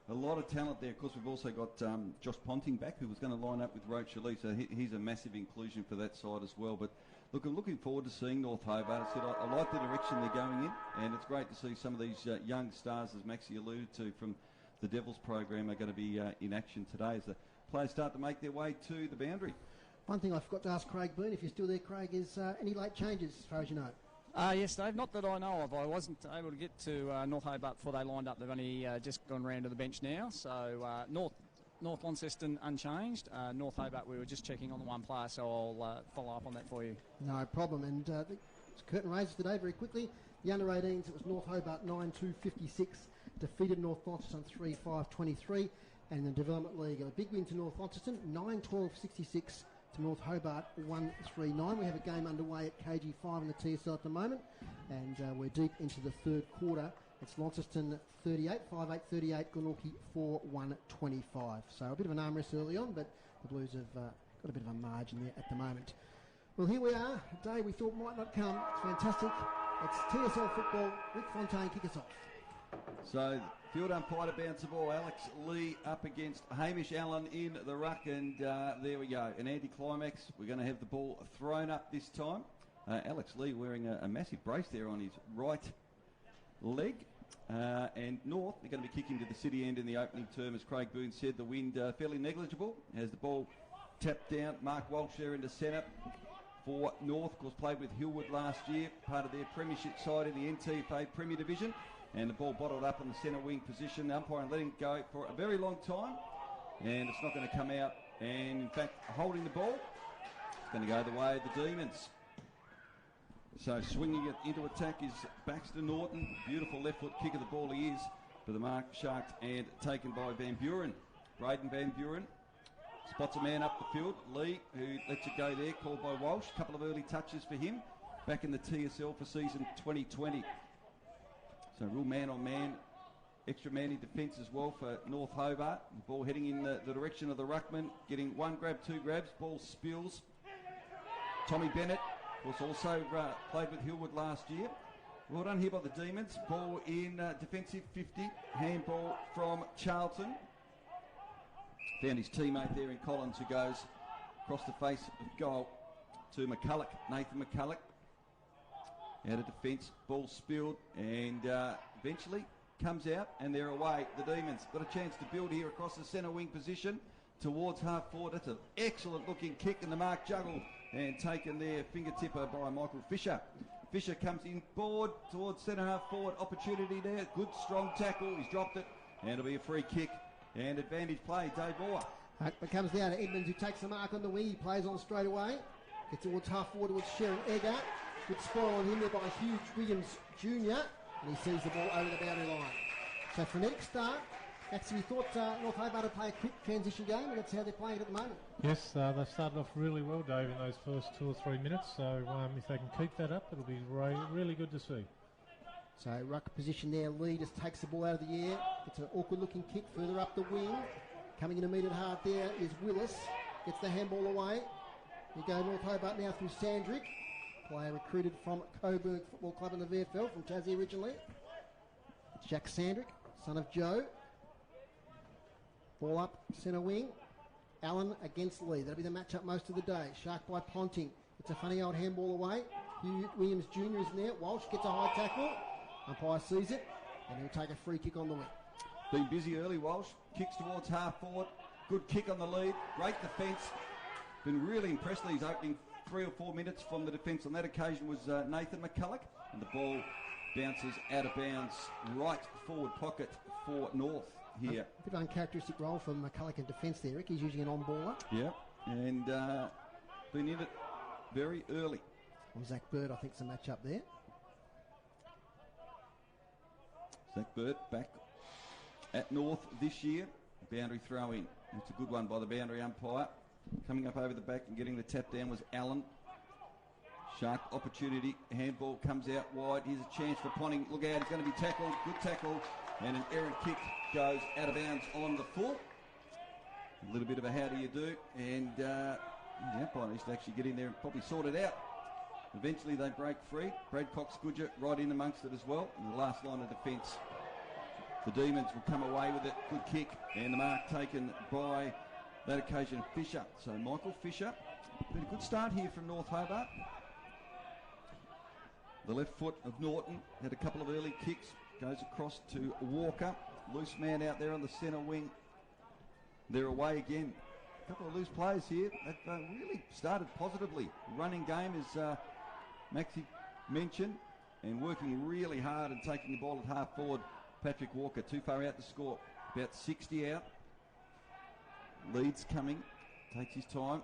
a lot of talent there. Of course, we've also got Josh Ponting back, who was going to line up with Roach Lee, so he's a massive inclusion for that side as well. But look, I'm looking forward to seeing North Hobart. I like the direction they're going in, and it's great to see some of these young stars, as Maxie alluded to, from the Devils program are going to be in action today as the players start to make their way to the boundary. One thing I forgot to ask Craig Boone, if you're still there, Craig, is any late changes as far as you know? Yes, Dave, not that I know of. I wasn't able to get to North Hobart before they lined up. They've only just gone round to the bench now. So North Launceston unchanged. North Hobart, we were just checking on the one player, so I'll follow up on that for you. No problem. And the curtain raises today very quickly. The under-18s, it was North Hobart 9-2-56, defeated North Launceston 3-5-23. And the Development League, a big win to North Launceston, 9-12-66 to North Hobart 1-3-9. We have a game underway at KG5 in the TSL at the moment, and we're deep into the third quarter. It's Launceston 38, 5-8-38, Glenorchy 4-1-25. So a bit of an arm race early on, but the Blues have got a bit of a margin there at the moment. Well, here we are, a day we thought might not come. It's fantastic. It's TSL football. Rick Fontaine, kick us off. So, field umpire to bounce the ball. Alex Lee up against Hamish Allen in the ruck, and there we go. An anticlimax. We're going to have the ball thrown up this time. Alex Lee wearing a massive brace there on his right leg. And North, they're going to be kicking to the city end in the opening term. As Craig Boone said, the wind fairly negligible. As the ball tapped down, Mark Walsh there into centre for North. Of course, played with Hillwood last year, part of their premiership side in the NTFA Premier Division. And the ball bottled up in the centre wing position. The umpire letting it go for a very long time. And it's not going to come out. And in fact, holding the ball, it's going to go the way of the Demons. So swinging it into attack is Baxter Norton. Beautiful left foot kick of the ball he is. But the mark sharked and taken by Van Buren. Braden Van Buren spots a man up the field. Lee, who lets it go there, called by Walsh. A couple of early touches for him. Back in the TSL for season 2020. So real man-on-man, extra man in defence as well for North Hobart. The ball heading in the direction of the ruckman, getting one grab, two grabs, ball spills. Tommy Bennett, of course, also played with Hillwood last year. Well done here by the Demons. Ball in defensive 50, handball from Charlton. Found his teammate there in Collins, who goes across the face of goal to McCulloch, Nathan McCulloch. Out of defence, ball spilled, and eventually comes out, and they're away. The Demons got a chance to build here across the centre wing position towards half forward. That's an excellent looking kick, and the mark juggled and taken there, fingertipper by Michael Fisher. Fisher comes in board towards centre half forward. Opportunity there, good strong tackle. He's dropped it, and it'll be a free kick and advantage play. Dave Moore. It comes down to Edmonds, who takes the mark on the wing. He plays on straight away. Gets towards half forward towards Sharon Eggert. Good spoil on him there by Hugh Williams Jr. And he sees the ball over the boundary line. So frenetic start. Actually, we thought North Hobart would play a quick transition game, and that's how they're playing it at the moment. Yes, they started off really well, Dave, in those first 2 or 3 minutes. So if they can keep that up, it'll be really good to see. So ruck position there. Lee just takes the ball out of the air. It's an awkward-looking kick further up the wing. Coming in immediate hard there is Willis. Gets the handball away. You go North Hobart now through Sandric. Player recruited from Coburg Football Club in the VFL from Tassie originally. It's Jack Sandric, son of Joe. Ball up, centre wing. Allen against Lee. That'll be the matchup most of the day. Shark by Ponting. It's a funny old handball away. Hugh Williams Jr. is in there. Walsh gets a high tackle. Umpire sees it, and he'll take a free kick on the wing. Been busy early, Walsh. Kicks towards half forward. Good kick on the lead. Great defence. Been really impressed these opening 3 or 4 minutes from the defence. On that occasion was Nathan McCulloch, and the ball bounces out of bounds right forward pocket for North here. A bit of uncharacteristic role for McCulloch in defence there, Rick. He's usually an on-baller. Yeah, and been in it very early. On Zach Bird, I think, is a match up there. Zach Bird back at North this year. Boundary throw in. It's a good one by the boundary umpire. Coming up over the back and getting the tap down was Allen. Shark opportunity. Handball comes out wide. Here's a chance for Ponting. Look out, he's going to be tackled. Good tackle. And an errant kick goes out of bounds on the full. A little bit of a how do you do. And the umpire needs to actually get in there and probably sort it out. Eventually they break free. Brad Cox-Goodger right in amongst it as well. And the last line of defence The Demons will come away with it. Good kick, and the mark taken by that occasion Fisher. So Michael Fisher, been a good start here from North Hobart. The left foot of Norton had a couple of early kicks, goes across to Walker. Loose man out there on the centre wing. They're away again. A couple of loose players here. They've really started positively. Running game, as Maxie mentioned, and working really hard and taking the ball at half forward. Patrick Walker too far out to score. About 60 out. Leeds coming. Takes his time.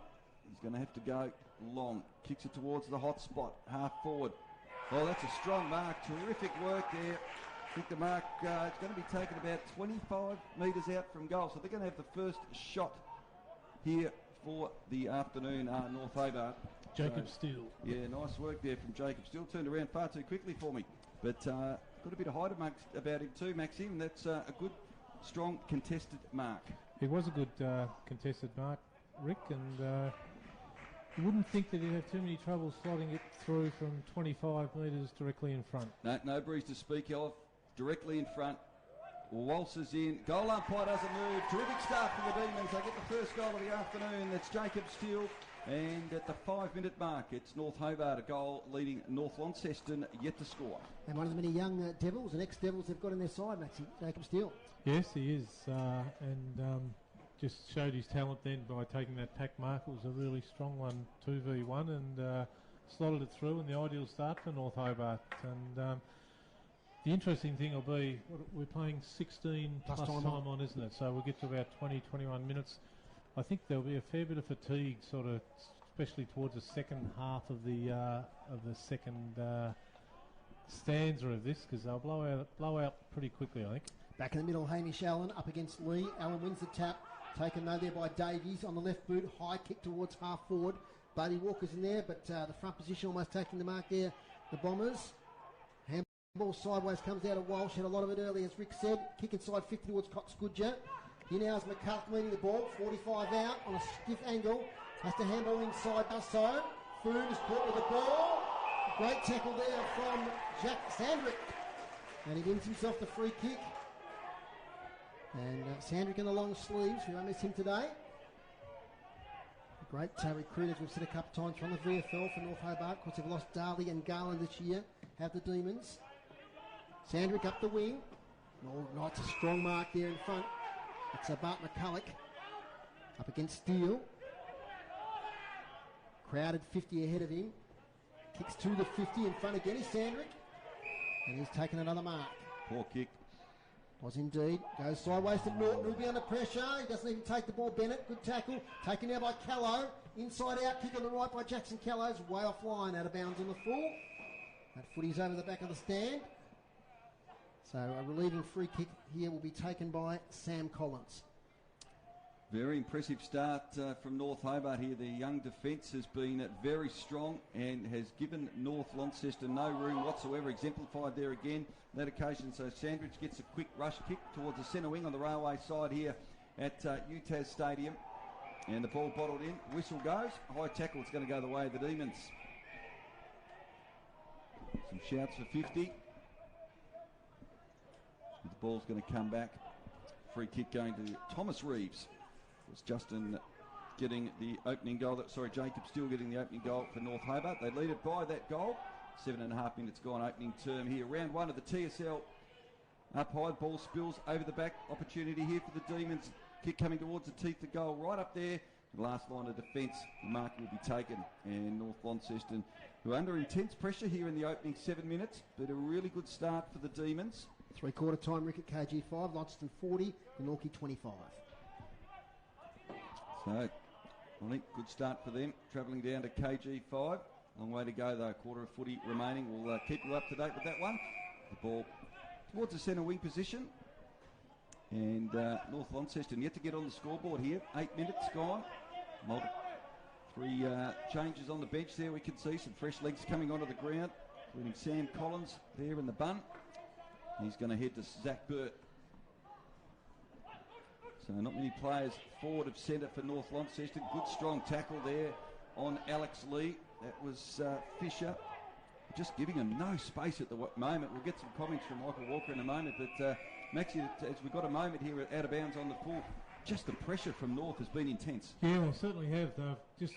He's going to have to go long. Kicks it towards the hot spot. Half forward. Oh, that's a strong mark. Terrific work there. I think the mark is going to be taken about 25 metres out from goal. So they're going to have the first shot here for the afternoon, North Hobart. Jacob Steele. Yeah, nice work there from Jacob Steele. Turned around far too quickly for me. But got a bit of height about him too, Maxime. That's a good, strong, contested mark. It was a good contested mark, Rick, and you wouldn't think that he'd have too many trouble slotting it through from 25 metres directly in front. No breeze to speak of. Directly in front. Walsh is in. Goal umpire doesn't move. Terrific start for the Demons. They get the first goal of the afternoon. That's Jacob Steele. And at the 5-minute mark, it's North Hobart, a goal leading North Launceston yet to score. And one of the many young Devils and ex-Devils they've got in their side, Maxie, Jacob Steele. Yes, he is. And just showed his talent then by taking that pack mark. It was a really strong one, 2v1, and slotted it through, and the ideal start for North Hobart. And the interesting thing will be, we're playing 16 plus time on, isn't it? So we'll get to about 20, 21 minutes. I think there'll be a fair bit of fatigue, sort of, especially towards the second half of the second stanza of this, because they'll blow out pretty quickly, I think. Back in the middle, Hamish Allen up against Lee. Allen wins the tap, taken though there by Davies on the left boot. High kick towards half forward. Buddy Walker's in there, but the front position almost taking the mark there. The Bombers. Handball sideways comes out of Walsh. Had a lot of it early, as Rick said. Kick inside 50 towards Cox Goodger. Here now is McCulloch leading the ball, 45 out on a stiff angle. Has to handball inside, does so. Foon is caught with the ball. Great tackle there from Jack Sandric. And he wins himself the free kick. And Sandric in the long sleeves, we won't miss him today. Great recruiters, we've said a couple of times from the VFL for North Hobart. Of course, they've lost Darley and Garland this year, have the Demons. Sandric up the wing. Oh, no, it's a strong mark there in front. It's Bart McCulloch up against Steele. Crowded 50 ahead of him. Kicks to the 50 in front again. He's Sandric. And he's taken another mark. Poor kick. Was indeed. Goes sideways to Norton, who'll be under pressure. He doesn't even take the ball. Bennett, good tackle. Taken now by Callow. Inside out, kick on the right by Jackson Callow's way offline, out of bounds on the full. That footy's over the back of the stand. So a relieving free kick here will be taken by Sam Collins. Very impressive start from North Hobart here. The young defence has been very strong and has given North Launceston no room whatsoever. Exemplified there again that occasion. So Sandric gets a quick rush kick towards the centre wing on the railway side here at UTAS Stadium. And the ball bottled in. Whistle goes. High tackle. It's going to go the way of the Demons. Some shouts for 50. The ball's going to come back. Free kick going to Thomas Reeves. It was Justin getting the opening goal. Jacob Steele getting the opening goal for North Hobart. They lead it by that goal. 7.5 minutes gone, opening term here. Round one of the TSL. Up high, ball spills over the back. Opportunity here for the Demons. Kick coming towards the teeth of goal. Right up there. The last line of defence. The mark will be taken. And North Launceston, who are under intense pressure here in the opening 7 minutes, but a really good start for the Demons. Three-quarter time, Rick at KG 5, Launceston 40, Glenorchy 25. So, I think good start for them, travelling down to KG 5. Long way to go though, quarter of footy remaining. We'll keep you up to date with that one. The ball towards the centre wing position. And North Launceston yet to get on the scoreboard here. 8 minutes gone. Three changes on the bench there. We can see some fresh legs coming onto the ground, including Sam Collins there in the bun. He's going to head to Zach Burt. So not many players forward of centre for North Launceston. Good strong tackle there on Alex Lee. That was Fisher. Just giving him no space at the moment. We'll get some comments from Michael Walker in a moment, but Maxie, as we've got a moment here out of bounds on the full, just the pressure from North has been intense. Yeah, well, certainly have. They're just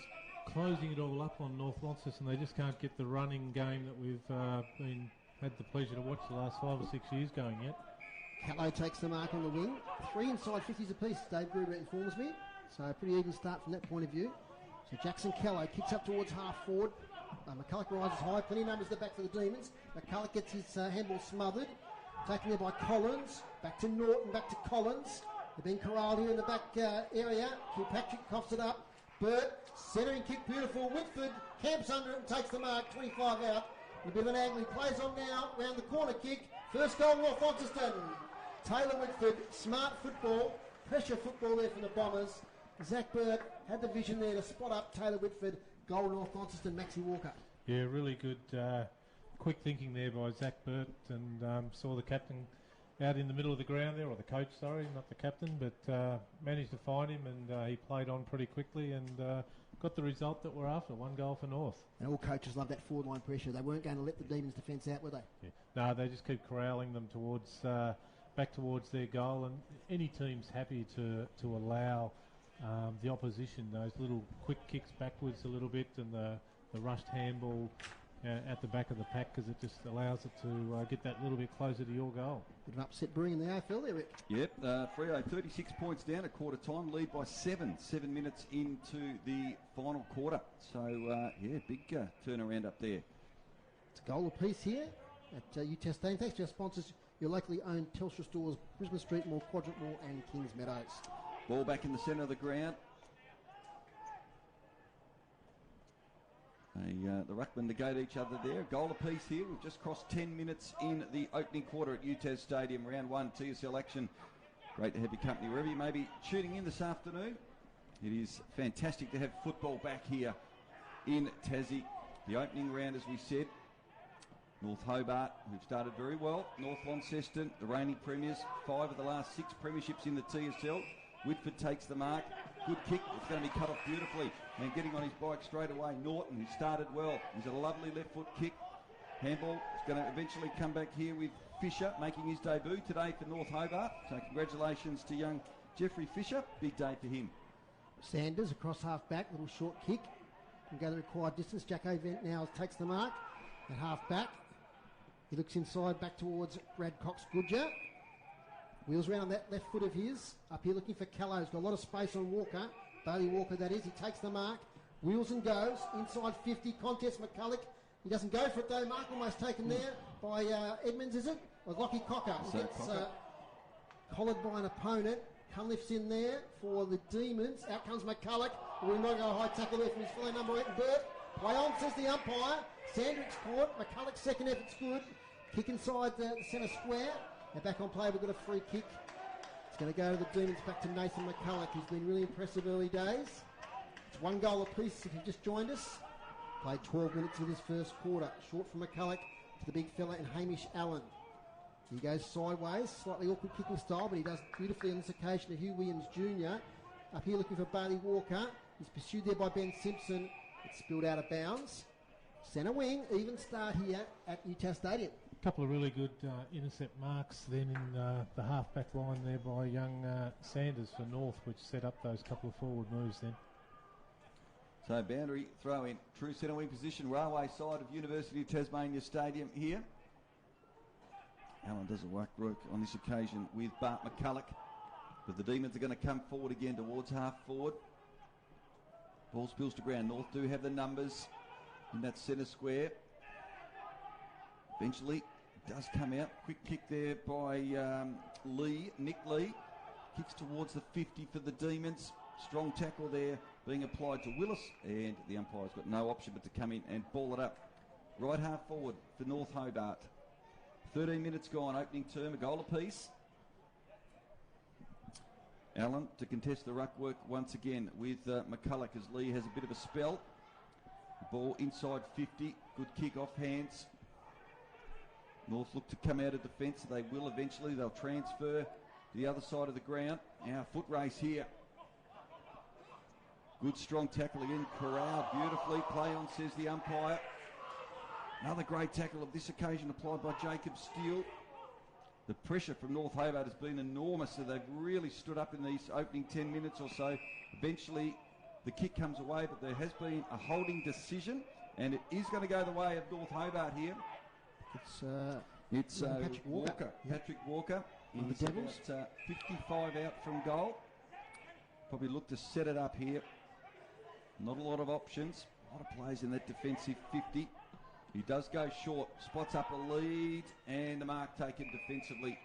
closing it all up on North Launceston. They just can't get the running game that we've had the pleasure to watch the last 5 or 6 years going yet. Callow takes the mark on the wing. 3 inside 50s apiece, Dave Gruber informs me. So a pretty even start from that point of view. So Jackson Callow kicks up towards half forward. McCulloch rises high, plenty of numbers at the back for the Demons. McCulloch gets his handball smothered. Taken there by Collins. Back to Norton, back to Collins. They've been corralled here in the back area. Kilpatrick coughs it up. Burt, centering kick, beautiful. Whitford camps under it and takes the mark. 25 out. A bit of an angle. He plays on now, round the corner kick. First goal, North Launceston. Taylor Whitford, smart football. Pressure football there from the Bombers. Zach Burt had the vision there to spot up Taylor Whitford. Goal North Launceston, Maxie Walker. Yeah, really good, quick thinking there by Zach Burt, and saw the captain out in the middle of the ground there, or the coach, sorry, not the captain, but managed to find him, and he played on pretty quickly and got the result that we're after, 1 goal for North. And all coaches love that forward line pressure. They weren't going to let the Demons' defence out, were they? Yeah. No, they just keep corralling them towards back towards their goal, and any team's happy to allow the opposition those little quick kicks backwards a little bit, and the rushed handball at the back of the pack, because it just allows it to get that little bit closer to your goal. Bit of upset brewing in the AFL there, Rick. Yep, Freo 36 points down at quarter time, lead by 7 minutes into the final quarter. So, yeah, big turnaround up there. It's a goal apiece here at UTAS Stadium. Thanks to our sponsors, your locally owned Telstra stores, Brisbane Street Mall, Quadrant Mall and Kings Meadows. Ball back in the centre of the ground. The ruckmen negate each other there. Goal apiece here. We've just crossed 10 minutes in the opening quarter at UTAS Stadium. Round 1 TSL action. Great to have your company wherever you may be tuning in this afternoon. It is fantastic to have football back here in Tassie. The opening round, as we said, North Hobart, who've started very well. North Launceston, the reigning premiers. 5 of the last 6 premierships in the TSL. Whitford takes the mark. Good kick. It's going to be cut off beautifully. And getting on his bike straight away, Norton, who started well. He's a lovely left foot kick. Handball is going to eventually come back here with Fisher making his debut today for North Hobart. So congratulations to young Jeffrey Fisher. Big day for him. Sanders across half back, little short kick. Can go the required distance. Jack Avent now takes the mark at half back. He looks inside back towards Brad Cox-Goodger. Wheels round on that left foot of his. Up here looking for Callow. He's got a lot of space on Walker. Bailey Walker, that is. He takes the mark. Wheels and goes. Inside 50. Contest McCulloch. He doesn't go for it though. Mark almost taken there by Edmonds, is it? Or Lockie Cocker. He gets collared by an opponent. Cunliffe's in there for the Demons. Out comes McCulloch. We might go a high tackle there from his fellow number 8, Burt. Play on, says the umpire. Sandric's caught. McCulloch's second effort's good. Kick inside the centre square. Now back on play, we've got a free kick. It's going to go to the Demons, back to Nathan McCulloch, who's been really impressive early days. It's 1 goal apiece if you've just joined us. Played 12 minutes of this first quarter. Short from McCulloch to the big fella in Hamish Allen. He goes sideways, slightly awkward kicking style, but he does beautifully on this occasion to Hugh Williams Jr. Up here looking for Bailey Walker. He's pursued there by Ben Simpson. It's spilled out of bounds. Centre wing, even start here at UTAS Stadium. A couple of really good intercept marks then in the half-back line there by young Sanders for North, which set up those couple of forward moves then. So boundary throw in. True centre wing position, railway side of University of Tasmania Stadium here. Allen does a work on this occasion with Bart McCulloch. But the Demons are going to come forward again towards half forward. Ball spills to ground. North do have the numbers in that centre square. Eventually, does come out. Quick kick there by Nick Lee. Kicks towards the 50 for the Demons. Strong tackle there being applied to Willis. And the umpire's got no option but to come in and ball it up. Right half forward for North Hobart. 13 minutes gone, opening term, a goal apiece. Allen to contest the ruck work once again with McCulloch as Lee has a bit of a spell. Ball inside 50, good kick off hands. North look to come out of defence, they will eventually. They'll transfer to the other side of the ground. Now foot race here. Good strong tackle again, corralled beautifully. Play on, says the umpire. Another great tackle of this occasion applied by Jacob Steele. the pressure from North Hobart has been enormous, so they've really stood up in these opening 10 minutes or so. Eventually, the kick comes away, but there has been a holding decision, and it is going to go the way of North Hobart here. It's Patrick Walker. Patrick Walker. The Devils. 55 out from goal. Probably look to set it up here. Not a lot of options. A lot of players in that defensive 50. He does go short. Spots up a lead, and the mark taken defensively.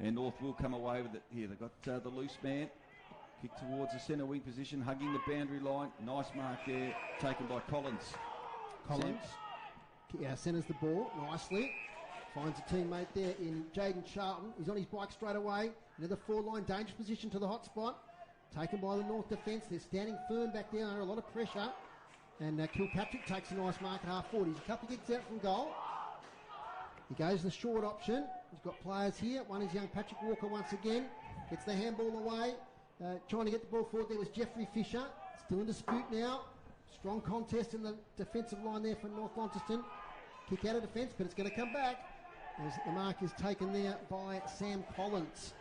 And North will come away with it here. They've got the loose man. Kick towards the centre wing position, hugging the boundary line. Nice mark there, taken by Collins. Centres the ball nicely. Finds a teammate there in Jaden Charlton. He's on his bike straight away. Into the forward line, dangerous position to the hot spot. Taken by the North defence. They're standing firm back there under a lot of pressure. And Kilpatrick takes a nice mark at half forward. He's a couple of kicks out from goal. He goes the short option. He's got players here. One is young Patrick Walker once again. Gets the handball away. Trying to get the ball forward there was Jeffrey Fisher. Still in dispute now. Strong contest in the defensive line there for North Launceston. Kick out of defence, but it's going to come back. As the mark is taken there by Sam Collins.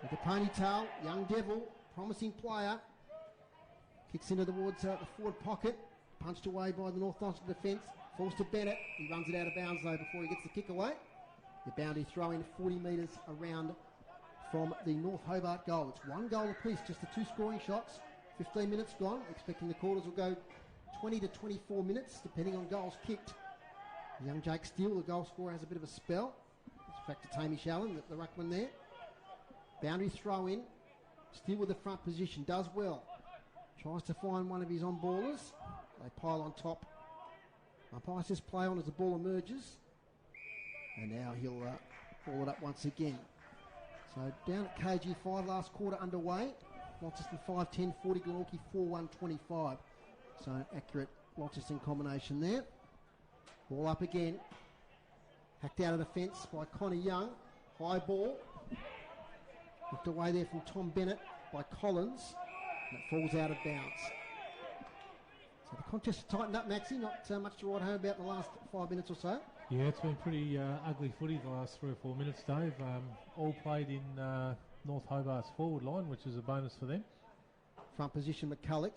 With the ponytail, young Devil, promising player. Kicks into towards the forward pocket. Punched away by the North Launceston defence. Falls to Bennett. He runs it out of bounds though before he gets the kick away. The boundary throw in 40 metres around from the North Hobart goal. It's one goal apiece, just the two scoring shots. 15 minutes gone. Expecting the quarters will go 20 to 24 minutes, depending on goals kicked. Young Jake Steele, the goal scorer, has a bit of a spell. It's back to Tammy Allen, the ruckman there. Boundary throw in. Steele with the front position, does well. Tries to find one of his on-ballers. They pile on top. Umpire says play on as the ball emerges. And now he'll ball it up once again. So down at KG5, last quarter underway. Launceston 5-10, 40, Glenorchy 4-1-25. So an accurate Launceston combination there. Ball up again. Hacked out of defence by Connor Young. High ball. Knocked away there from Tom Bennett by Collins. And it falls out of bounds. So the contest tightened up, Maxie. Not much to write home about in the last 5 minutes or so. Yeah, it's been pretty ugly footy the last 3 or 4 minutes, Dave. All played in North Hobart's forward line, which is a bonus for them. Front position, McCulloch.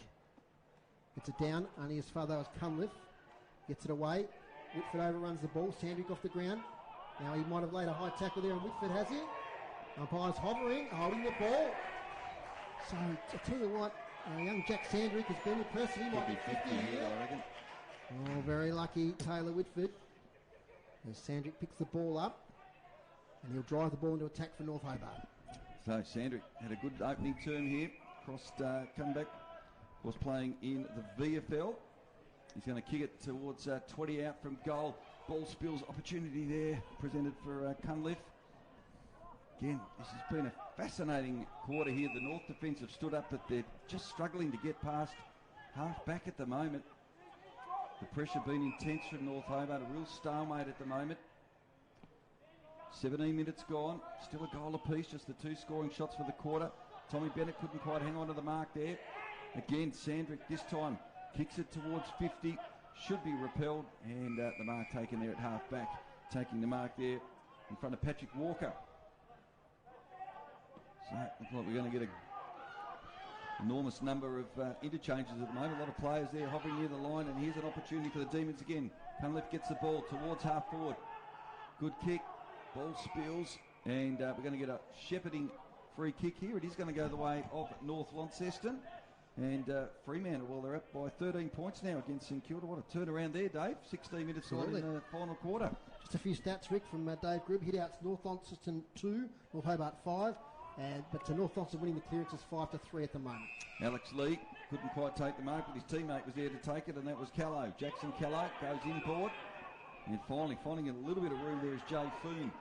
Gets it down, only as far though as Cunliffe. Gets it away. Whitford overruns the ball. Sandric off the ground. Now he might have laid a high tackle there, and Whitford has it. Umpire's hovering, holding the ball. So I tell you what, young Jack Sandric has been impressive. He might be 50 here, I reckon. Oh, very lucky Taylor Whitford. As Sandric picks the ball up, and he'll drive the ball into attack for North Hobart. So Sandric had a good opening term here. Crossed, come back. Was playing in the VFL. He's going to kick it towards 20 out from goal. Ball spills, opportunity there presented for Cunliffe. Again, this has been a fascinating quarter here. The North defence have stood up, but they're just struggling to get past half back at the moment. The pressure being intense from North Hobart, a real stalemate at the moment. 17 minutes gone, still a goal apiece, just the two scoring shots for the quarter. Tommy Bennett couldn't quite hang on to the mark there. Again, Sandric this time kicks it towards 50, should be repelled, and the mark taken there at half back, taking the mark there in front of Patrick Walker. So looks like we're going to get an enormous number of interchanges at the moment. A lot of players there hovering near the line, and here's an opportunity for the Demons again. Cunliffe gets the ball towards half forward. Good kick, ball spills, and we're going to get a shepherding free kick here. It is going to go the way of North Launceston. And Fremantle, well, they're up by 13 points now against St Kilda. What a turnaround there, Dave. 16 minutes on in the final quarter. Just a few stats, Rick, from Dave Gribb. Hit outs North Launceston 2, North Hobart 5. But North Launceston winning the clearances 5-3 at the moment. Alex Lee couldn't quite take the mark, but his teammate was there to take it, and that was Callow. Jackson Callow goes in forward. And finally finding a little bit of room there is Jay Foon.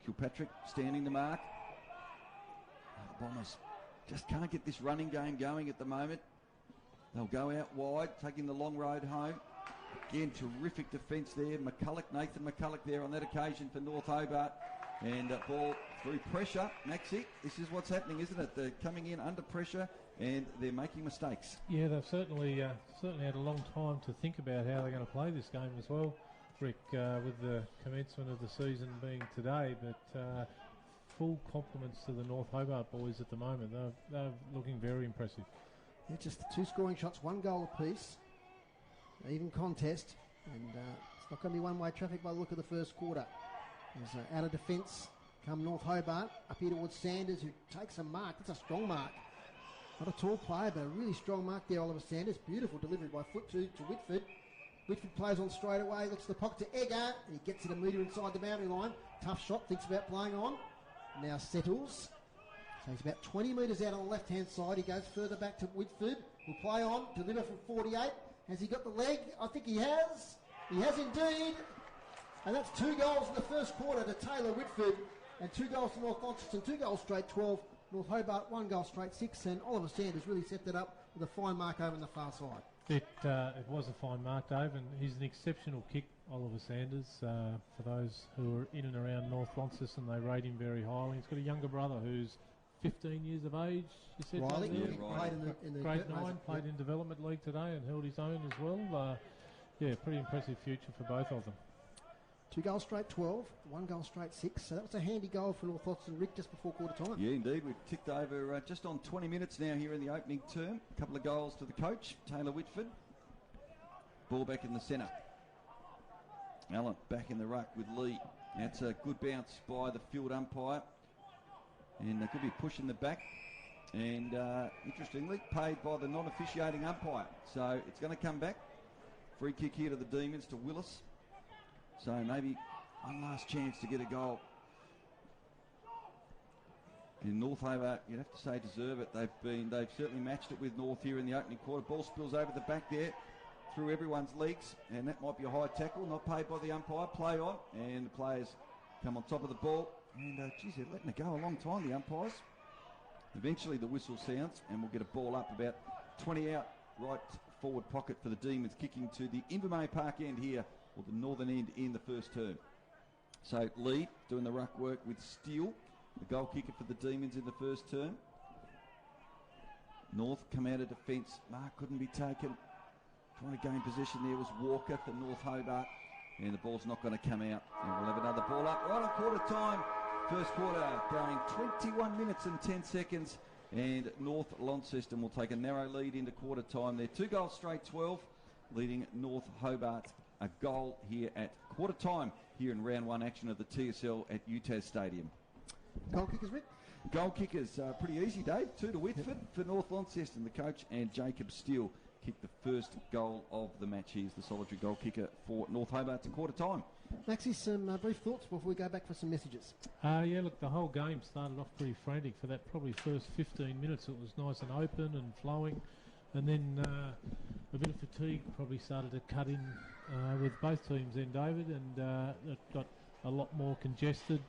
Kilpatrick standing the mark. The Bombers just can't get this running game going at the moment. They'll go out wide, taking the long road home. Again, terrific defence there. Nathan McCulloch there on that occasion for North Hobart. And ball through pressure. Maxi, this is what's happening, isn't it? They're coming in under pressure and they're making mistakes. Yeah, they've certainly had a long time to think about how they're going to play this game as well. Rick, with the commencement of the season being today, but full compliments to the North Hobart boys at the moment. They're looking very impressive. Yeah, just 2 scoring shots, 1 goal apiece. Even contest, and it's not going to be one-way traffic by the look of the first quarter. There's out of defence come North Hobart, up here towards Sanders, who takes a mark. That's a strong mark. Not a tall player, but a really strong mark there, Oliver Sanders. Beautiful delivery by foot to Whitford. Whitford plays on straight away, looks to the pocket to Egger, and he gets it a metre inside the boundary line. Tough shot, thinks about playing on. Now settles. So he's about 20 metres out on the left-hand side. He goes further back to Whitford. Will play on, deliver from 48. Has he got the leg? I think he has. He has indeed. And that's 2 goals in the first quarter to Taylor Whitford and 2 goals to North Launceston, 2 goals straight 12. North Hobart 1 goal straight 6, and Oliver Sanders really set that up with a fine mark over on the far side. It was a fine mark, Dave, and he's an exceptional kick, Oliver Sanders. For those who are in and around North Launceston, they rate him very highly. He's got a younger brother who's 15 years of age, you said. Riley, Riley. played in the grade 9, played in Development League today and held his own as well. Pretty impressive future for both of them. 2 goals straight 12, 1 goal straight 6. So that was a handy goal for North Launceston, Rick, just before quarter time. Yeah, indeed. We've ticked over just on 20 minutes now here in the opening term. A couple of goals to the coach, Taylor Whitford. Ball back in the centre. Allen back in the ruck with Lee. That's a good bounce by the field umpire. And there could be a push in the back. And interestingly, paid by the non-officiating umpire. So it's going to come back. Free kick here to the Demons, to Willis. So maybe one last chance to get a goal. In North Hobart, you'd have to say deserve it. They've certainly matched it with North here in the opening quarter. Ball spills over the back there, through everyone's legs, and that might be a high tackle, not paid by the umpire. Play on, and the players come on top of the ball. And they're letting it go a long time, the umpires. Eventually the whistle sounds, and we'll get a ball up about 20 out, right forward pocket for the Demons, kicking to the Invermay Park end here, or the northern end in the first term. So Lee doing the ruck work with Steele, the goal kicker for the Demons in the first term. North come out of defence. Mark couldn't be taken. Trying to gain possession there was Walker for North Hobart. And the ball's not going to come out. And we'll have another ball up right on quarter time. First quarter going 21 minutes and 10 seconds. And North Launceston will take a narrow lead into quarter time. They're 2 goals straight 12, leading North Hobart a goal here at quarter time here in round 1 action of the TSL at UTAS Stadium. Goal kickers, Rick? Goal kickers, pretty easy, Dave. 2 to Whitford for North Launceston. The coach and Jacob Steele kicked the first goal of the match. He's the solitary goal kicker for North Hobart to quarter time. Maxie, some brief thoughts before we go back for some messages. Look, the whole game started off pretty frantic. For that probably first 15 minutes, it was nice and open and flowing. And then a bit of fatigue probably started to cut in with both teams then, David, and it got a lot more congested.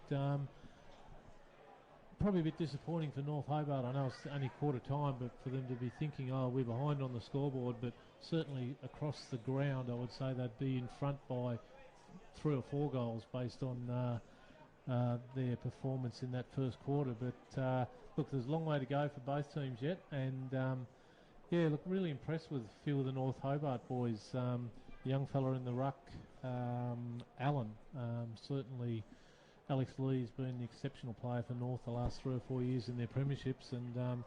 Probably a bit disappointing for North Hobart. I know it's only quarter time, but for them to be thinking, we're behind on the scoreboard, but certainly across the ground, I would say they'd be in front by 3 or 4 goals based on their performance in that first quarter. But look, there's a long way to go for both teams yet, and look, really impressed with a few of the North Hobart boys. The young fella in the ruck, Allen, certainly. Alex Lee's been the exceptional player for North the last 3 or 4 years in their premierships, and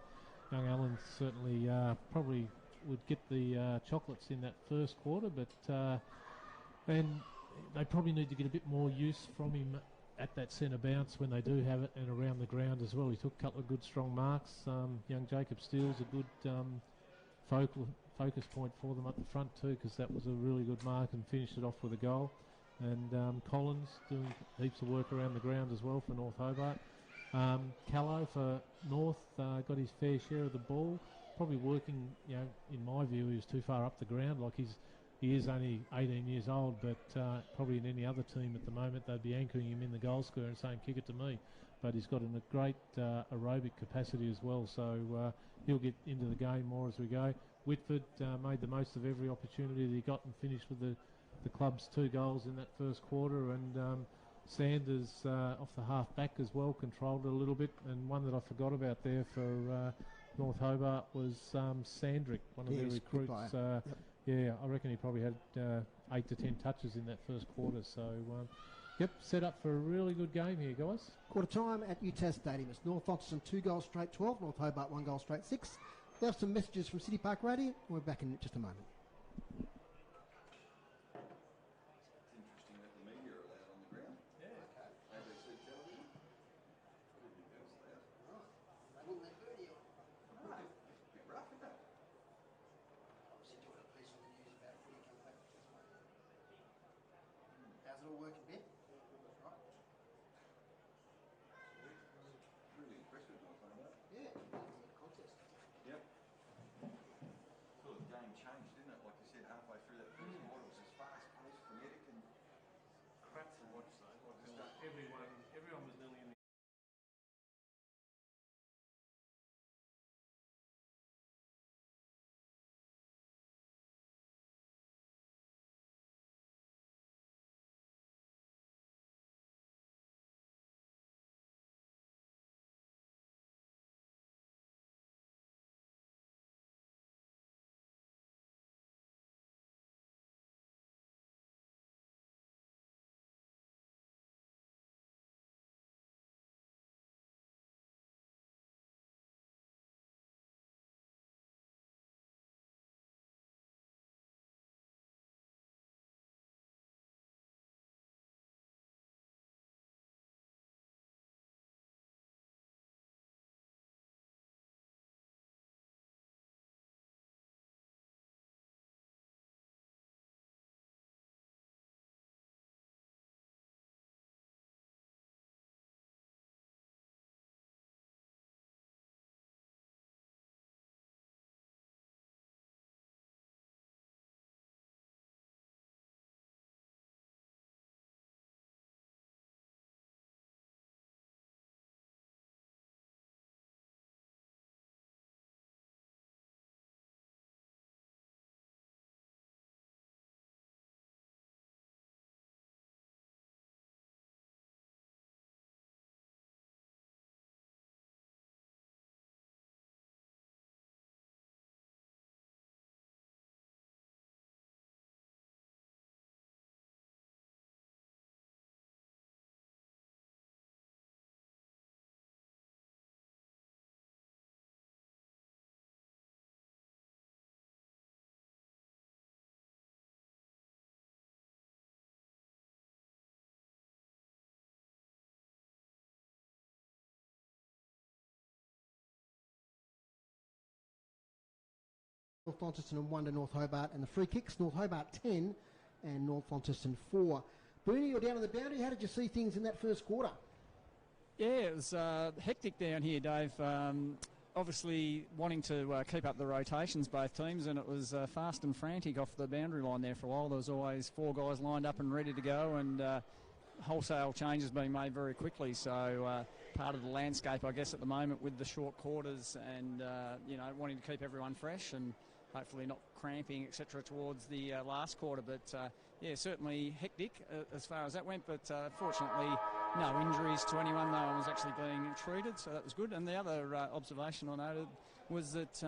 young Allen certainly probably would get the chocolates in that first quarter, but and they probably need to get a bit more use from him at that centre bounce when they do have it, and around the ground as well. He took a couple of good strong marks. Young Jacob Steele's a good focus point for them up the front too, because that was a really good mark and finished it off with a goal. And Collins doing heaps of work around the ground as well for North Hobart. Callow for North got his fair share of the ball. Probably working, in my view, he was too far up the ground. Like he is only 18 years old, but probably in any other team at the moment, they'd be anchoring him in the goal square and saying, kick it to me. But he's got a great aerobic capacity as well, so he'll get into the game more as we go. Whitford made the most of every opportunity that he got and finished with the club's 2 goals in that first quarter, and Sanders off the half back as well controlled it a little bit. And one that I forgot about there for North Hobart was Sandric, one of their recruits. I reckon he probably had 8 to 10 touches in that first quarter. So, yep, set up for a really good game here, guys. Quarter time at UTAS Stadium. It's North Launceston 2 goals straight 12, North Hobart 1 goal straight 6. We'll have some messages from City Park Radio. We're back in just a moment. Everyone was nearly in the... North Launceston 1 to North Hobart, and the free kicks, North Hobart 10 and North Launceston 4. Booney, you're down on the boundary. How did you see things in that first quarter? Yeah, it was hectic down here, Dave. Obviously wanting to keep up the rotations, both teams, and it was fast and frantic off the boundary line there for a while. There was always 4 guys lined up and ready to go, and wholesale changes being made very quickly. So part of the landscape, I guess, at the moment with the short quarters and, wanting to keep everyone fresh and hopefully not cramping, etc., towards the last quarter. But, certainly hectic as far as that went. But fortunately, no injuries to anyone. No one was actually being treated, so that was good. And the other observation I noted was that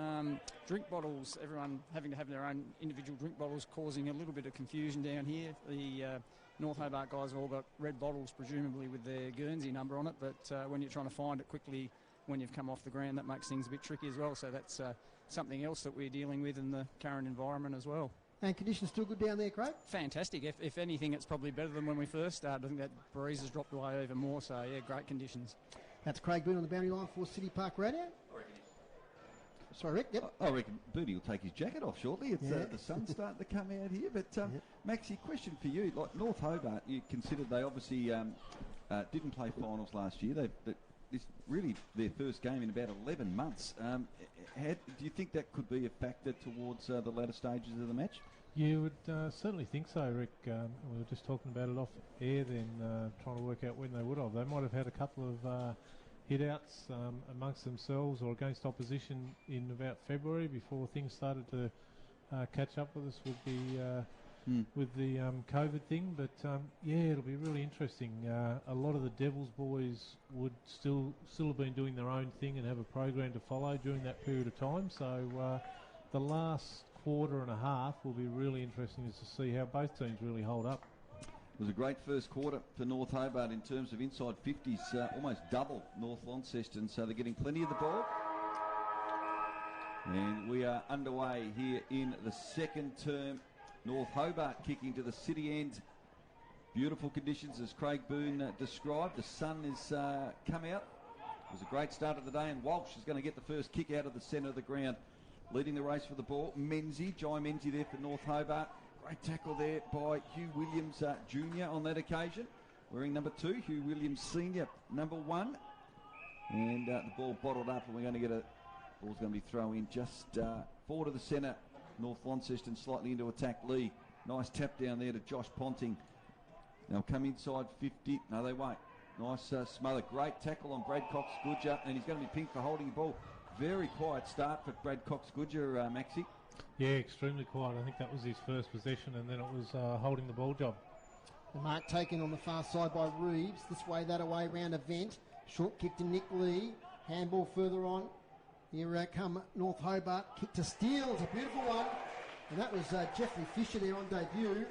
drink bottles, everyone having to have their own individual drink bottles, causing a little bit of confusion down here. The North Hobart guys have all got red bottles, presumably with their Guernsey number on it. But when you're trying to find it quickly when you've come off the ground, that makes things a bit tricky as well. So that's something else that we're dealing with in the current environment as well. And conditions still good down there, Craig? Fantastic. If anything, it's probably better than when we first started. I think that breeze has dropped away even more. So, yeah, great conditions. That's Craig Boone on the boundary line for City Park Radio. Sorry, Rick. Yep. I reckon Booty will take his jacket off shortly. It's the sun's starting to come out here. But, Maxie, question for you. Like North Hobart, you considered they obviously didn't play finals last year. This really their first game in about 11 months. Do you think that could be a factor towards the latter stages of the match? You would certainly think so, Rick. We were just talking about it off air then, trying to work out when they would have. They might have had a couple of hit-outs amongst themselves or against opposition in about February before things started to catch up with us with the COVID thing. But, it'll be really interesting. A lot of the Devils boys would still have been doing their own thing and have a program to follow during that period of time. So the last quarter and a half will be really interesting to see how both teams really hold up. It was a great first quarter for North Hobart in terms of inside 50s, almost double North Launceston, so they're getting plenty of the ball. And we are underway here in the second term. North Hobart kicking to the city end. Beautiful conditions as Craig Boone described. The sun has come out. It was a great start of the day, and Walsh is going to get the first kick out of the centre of the ground. Leading the race for the ball, Jai Menzie there for North Hobart. Great tackle there by Hugh Williams Jr. on that occasion. Wearing number 2, Hugh Williams Sr. number 1. And the ball bottled up, and we're going to get ball's going to be thrown in just forward of the centre. North Launceston slightly into attack. Lee, nice tap down there to Josh Ponting. They'll come inside 50. No, they won't. Nice smother. Great tackle on Brad Cox-Goodger, and he's going to be pinged for holding the ball. Very quiet start for Brad Cox-Goodger, Maxi. Yeah, extremely quiet. I think that was his first possession, and then it was holding the ball job. The mark taken on the far side by Reeves. This way, that away, round a vent. Short kick to Nick Lee. Handball further on. Here come North Hobart. Kick to Steele. It's a beautiful one. And that was Jeffrey Fisher there on debut.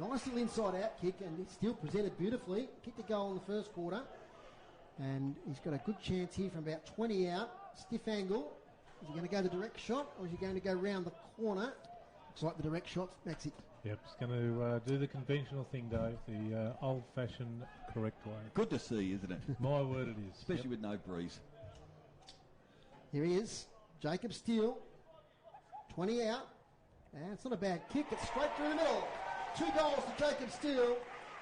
Nice little inside-out kick, and Steele presented beautifully. Kicked a goal in the first quarter. And he's got a good chance here from about 20 out. Stiff angle. Is he going to go the direct shot, or is he going to go round the corner? Looks like the direct shot. That's it. Yep, he's going to do the conventional thing, Dave, the old-fashioned correct way. Good to see, isn't it? My word it is. Especially with no breeze. Here he is, Jacob Steele, 20 out, and it's not a bad kick, it's straight through the middle. 2 goals to Jacob Steele,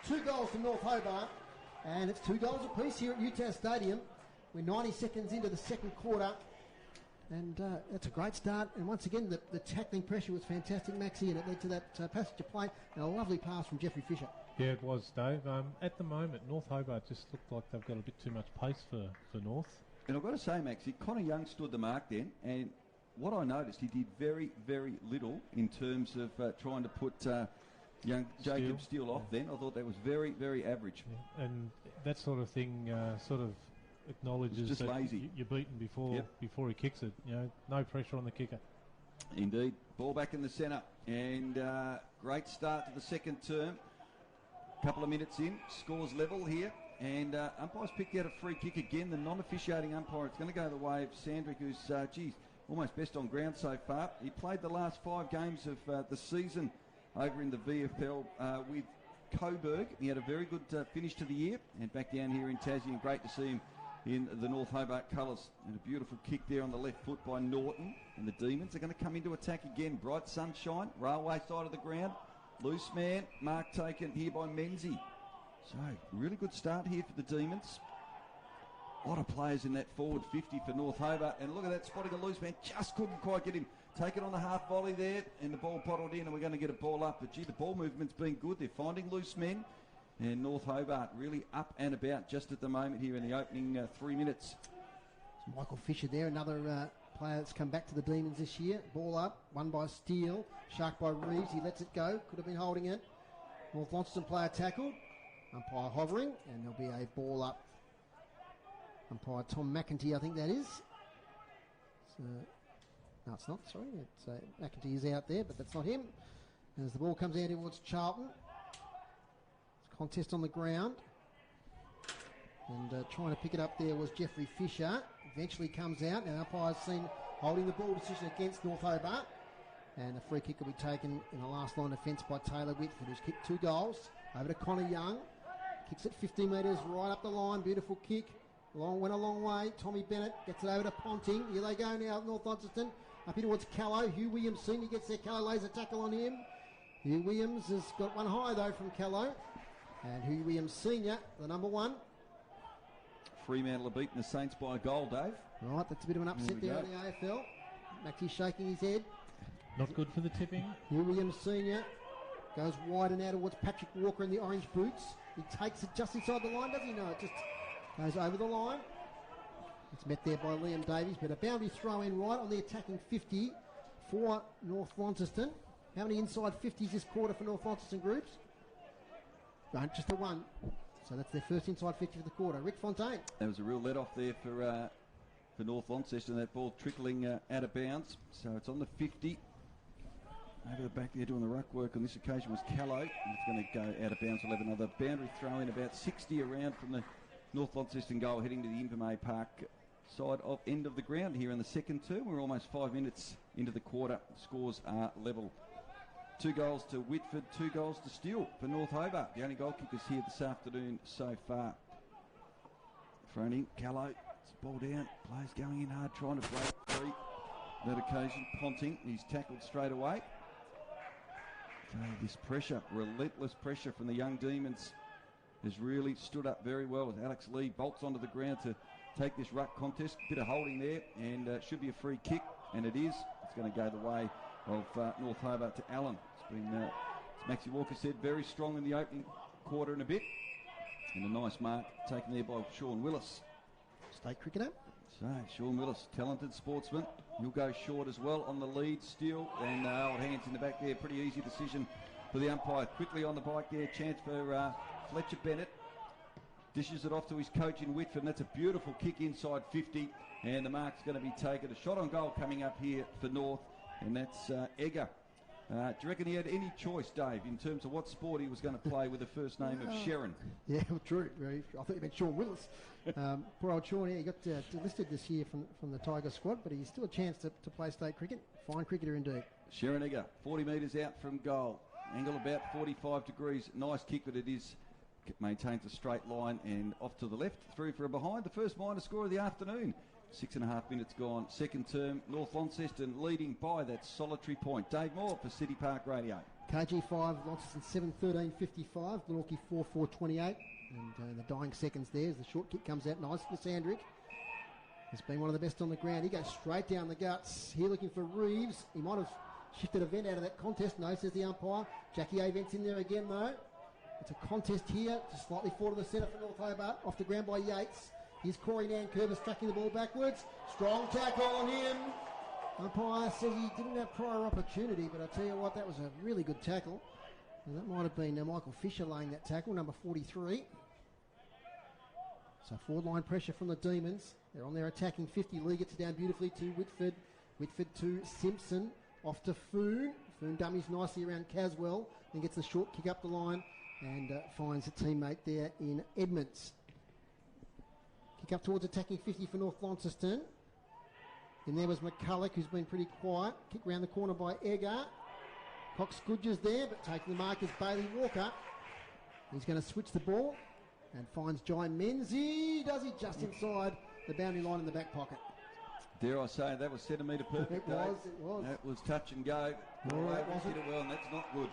2 goals to North Hobart, and it's 2 goals apiece here at UTAS Stadium. We're 90 seconds into the second quarter, and that's a great start. And once again, the tackling pressure was fantastic, Maxie, and it led to that passage of play and a lovely pass from Jeffrey Fisher. Yeah, it was, Dave. At the moment, North Hobart just looked like they've got a bit too much pace for North. And I've got to say, Maxie, Connor Young stood the mark then, and what I noticed, he did very, very little in terms of trying to put young Jacob Steele off then. I thought that was very, very average. Yeah. And that sort of thing sort of acknowledges just that lazy. You're beaten before he kicks it. You know, no pressure on the kicker. Indeed. Ball back in the centre, and great start to the second term. Couple of minutes in, scores level here. And umpires picked out a free kick again. The non-officiating umpire, it's going to go the way of Sandric, who's, almost best on ground so far. He played the last 5 games of the season over in the VFL with Coburg. He had a very good finish to the year. And back down here in Tassie, and great to see him in the North Hobart colours. And a beautiful kick there on the left foot by Norton. And the Demons are going to come into attack again. Bright sunshine, railway side of the ground. Loose man, mark taken here by Menzie. So, really good start here for the Demons. A lot of players in that forward 50 for North Hobart. And look at that, spotting a loose man. Just couldn't quite get him. Take it on the half volley there. And the ball pottled in, and we're going to get a ball up. But, gee, the ball movement's been good. They're finding loose men. And North Hobart really up and about just at the moment here in the opening 3 minutes. It's Michael Fisher there, another player that's come back to the Demons this year. Ball up, won by Steele. Shark by Reeves. He lets it go. Could have been holding it. North Launceston player tackled. Umpire hovering, and there'll be a ball up. Umpire Tom McEntee, I think that is. No, it's not, sorry. McEntee is out there, but that's not him. And as the ball comes out towards Charlton, it's contest on the ground. And trying to pick it up there was Jeffrey Fisher. Eventually comes out, and umpire's seen holding the ball decision against North Hobart. And a free kick will be taken in the last line of defence by Taylor Whitford, who's kicked 2 goals. Over to Connor Young. Kicks it 50 metres right up the line. Beautiful kick. Went a long way. Tommy Bennett gets it over to Ponting. Here they go now, North Launceston. Up here towards Callow. Hugh Williams Sr. gets there. Callow lays a tackle on him. Hugh Williams has got one high though from Callow. And Hugh Williams Sr., the number 1. Fremantle are beating the Saints by a goal, Dave. Right, that's a bit of an upset there in the AFL. Maxie's shaking his head. Not good for the tipping. Hugh Williams Sr. goes wide and out towards Patrick Walker in the orange boots. He takes it just inside the line, does he? No, it just goes over the line. It's met there by Liam Davies, but a boundary throw in right on the attacking 50 for North Launceston. How many inside 50s this quarter for North Launceston groups? Right, just the 1. So that's their first inside 50 for the quarter. Rick Fontaine. That was a real let-off there for North Launceston. That ball trickling out of bounds. So it's on the 50. over the back there doing the ruck work on this occasion was Callow. And it's going to go out of bounds. We'll have another boundary throw in about 60 around from the North Launceston goal, heading to the Invermay Park side of end of the ground here in the second term. We're almost 5 minutes into the quarter. Scores are level. 2 goals to Whitford, 2 goals to Steele for North Hobart. The only goal kickers here this afternoon so far. Thrown Callow, it's ball down, players going in hard, trying to break free. That occasion, Ponting, he's tackled straight away. So this pressure, relentless pressure from the young Demons has really stood up very well as Alex Lee bolts onto the ground to take this ruck contest. Bit of holding there, and should be a free kick, and it is. It's going to go the way of North Hobart to Allen. It's been, as Maxie Walker said, very strong in the opening quarter and a bit. And a nice mark taken there by Sean Willis. State cricketer. So, Sean Willis, talented sportsman. He'll go short as well on the lead still. And old hands in the back there. Pretty easy decision for the umpire. Quickly on the bike there. Chance for Fletcher Bennett. Dishes it off to his coach in Whitford. And that's a beautiful kick inside 50. And the mark's going to be taken. A shot on goal coming up here for North. And that's Egger. Do you reckon he had any choice, Dave, in terms of what sport he was going to play with the first name of Sharon? Yeah, true. I thought you meant Sean Willis. Poor old Sean, he got delisted this year from the Tiger squad, but he's still a chance to play state cricket. Fine cricketer indeed. Sharon Egger, 40 metres out from goal. Angle about 45 degrees. Nice kick, but it is maintains a straight line and off to the left. Through for a behind. The first minor score of the afternoon. 6.5 minutes gone. Second term, North Launceston leading by that solitary point. Dave Moore for City Park Radio. KG 5, Launceston 7-13-55, Glenorchy 4-4-28. And the dying seconds there as the short kick comes out nice for Sandric. He's been one of the best on the ground. He goes straight down the guts. Here looking for Reeves. He might have shifted a vent out of that contest. No, says the umpire. Jackie A vent's in there again though. It's a contest here. Just slightly forward to the centre for North Hobart. Off the ground by Yates. Here's Corey Nankervis tracking the ball backwards. Strong tackle on him. Umpire says he didn't have prior opportunity, but I tell you what, that was a really good tackle. And that might have been Michael Fisher laying that tackle, number 43. So forward line pressure from the Demons. They're on their attacking 50. Lee gets it down beautifully to Whitford. Whitford to Simpson. Off to Foon. Foon dummies nicely around Caswell. Then gets the short kick up the line and finds a teammate there in Edmonds. Kick up towards attacking 50 for North Launceston. And there was McCulloch, who's been pretty quiet. Kick round the corner by Egger. Cox Goodger's there, but taking the mark is Bailey Walker. He's going to switch the ball and finds Jai Menzie. Does he just inside the boundary line in the back pocket? Dare I say, that was centimetre perfect, It was. That was touch and go. Hit it well, and that's not good.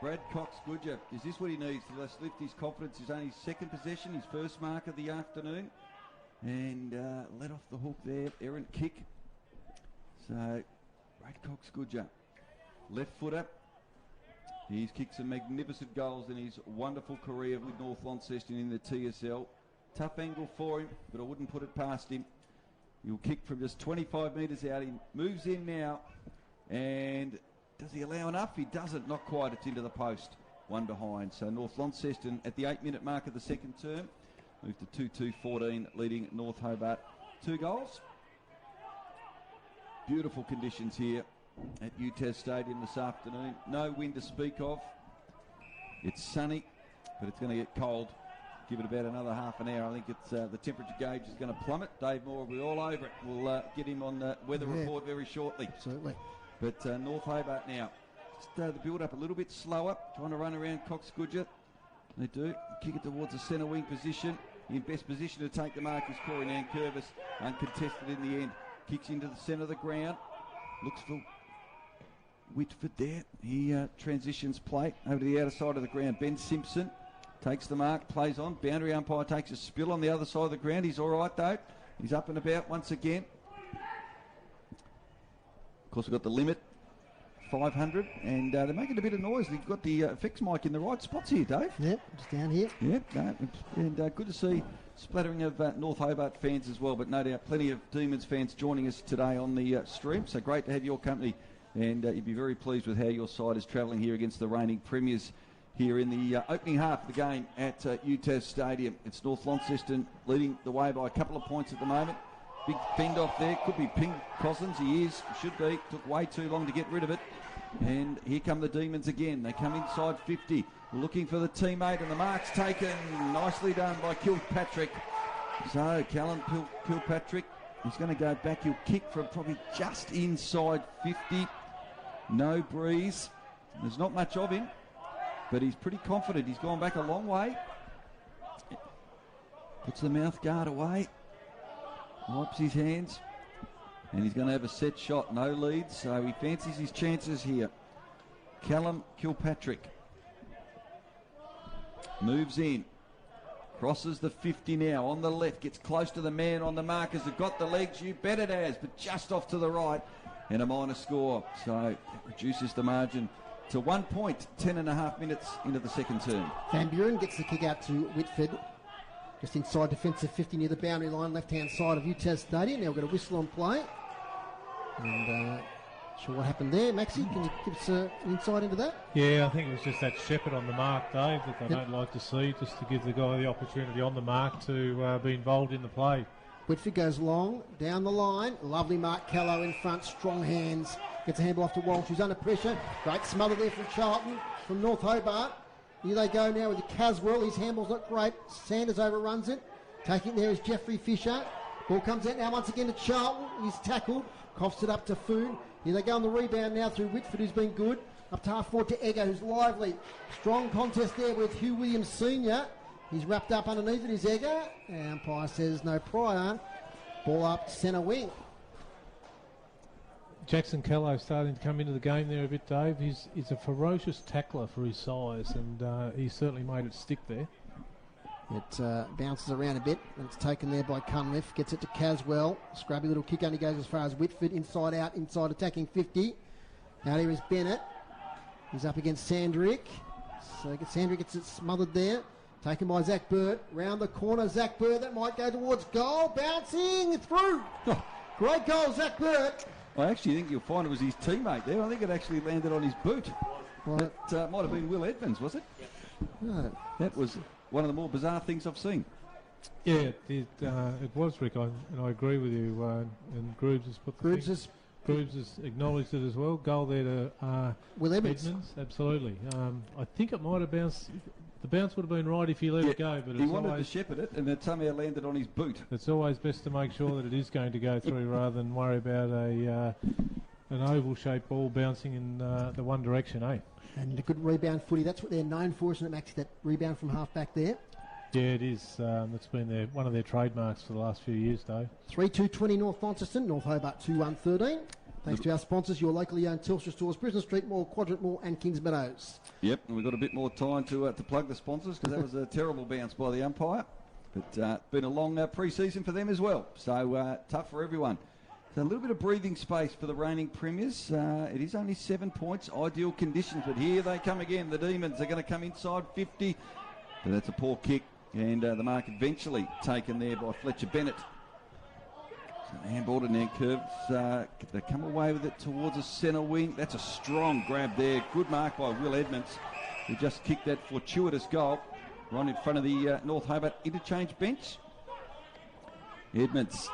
Brad Cox Goodger, is this what he needs to just lift his confidence? His only second possession, his first mark of the afternoon. And let off the hook there, errant kick. So, Brad Cox Goodger, left footer. He's kicked some magnificent goals in his wonderful career with North Launceston in the TSL. Tough angle for him, but I wouldn't put it past him. He'll kick from just 25 metres out. He moves in now, and does he allow enough? He doesn't, not quite. It's into the post. One behind. So North Launceston at the 8-minute mark of the second term. Move to 2-2-14, leading North Hobart. 2 goals. Beautiful conditions here at UTAS Stadium this afternoon. No wind to speak of. It's sunny, but it's going to get cold. Give it about another half an hour. I think it's the temperature gauge is going to plummet. Dave Moore will be all over it. We'll get him on the weather report very shortly. Absolutely. But North Hobart now. Just the build-up a little bit slower. Trying to run around Cox Goodger. They do. Kick it towards the centre wing position. In best position to take the mark is Corey Nankervis. Uncontested in the end. Kicks into the centre of the ground. Looks for Whitford there. He transitions play over to the outer side of the ground. Ben Simpson takes the mark, plays on. Boundary umpire takes a spill on the other side of the ground. He's all right though. He's up and about once again. Of course, we've got the limit, 500, and they're making a bit of noise. They've got the effects mic in the right spots here, Dave. Yep, just down here. Yep, and good to see splattering of North Hobart fans as well, but no doubt plenty of Demons fans joining us today on the stream. So great to have your company, and you'd be very pleased with how your side is travelling here against the reigning premiers here in the opening half of the game at UTAS Stadium. It's North Launceston leading the way by a couple of points at the moment. Big fend off there. Could be Ping Cousins. He should be. Took way too long to get rid of it. And here come the Demons again. They come inside 50, looking for the teammate, and the mark's taken. Nicely done by Kilpatrick. So Callum Kilpatrick is going to go back. He'll kick from probably just inside 50. No breeze. There's not much of him, but he's pretty confident. He's gone back a long way. Puts the mouth guard away. Wipes his hands. And he's going to have a set shot. No lead, so he fancies his chances here. Callum Kilpatrick moves in. Crosses the 50 now. On the left. Gets close to the man on the markers. Have got the legs. You bet it has. But just off to the right. And a minor score. So it reduces the margin to 1 point. 10.5 minutes into the second term. Van Buren gets the kick out to Whitford. Just inside defensive 50 near the boundary line, left-hand side of UTAS Stadium. Now we've got a whistle on play. And not sure what happened there. Maxie, can you give us an insight into that? Yeah, I think it was just that shepherd on the mark, Dave, that they don't like to see, just to give the guy the opportunity on the mark to be involved in the play. Whitford goes long, down the line. Lovely Mark Callow in front, strong hands. Gets a handball off to Walsh, who's under pressure. Great smother there from Charlton, from North Hobart. Here they go now with the Caswell. His handball's not great. Sanders overruns it. Taking it there is Jeffrey Fisher. Ball comes out now once again to Charlton. He's tackled. Coughs it up to Foon. Here they go on the rebound now through Whitford, who's been good. Up to half forward to Egger, who's lively. Strong contest there with Hugh Williams Sr. He's wrapped up underneath it, is Egger. And umpire says no prior. Ball up centre wing. Jackson Callow starting to come into the game there a bit, Dave. He's a ferocious tackler for his size, and he certainly made it stick there. It bounces around a bit, and it's taken there by Cunliffe. Gets it to Caswell. Scrubby little kick, only goes as far as Whitford. Inside out, inside attacking 50. Out here is Bennett. He's up against Sandric. So Sandric gets it smothered there. Taken by Zach Burt. Round the corner, Zach Burt. That might go towards goal. Bouncing through. Oh, great goal, Zach Burt. I actually think you'll find it was his teammate there. I think it actually landed on his boot. Well, That might have been Will Edmonds, was it? No. That was one of the more bizarre things I've seen. Yeah, it was, Rick, and I agree with you. And Groves has put the Groves has acknowledged it as well. Goal there to Will Edmonds. Absolutely. I think it might have bounced. The bounce would have been right if he let it go, but he wanted to shepherd it, and it somehow landed on his boot. It's always best to make sure that it is going to go through rather than worry about an oval-shaped ball bouncing in the one direction, eh? And a good rebound footy. That's what they're known for, isn't it, Maxie? That rebound from half-back there. Yeah, it is. That's been one of their trademarks for the last few years, though. 3-2-20 North Launceston, North Hobart 2-1-13. Thanks to our sponsors, your locally owned Telstra stores, Brisbane Street Mall, Quadrant Mall and Kings Meadows. Yep, and we've got a bit more time to plug the sponsors because that was a terrible bounce by the umpire. But been a long pre-season for them as well, so tough for everyone. So a little bit of breathing space for the reigning premiers. It is only 7 points, ideal conditions, but here they come again. The Demons are going to come inside 50, but that's a poor kick, and the mark eventually taken there by Fletcher Bennett. Handball to Nankervis. They come away with it towards the centre wing. That's a strong grab there. Good mark by Will Edmonds, who just kicked that fortuitous goal right in front of the North Hobart interchange bench. Edmonds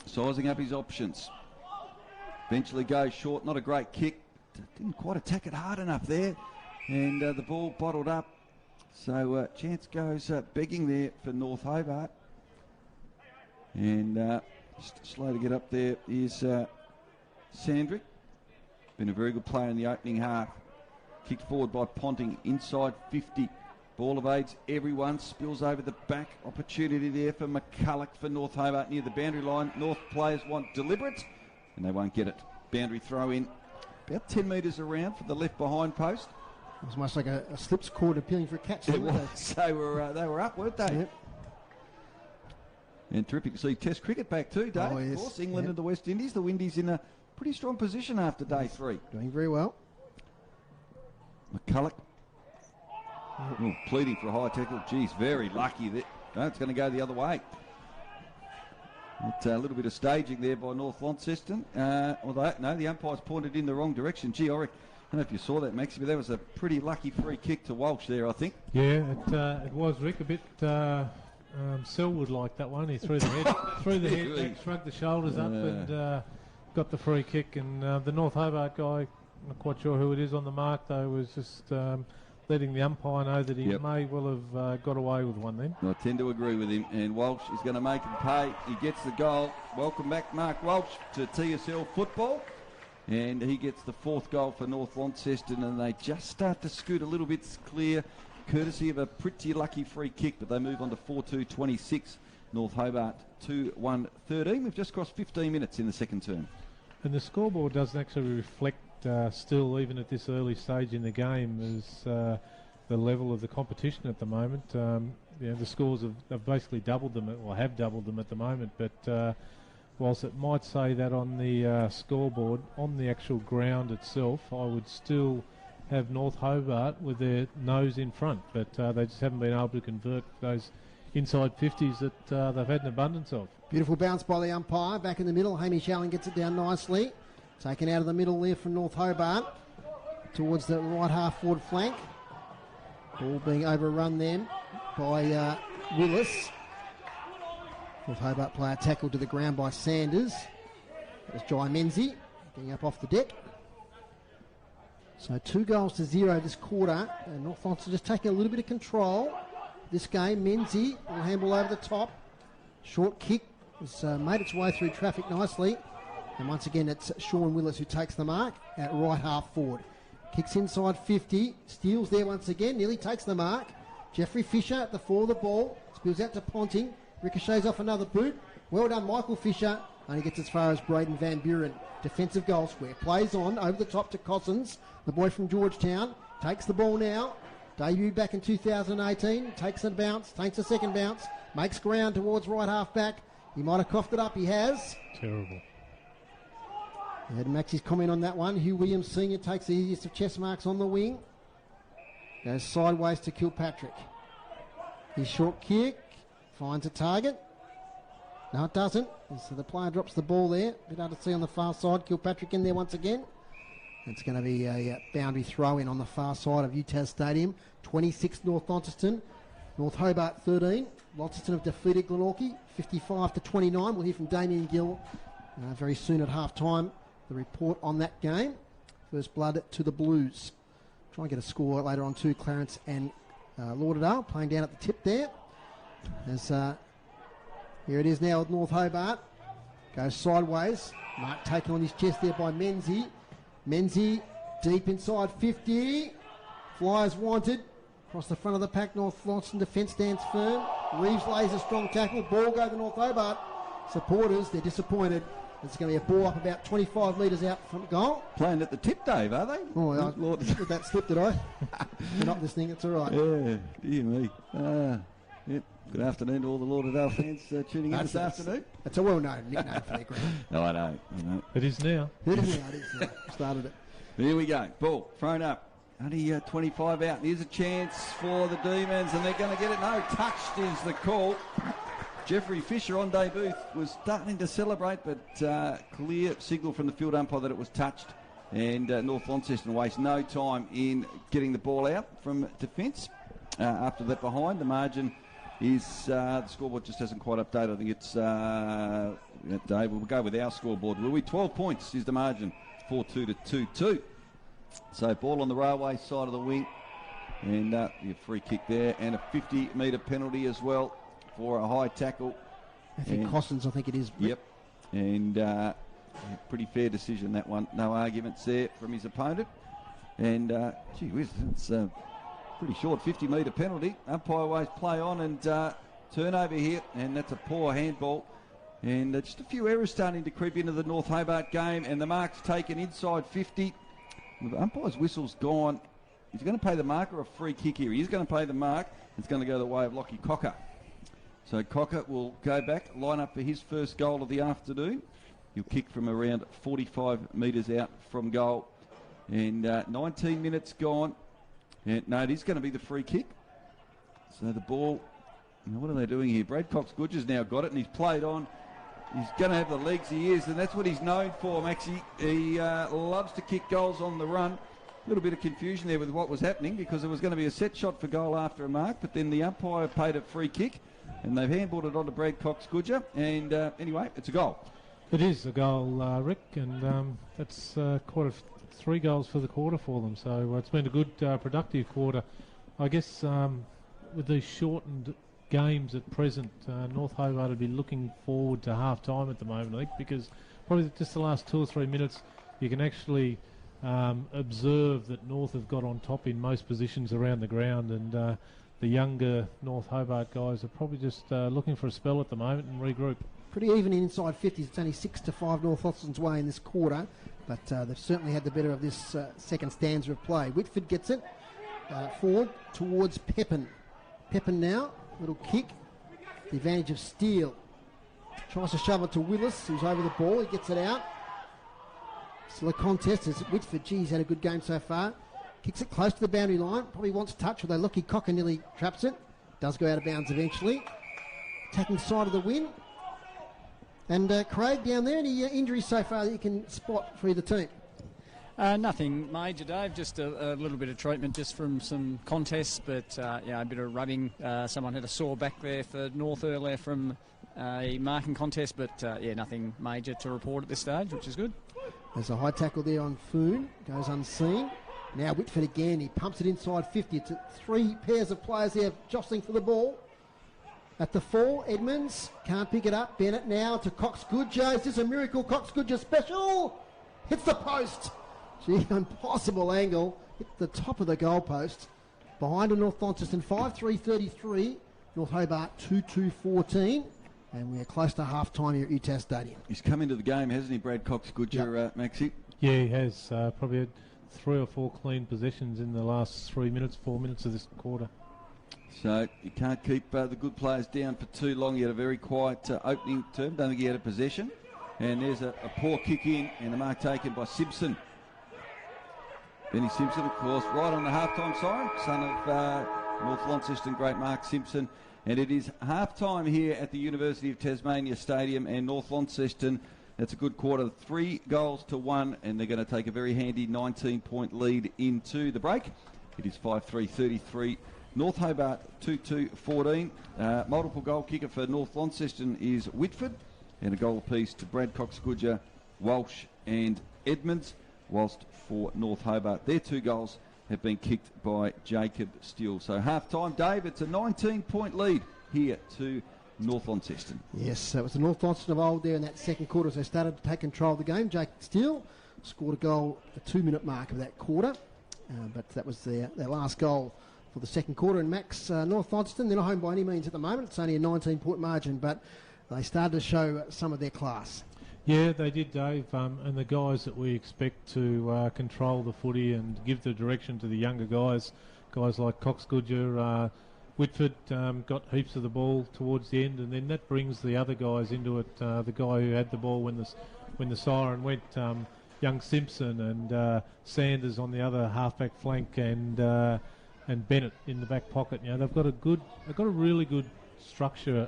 sizing up his options. Eventually goes short. Not a great kick. Didn't quite attack it hard enough there. And the ball bottled up. So chance goes begging there for North Hobart. And just slow to get up there is Sandric. Been a very good player in the opening half. Kicked forward by Ponting inside 50. Ball evades everyone, spills over the back. Opportunity there for McCulloch for North Hobart near the boundary line. North players want deliberate, and they won't get it. Boundary throw in about 10 metres around for the left behind post. It was much like a slips cord appealing for a catch. It was. They were up, weren't they? Yep. And terrific to see Test cricket back too, Dave. Oh, yes. Of course, England and the West Indies. The Windies in a pretty strong position after day 3. Doing very well. McCulloch. Oh, pleading for a high tackle. Geez, very lucky. No, it's going to go the other way. A little bit of staging there by North Launceston. Although, no, the umpire's pointed in the wrong direction. Gee, I don't know if you saw that, Maxie, but that was a pretty lucky free kick to Walsh there, I think. Yeah, it was, Rick, a bit Selwood like that one. He threw the head, back, shrugged the shoulders up and got the free kick. And the North Hobart guy not quite sure who it is on the mark, though, was just letting the umpire know that he may well have got away with one then. I tend to agree with him, and Walsh is going to make him pay. He gets the goal. Welcome back, Mark Walsh, to TSL football. And he gets the 4th goal for North Launceston, and they just start to scoot a little bit clear, courtesy of a pretty lucky free kick, but they move on to 4-2-26. North Hobart 2-1-13. We've just crossed 15 minutes in the second term. And the scoreboard doesn't actually reflect still, even at this early stage in the game, as the level of the competition at the moment. The scores have basically doubled them, or have doubled them at the moment, but whilst it might say that on the scoreboard, on the actual ground itself, I would still have North Hobart with their nose in front, but they just haven't been able to convert those inside 50s that they've had an abundance of. Beautiful bounce by the umpire, back in the middle. Hamish Allen gets it down nicely. Taken out of the middle there from North Hobart towards the right half forward flank. Ball being overrun then by Willis. North Hobart player tackled to the ground by Sanders. That was Jai Menzie getting up off the deck. So 2-0 this quarter. And North Launceston just taking a little bit of control this game. Menzie will handball over the top. Short kick has made its way through traffic nicely. And once again, it's Sean Willis who takes the mark at right half forward. Kicks inside 50. Steals there once again. Nearly takes the mark. Jeffrey Fisher at the fore of the ball. Spills out to Ponting. Ricochets off another boot. Well done, Michael Fisher. Only gets as far as Braden Van Buren. Defensive goal square. Plays on over the top to Cossins. The boy from Georgetown. Takes the ball now. Debuted back in 2018. Takes a bounce. Takes a second bounce. Makes ground towards right half back. He might have coughed it up. He has. Terrible. I had Maxie's comment on that one. Hugh Williams Sr. takes the easiest of chest marks on the wing. Goes sideways to Kilpatrick. His short kick. Finds a target. No, it doesn't. So the player drops the ball there. A bit hard to see on the far side. Kilpatrick in there once again. It's going to be a boundary throw in on the far side of UTAS Stadium. 26 North Launceston. North Hobart 13. Launceston have defeated Glenorchy 55-29. We'll hear from Damien Gill very soon at half time. The report on that game. First blood to the Blues. Try and get a score later on too. Clarence and Lauderdale playing down at the tip there. As here it is now with North Hobart. Goes sideways. Mark taken on his chest there by Menzie. Menzie deep inside 50. Flyers wanted. Across the front of the pack, North Launceston defence stands firm. Reeves lays a strong tackle. Ball go to North Hobart. Supporters, they're disappointed. It's going to be a ball up about 25 metres out from goal. Playing at the tip, Dave, are they? Oh, I let that slip, did I? You're not listening, it's all right. Yeah, dear me. Yep. Good afternoon to all the Lauderdale fans tuning in this afternoon. That's a well-known nickname for their ground. No, I know. It is now. It is now. Started it. Here we go. Ball thrown up. Only 25 out. Here's a chance for the Demons, and they're going to get it. No, touched is the call. Jeffrey Fisher on debut was starting to celebrate, but clear signal from the field umpire that it was touched. And North Launceston wastes no time in getting the ball out from defence. After that behind, the margin is, the scoreboard just hasn't quite updated. I think it's, Dave, we'll go with our scoreboard, will we? 12 points is the margin, 4-2 to 2-2. So ball on the railway side of the wing, and a free kick there, and a 50-metre penalty as well for a high tackle. I think Cossins, I think it is. Yep, and pretty fair decision, that one. No arguments there from his opponent. And, gee whiz, it's a pretty short 50-metre penalty. Umpire ways play on, and turnover here, and that's a poor handball. And just a few errors starting to creep into the North Hobart game, and the mark's taken inside 50. The umpire's whistle's gone. He's going to pay the marker a free kick here. He's going to pay the mark. It's going to go the way of Lockie Cocker. So Cocker will go back, line up for his first goal of the afternoon. He'll kick from around 45 metres out from goal. And 19 minutes gone. And no, it is going to be the free kick. So the ball, what are they doing here? Brad Cox-Goodger's now got it, and he's played on. He's going to have the legs he is, and that's what he's known for, Maxie. He loves to kick goals on the run. A little bit of confusion there with what was happening, because there was going to be a set shot for goal after a mark, but then the umpire paid a free kick, and they've handballed it on to Brad Cox-Goodger, and anyway, it's a goal. It is a goal, Rick, and that's quite a 3 goals for the quarter for them. So it's been a good, productive quarter. I guess with these shortened games at present, North Hobart would be looking forward to half-time at the moment, I think, because probably just the last 2 or 3 minutes you can actually observe that North have got on top in most positions around the ground, and the younger North Hobart guys are probably just looking for a spell at the moment and regroup. Pretty even inside 50s. It's only 6-5 North Launceston's way in this quarter, but they've certainly had the better of this second stanza of play. Whitford gets it forward towards Pepin. Pepin now, little kick, the advantage of Steele. Tries to shove it to Willis, who's over the ball. He gets it out. Still a contest as Whitford, he's had a good game so far. Kicks it close to the boundary line. Probably wants touch, although Lucky Cocker nearly traps it. Does go out of bounds eventually. Attacking side of the win. And Craig down there, any injuries so far that you can spot for either team? Nothing major, Dave. Just a little bit of treatment just from some contests, but a bit of rubbing. Someone had a sore back there for North earlier from a marking contest, but nothing major to report at this stage, which is good. There's a high tackle there on Foon, goes unseen. Now Whitford again, he pumps it inside 50. It's 3 pairs of players there jostling for the ball. At the 4, Edmonds can't pick it up. Bennett now to Cox Goodjoe. Is this a miracle Cox Goodjoe special? Hits the post. Gee, impossible angle. Hit the top of the goalpost. Behind a North Launceston 5-3-33. North Hobart 2-2-14. And we're close to half-time here at UTAS Stadium. He's come into the game, hasn't he, Brad Cox Goodyer, Maxi? Yeah, he has. Probably had 3 or 4 clean possessions in the last 4 minutes of this quarter. So you can't keep the good players down for too long. He had a very quiet opening term. Don't think he had a possession. And there's a poor kick in and the mark taken by Simpson. Benny Simpson, of course, right on the half-time siren, son of North Launceston great Mark Simpson. And it is half-time here at the University of Tasmania Stadium, and North Launceston, that's a good quarter, 3 goals to 1, and they're going to take a very handy 19-point lead into the break. It is 5-3-33. North Hobart 2-2-14. Multiple goal kicker for North Launceston is Whitford, and a goal apiece to Brad Cox Goodyer, Walsh and Edmonds, whilst for North Hobart, their 2 goals have been kicked by Jacob Steele. So half-time, Dave, it's a 19-point lead here to North Launceston. Yes, that was the North Launceston of old there in that second quarter as they started to take control of the game. Jacob Steele scored a goal at the 2-minute mark of that quarter, but that was their last goal for the second quarter. And Max, North Launceston, they're not home by any means at the moment. It's only a 19-point margin, but they started to show some of their class. Yeah, they did, Dave, and the guys that we expect to control the footy and give the direction to the younger guys like Cox Goodyer, Whitford got heaps of the ball towards the end, and then that brings the other guys into it. The guy who had the ball when the siren went, young Simpson, and Sanders on the other halfback flank, and Bennett in the back pocket. You know, they've got a really good structure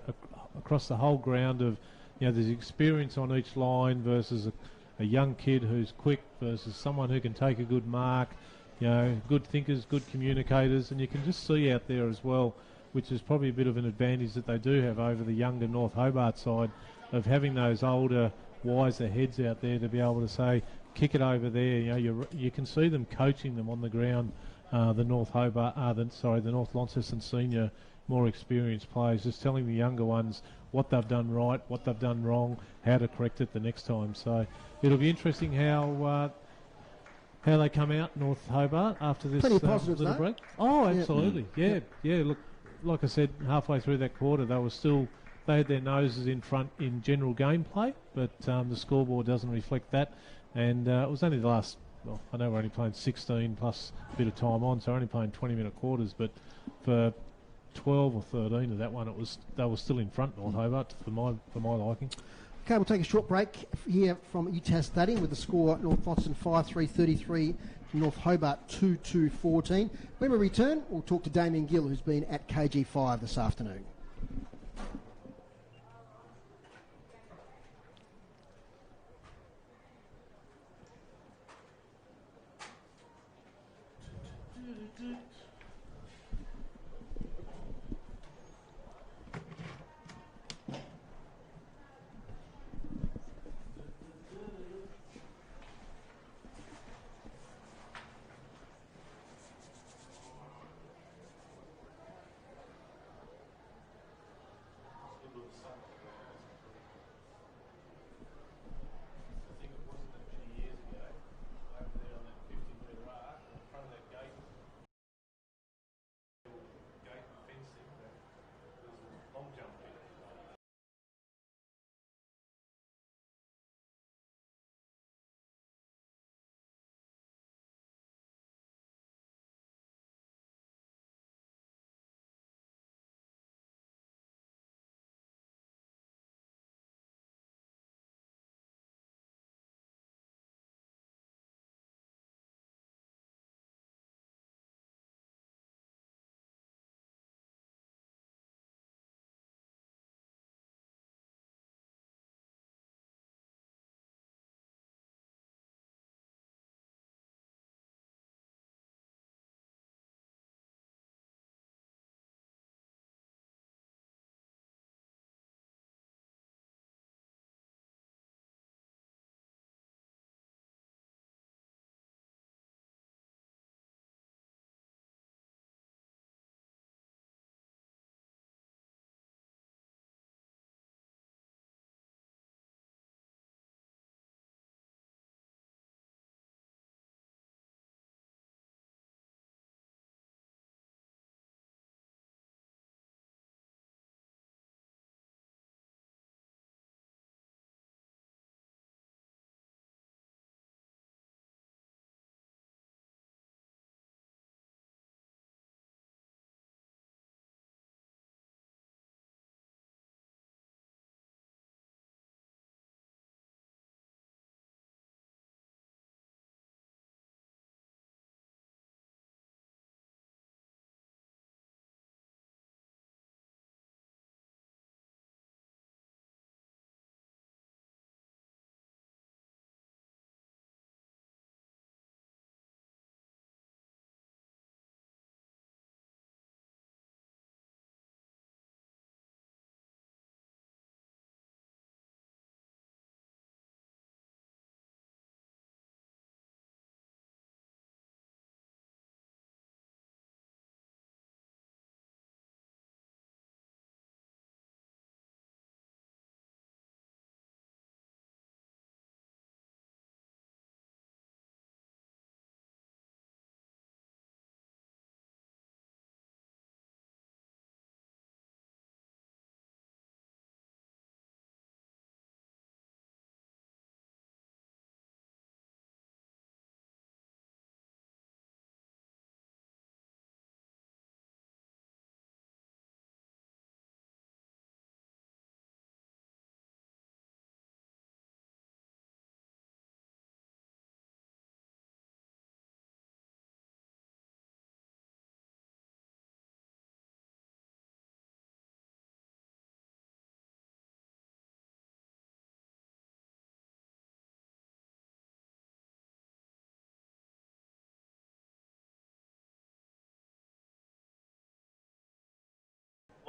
across the whole ground of. You know, there's experience on each line versus a young kid who's quick versus someone who can take a good mark. You know, good thinkers, good communicators, and you can just see out there as well, which is probably a bit of an advantage that they do have over the younger North Hobart side, of having those older, wiser heads out there to be able to say, kick it over there. You know, you can see them coaching them on the ground. The North Launceston senior, more experienced players, just telling the younger ones what they've done right, what they've done wrong, how to correct it the next time. So it'll be interesting how they come out, North Hobart, after this little break. Oh, absolutely. Yeah. Look, like I said, halfway through that quarter, they had their noses in front in general gameplay, but the scoreboard doesn't reflect that. And it was only the last. Well, I know we're only playing 16 plus a bit of time on, so only playing 20-minute quarters, but for 12 or 13 of that one, they were still in front, North Hobart, for my liking. Okay, we'll take a short break here from UTAS Stadium with the score North Launceston 5-3-33, North Hobart 2-2-14. When we return, we'll talk to Damien Gill, who's been at KG5 this afternoon.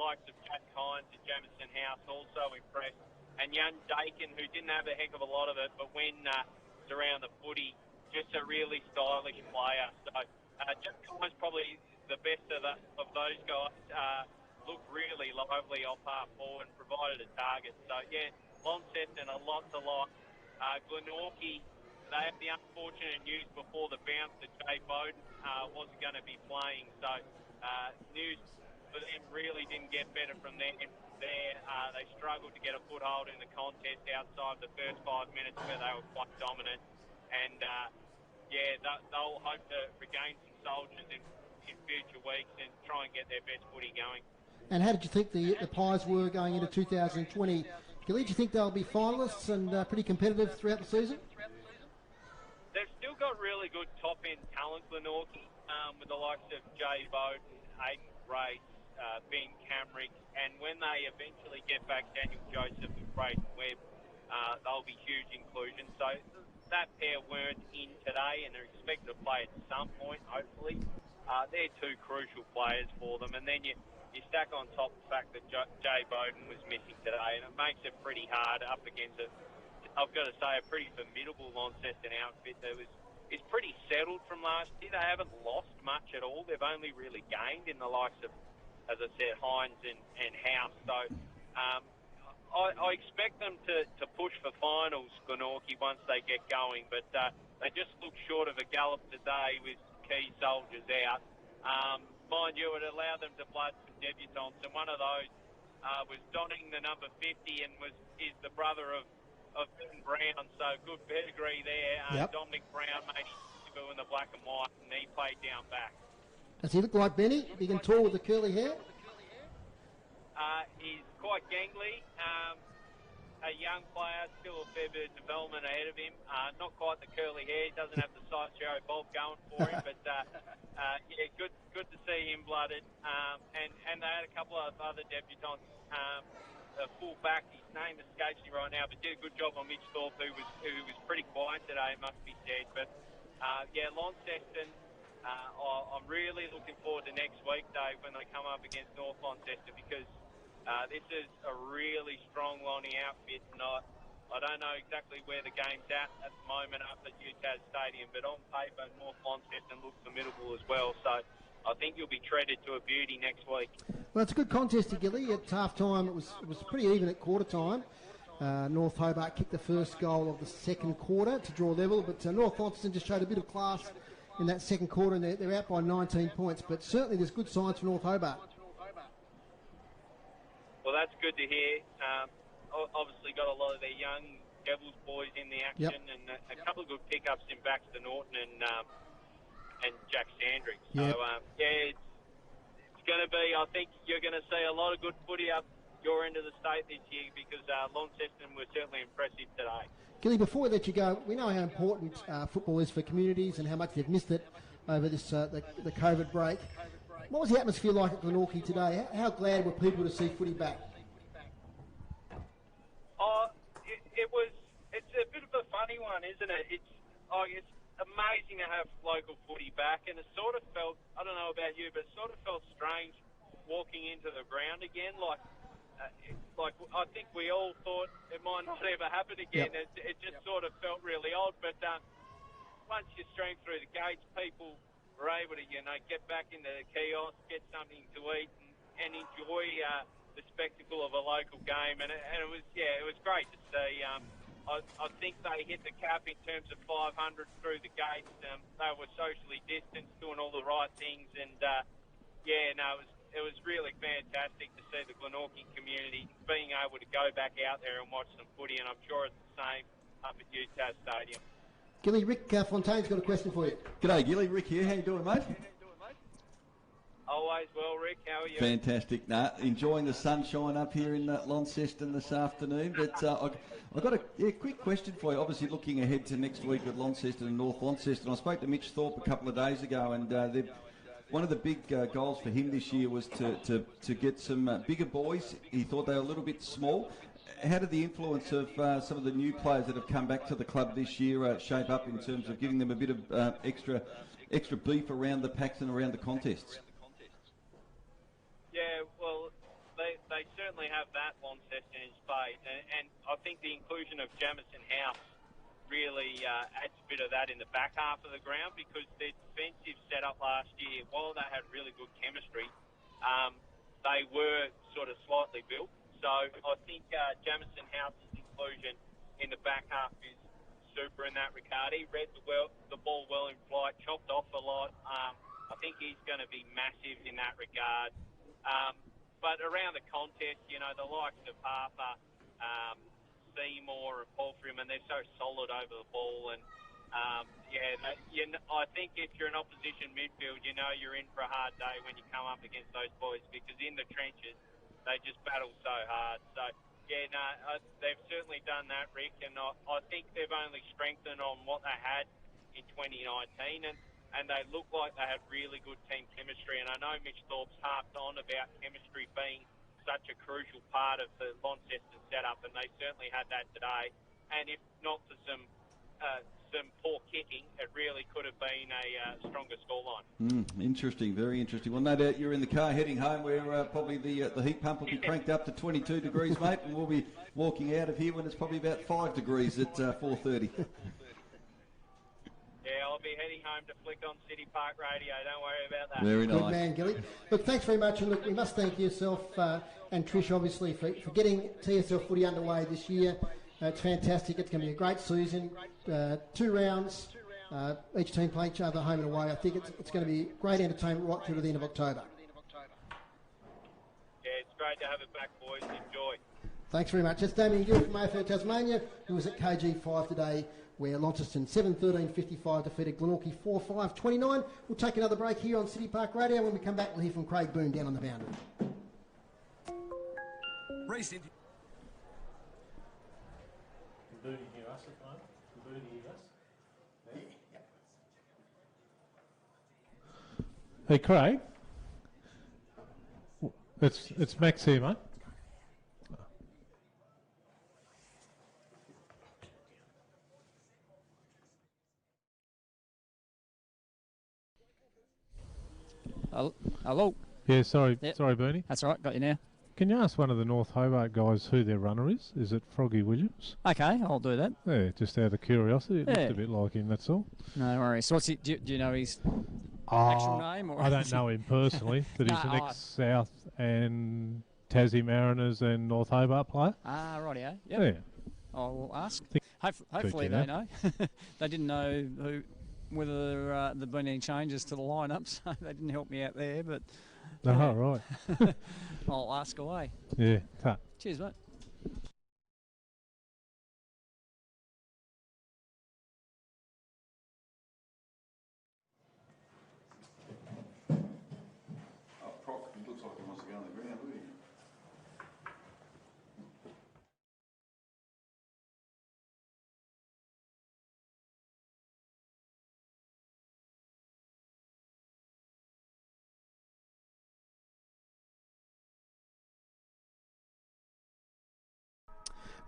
likes of Jack Hines and Jamison House also impressed. And young Dakin, who didn't have a heck of a lot of it, but when it's around the footy, just a really stylish player. So Jack Hines probably the best of those guys. Looked really lively off half forward and provided a target. So, yeah, Launceston a lot to like. Glenorchy, they had the unfortunate news before the bounce that Jay Bowden wasn't going to be playing. So, news for them really didn't get better from there. They struggled to get a foothold in the contest outside the first 5 minutes where they were quite dominant. And, they'll hope to regain some soldiers in future weeks and try and get their best footy going. And how did you think the Pies were going into 2020? Gilly, do you think they'll be finalists and pretty competitive throughout the season? They've still got really good top-end talent, Glenorchy, with the likes of Jay Bowden, Aiden Grace, Ben Camrick, and when they eventually get back Daniel Joseph and Brayden Webb, they'll be huge inclusion. So that pair weren't in today and they're expected to play at some point, hopefully. They're two crucial players for them. And then you stack on top the fact that Jay Bowden was missing today, and it makes it pretty hard up against I've got to say, a pretty formidable Launceston outfit that is pretty settled from last year. They haven't lost much at all. They've only really gained in the likes of, as I said, Hines and House. So I expect them to push for finals, Glenorchy, once they get going. But they just look short of a gallop today with key soldiers out. Mind you, it allowed them to blood some debutants, and one of those was donning the number 50 and is the brother of Ben Brown, so good pedigree there. Yep. Dominic Brown made his debut in the black and white, and he played down back. Does he look like Benny? Big and tall with the curly hair? He's quite gangly. A young player, still a fair bit of development ahead of him. Not quite the curly hair. He doesn't have the Sideshow Bob going for him, but good to see him blooded. And they had a couple of other debutants. A full back, his name escapes me right now, but did a good job on Mitch Thorpe, who was pretty quiet today, must be said. But Launceston, I'm really looking forward to next week, Dave, when they come up against North Launceston, because this is a really strong lining outfit, and I don't know exactly where the game's at the moment up at UTAS Stadium, but on paper, North Launceston looks formidable as well. So I think you'll be treated to a beauty next week. Well, it's a good contest, Gilly. At half-time, it was pretty even at quarter-time. North Hobart kicked the first goal of the second quarter to draw level, but North Launceston just showed a bit of class in that second quarter, and they're out by 19 points. But certainly there's good signs for North Hobart. Well, that's good to hear. Obviously got a lot of their young Devils boys in the action, and a couple of good pickups in Baxter, Norton, and Jack Sandric. So, it's going to be, I think you're going to see a lot of good footy up your end of the state this year, because Launceston were certainly impressive today. Gilly, before we let you go, we know how important football is for communities and how much they've missed it over this the COVID break. What was the atmosphere like at Glenorchy today? How glad were people to see footy back? It's a bit of a funny one, isn't it? It's amazing to have local footy back, and it sort of felt, I don't know about you, but it sort of felt strange walking into the ground again. Like I think we all thought it might not ever happen again. Yep. It just sort of felt really odd, but once you stream through the gates, people were able to, get back into the kiosk, get something to eat, and enjoy the spectacle of a local game, and it was great to see. I think they hit the cap in terms of 500 through the gates. They were socially distanced, doing all the right things, and it was really fantastic to see the Glenorchy community being able to go back out there and watch some footy, and I'm sure it's the same up at UTAS Stadium. Gilly, Rick Fontaine's got a question for you. G'day, Gilly. Rick here. How you doing, mate? Always well, Rick. How are you? Fantastic. Enjoying the sunshine up here in Launceston this afternoon. But I've got a quick question for you. Obviously, looking ahead to next week with Launceston and North Launceston. I spoke to Mitch Thorpe a couple of days ago, and one of the big goals for him this year was to get some bigger boys. He thought they were a little bit small. How did the influence of some of the new players that have come back to the club this year shape up in terms of giving them a bit of extra beef around the packs and around the contests? Yeah, well, certainly have that Launceston in spades, and I think the inclusion of Jamison House really adds a bit of that in the back half of the ground, because their defensive setup last year, while they had really good chemistry, they were sort of slightly built. So I think Jamison House's inclusion in the back half is super in that regard. He read the ball well in flight, chopped off a lot. I think he's going to be massive in that regard. But around the contest, you know, the likes of Harper, Seymour and Paul Freeman, they're so solid over the ball. And, I think if you're an opposition midfield, you know you're in for a hard day when you come up against those boys, because in the trenches, they just battle so hard. So, they've certainly done that, Rick, and I think they've only strengthened on what they had in 2019, and they look like they have really good team chemistry. And I know Mitch Thorpe's harped on about chemistry being such a crucial part of the Launceston setup, and they certainly had that today. And if not for some poor kicking, it really could have been a stronger scoreline. Interesting, very interesting. Well, no doubt you're in the car heading home, where probably the heat pump will be cranked up to 22 degrees, mate, and we'll be walking out of here when it's probably about 5 degrees at 4:30. Yeah, I'll be heading home to flick on City Park Radio. Don't worry about that. Very nice. Good man, Gilly. Look, thanks very much. And look, we must thank yourself and Trish, obviously, for getting TSL footy underway this year. It's fantastic. It's going to be a great season. 2 rounds. Each team play each other home and away. I think it's going to be great entertainment right through to the end of October. Yeah, it's great to have it back, boys. Enjoy. Thanks very much. That's Damien Gill from AFL Tasmania, who was at KG5 today, where Launceston 7-13-55 defeated Glenorchy 4-5-29. We'll take another break here on City Park Radio. When we come back, we'll hear from Craig Boone down on the boundary. Racing. Can Boone hear us at the moment? Can Boone hear us? Hey, Craig. It's Max here, mate. Hello. Yeah, sorry, Yep. sorry, Bernie. That's all right. Got you now. Can you ask one of the North Hobart guys who their runner is? Is it Froggy Williams? Okay, I'll do that. Yeah, just out of curiosity. It Yeah. looked a bit like him, that's all. No worries. So what's he, do you know his actual name? Or I don't know him personally, but he's an No, ex-South and Tassie Mariners and North Hobart player. Ah, rightio. Yep. Yeah. I'll ask. Think Hopefully you they know. know. They didn't know whether there'd been any changes to the lineup, so they didn't help me out there. But Oh, right. I'll ask away. Yeah. Ta. Cheers, mate. Proc, it looks like he wants to go on the ground, doesn't he?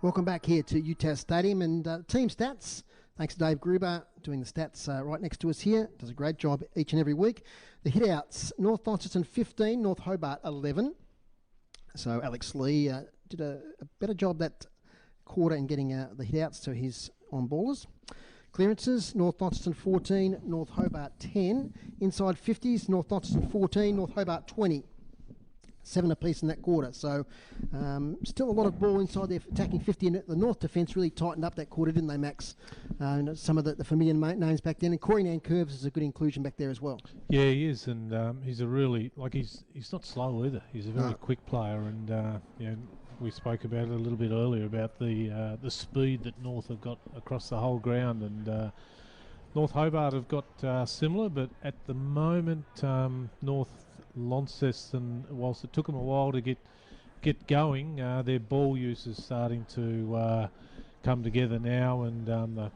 Welcome back here to UTAS Stadium, and team stats. Thanks to Dave Gruber doing the stats right next to us here. Does a great job each and every week. The hit-outs, North Launceston 15, North Hobart 11. So Alex Lee did a better job that quarter in getting the hit-outs to his on-ballers. Clearances, North Launceston 14, North Hobart 10. Inside 50s, North Launceston 14, North Hobart 20. 7 apiece in that quarter. So still a lot of ball inside there attacking 50. And the North defence really tightened up that quarter, didn't they, Max? Some of the familiar names back then. And Corey Nankervis is a good inclusion back there as well. Yeah, he is, and he's a really, like, he's not slow either. He's a very quick player, and you know, we spoke about it a little bit earlier about the speed that North have got across the whole ground, and North Hobart have got similar, but at the moment North Launceston, whilst it took them a while to get going, their ball use is starting to come together now, and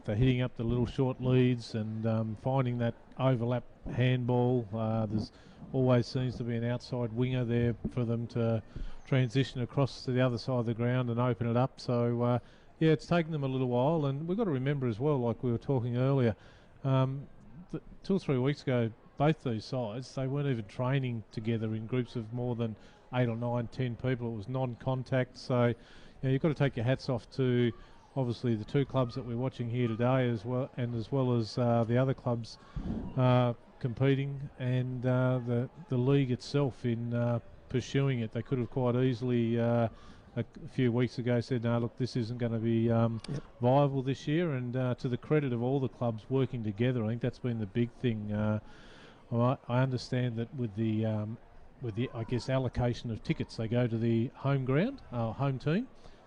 they're hitting up the little short leads and finding that overlap handball. There's always seems to be an outside winger there for them to transition across to the other side of the ground and open it up. So yeah, it's taken them a little while, and we've got to remember as well, like we were talking earlier, 2 or 3 weeks ago, both these sides, they weren't even training together in groups of more than 8 or 9, 10 people. It was non-contact. So, you know, you've got to take your hats off to obviously the two clubs that we're watching here today, as well as the other clubs competing, and the league itself in pursuing it. They could have quite easily a few weeks ago said, no, look, this isn't going to be viable this year, and to the credit of all the clubs working together, I think that's been the big thing. I understand that with the I guess allocation of tickets, they go to the home ground, home team,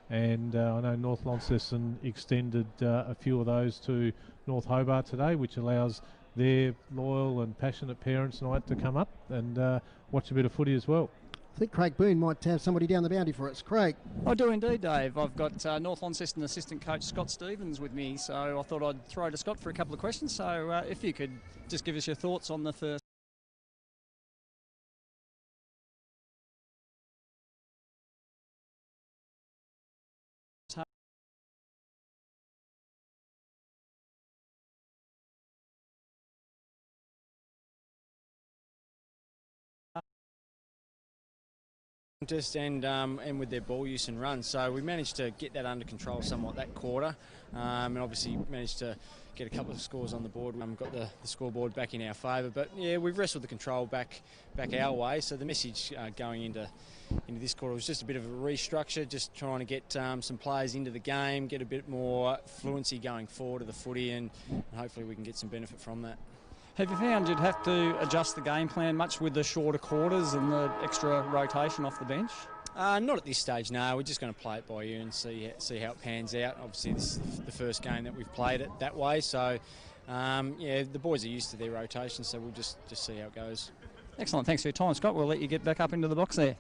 and I know North Launceston extended a few of those to North Hobart today, which allows their loyal and passionate parents and all that to come up and watch a bit of footy as well. I think Craig Boone might have somebody down the boundary for us. Craig. I do indeed, Dave. I've got North Launceston assistant coach Scott Stevens with me, so I thought I'd throw to Scott for a couple of questions. So if you could just give us your thoughts on the first. And with their ball use and run, so we managed to get that under control somewhat that quarter, and obviously managed to get a couple of scores on the board. Got the scoreboard back in our favour, but yeah, we've wrestled the control back our way. So the message going into this quarter was just a bit of a restructure, just trying to get some players into the game, get a bit more fluency going forward of the footy, and hopefully we can get some benefit from that. Have you found you'd have to adjust the game plan much with the shorter quarters and the extra rotation off the bench? Not at this stage, no. We're just going to play it by ear and see how it pans out. Obviously, this is the first game that we've played it that way, so yeah, the boys are used to their rotation, so we'll just see how it goes. Excellent. Thanks for your time, Scott. We'll let you get back up into the box there.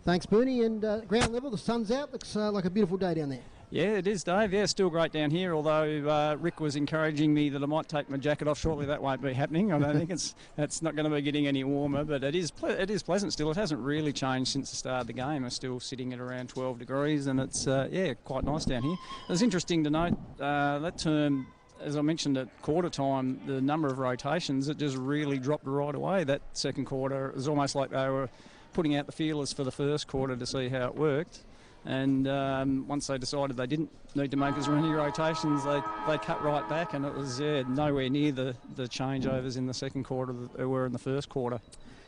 Thanks, Bernie. And ground level, the sun's out. Looks like a beautiful day down there. Yeah, it is, Dave. Yeah, still great down here, although Rick was encouraging me that I might take my jacket off shortly. That won't be happening. I don't think that's not going to be getting any warmer, but it is pleasant still. It hasn't really changed since the start of the game. We're still sitting at around 12 degrees, and it's, yeah, quite nice down here. It's interesting to note that term, as I mentioned at quarter time, the number of rotations, it just really dropped right away. That second quarter, it was almost like they were putting out the feelers for the first quarter to see how it worked. And once they decided they didn't need to make as many rotations, they cut right back, and it was nowhere near the changeovers in the second quarter that there were in the first quarter.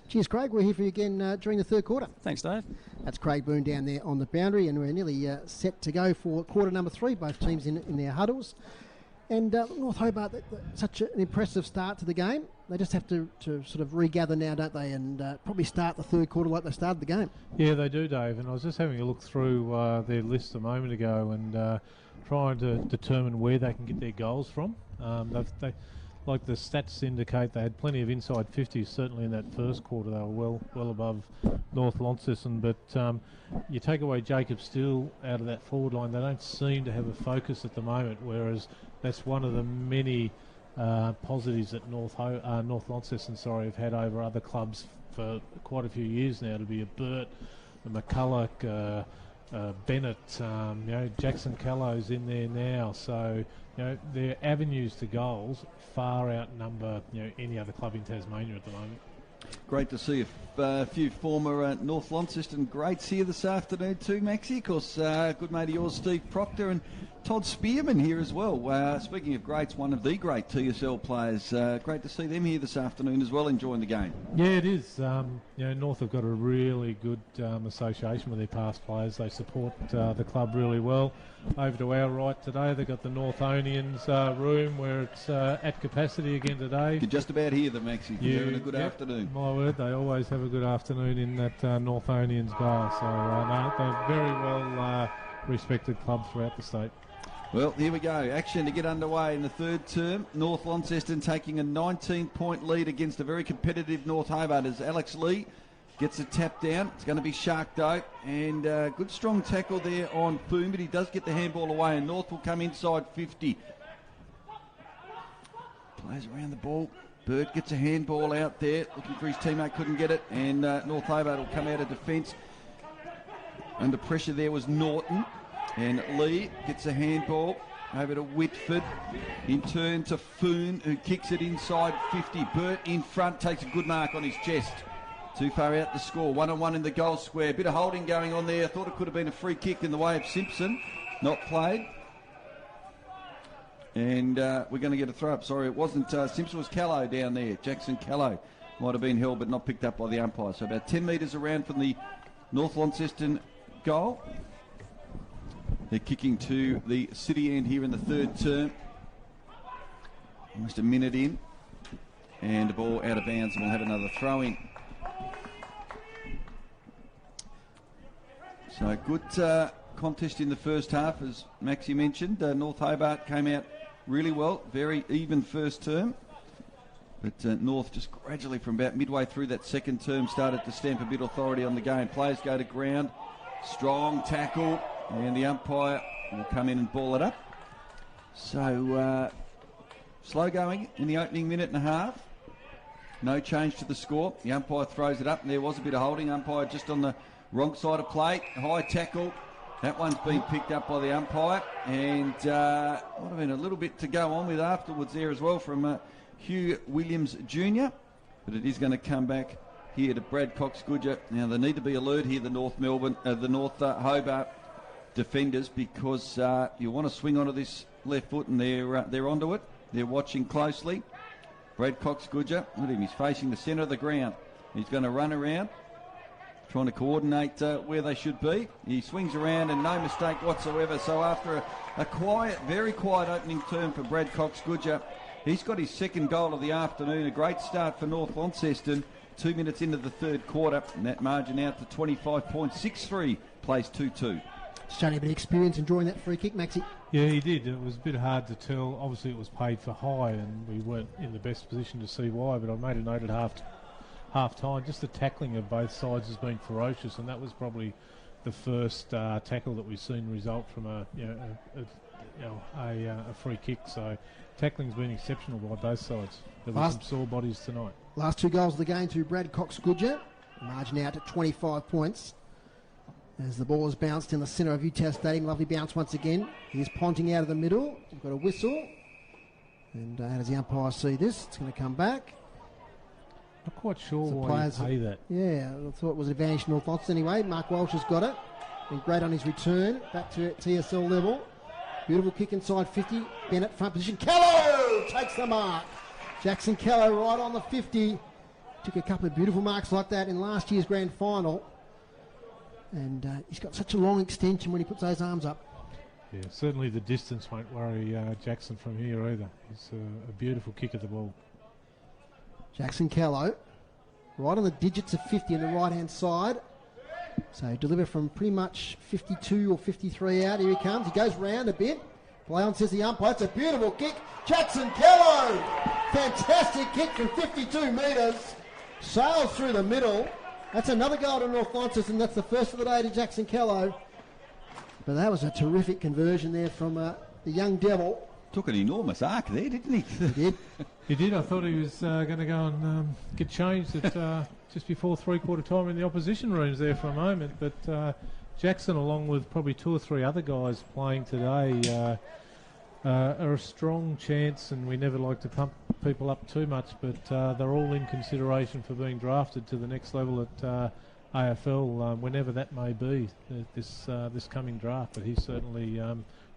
Cheers, Craig. We're here for you again during the third quarter. Thanks, Dave. That's Craig Boone down there on the boundary, and we're nearly set to go for quarter number 3, both teams in their huddles. And North Hobart, such an impressive start to the game. They just have to sort of regather now, don't they, and probably start the third quarter like they started the game. Yeah, they do, Dave. And I was just having a look through their list a moment ago and trying to determine where they can get their goals from. They, like the stats indicate, they had plenty of inside 50s, certainly in that first quarter. They were well above North Launceston. But you take away Jacob Steele out of that forward line, they don't seem to have a focus at the moment, whereas that's one of the many positives that North Launceston have had over other clubs for quite a few years now, to be a Burt, a McCulloch, Bennett, Jackson Callow's in there now, so their avenues to goals far outnumber any other club in Tasmania at the moment. Great to see a few former North Launceston greats here this afternoon too, Maxie. Of course, good mate of yours, Steve Proctor, and Todd Spearman here as well. Speaking of greats, one of the great TSL players. Great to see them here this afternoon as well, enjoying the game. Yeah, it is. North have got a really good association with their past players. They support the club really well. Over to our right today, they've got the Northonians room where it's at capacity again today. You can just about hear them, Maxie. They're having a good afternoon. My word, they always have a good afternoon in that Northonians bar. So they're very well respected club throughout the state. Well, here we go. Action to get underway in the third term. North Launceston taking a 19-point lead against a very competitive North Hobart as Alex Lee gets a tap down. It's going to be Sharkdo, and good strong tackle there on Foom, but he does get the handball away, and North will come inside 50. Plays around the ball. Burt gets a handball out there, looking for his teammate, couldn't get it, and North Hobart will come out of defence. Under pressure there was Norton. And Lee gets a handball over to Whitford. In turn to Foon, who kicks it inside 50. Burt in front, takes a good mark on his chest. Too far out the score. 1-on-1 in the goal square. Bit of holding going on there. I thought it could have been a free kick in the way of Simpson. Not played. And we're going to get a throw up. Sorry, it wasn't Simpson. It was Callow down there. Jackson Callow might have been held but not picked up by the umpire. So about 10 metres around from the North Launceston goal. They're kicking to the city end here in the third term. Almost a minute in. And the ball out of bounds, and we'll have another throw in. So good contest in the first half, as Maxie mentioned. North Hobart came out really well, very even first term. But North just gradually from about midway through that second term started to stamp a bit of authority on the game. Players go to ground, strong tackle, and the umpire will come in and ball it up. So slow going in the opening minute and a half. No change to the score. The umpire throws it up, and there was a bit of holding. Umpire just on the wrong side of play. High tackle. That one's been picked up by the umpire. And might have been a little bit to go on with afterwards there as well from Hugh Williams Jr. But it is going to come back here to Brad Cox-Goodger. Now, they need to be alert here, the North Hobart defenders, because you want to swing onto this left foot, and they're onto it. They're watching closely. Brad Cox-Goodger, look at him, he's facing the centre of the ground. He's going to run around, trying to coordinate where they should be. He swings around and no mistake whatsoever. So after a quiet, very quiet opening term for Brad Cox-Goodger, he's got his second goal of the afternoon. A great start for North Launceston. 2 minutes into the third quarter, and that margin out to 25 points. 6-3 plays 2-2. Showing a bit of experience in drawing that free kick, Maxie. Yeah, he did. It was a bit hard to tell. Obviously, it was paid for high, and we weren't in the best position to see why. But I made a note at half time. Just the tackling of both sides has been ferocious, and that was probably the first tackle that we've seen result from a free kick. So tackling's been exceptional by both sides. There were some sore bodies tonight. Last two goals of the game to Brad Cox-Goodger. Margin out to 25 points. As the ball is bounced in the centre of UTAS Stadium. Lovely bounce once again. Here's Ponting out of the middle. We've got a whistle. And how does the umpire see this? It's going to come back. Not quite sure why you pay that. Yeah, I thought it was an advantage to North Launceston anyway. Mark Walsh has got it. Been great on his return. Back to TSL level. Beautiful kick inside 50. Bennett front position. Callow takes the mark. Jackson Callow right on the 50. Took a couple of beautiful marks like that in last year's grand final. And he's got such a long extension when he puts those arms up. Yeah, certainly the distance won't worry Jackson from here either. It's a beautiful kick of the ball. Jackson Callow, right on the digits of 50 on the right-hand side. So deliver from pretty much 52 or 53 out. Here he comes. He goes round a bit. Play on, says the umpire. It's a beautiful kick. Jackson Callow. Fantastic kick from 52 metres. Sails through the middle. That's another goal to North Launceston, and that's the first of the day to Jackson Callow. But that was a terrific conversion there from the young Devil. Took an enormous arc there, didn't he? He did. He did. I thought he was going to go and get changed at just before three-quarter time in the opposition rooms there for a moment. But Jackson, along with probably two or three other guys playing today, are a strong chance, and we never like to pump people up too much, but they're all in consideration for being drafted to the next level at AFL, whenever that may be, this coming draft. But he's certainly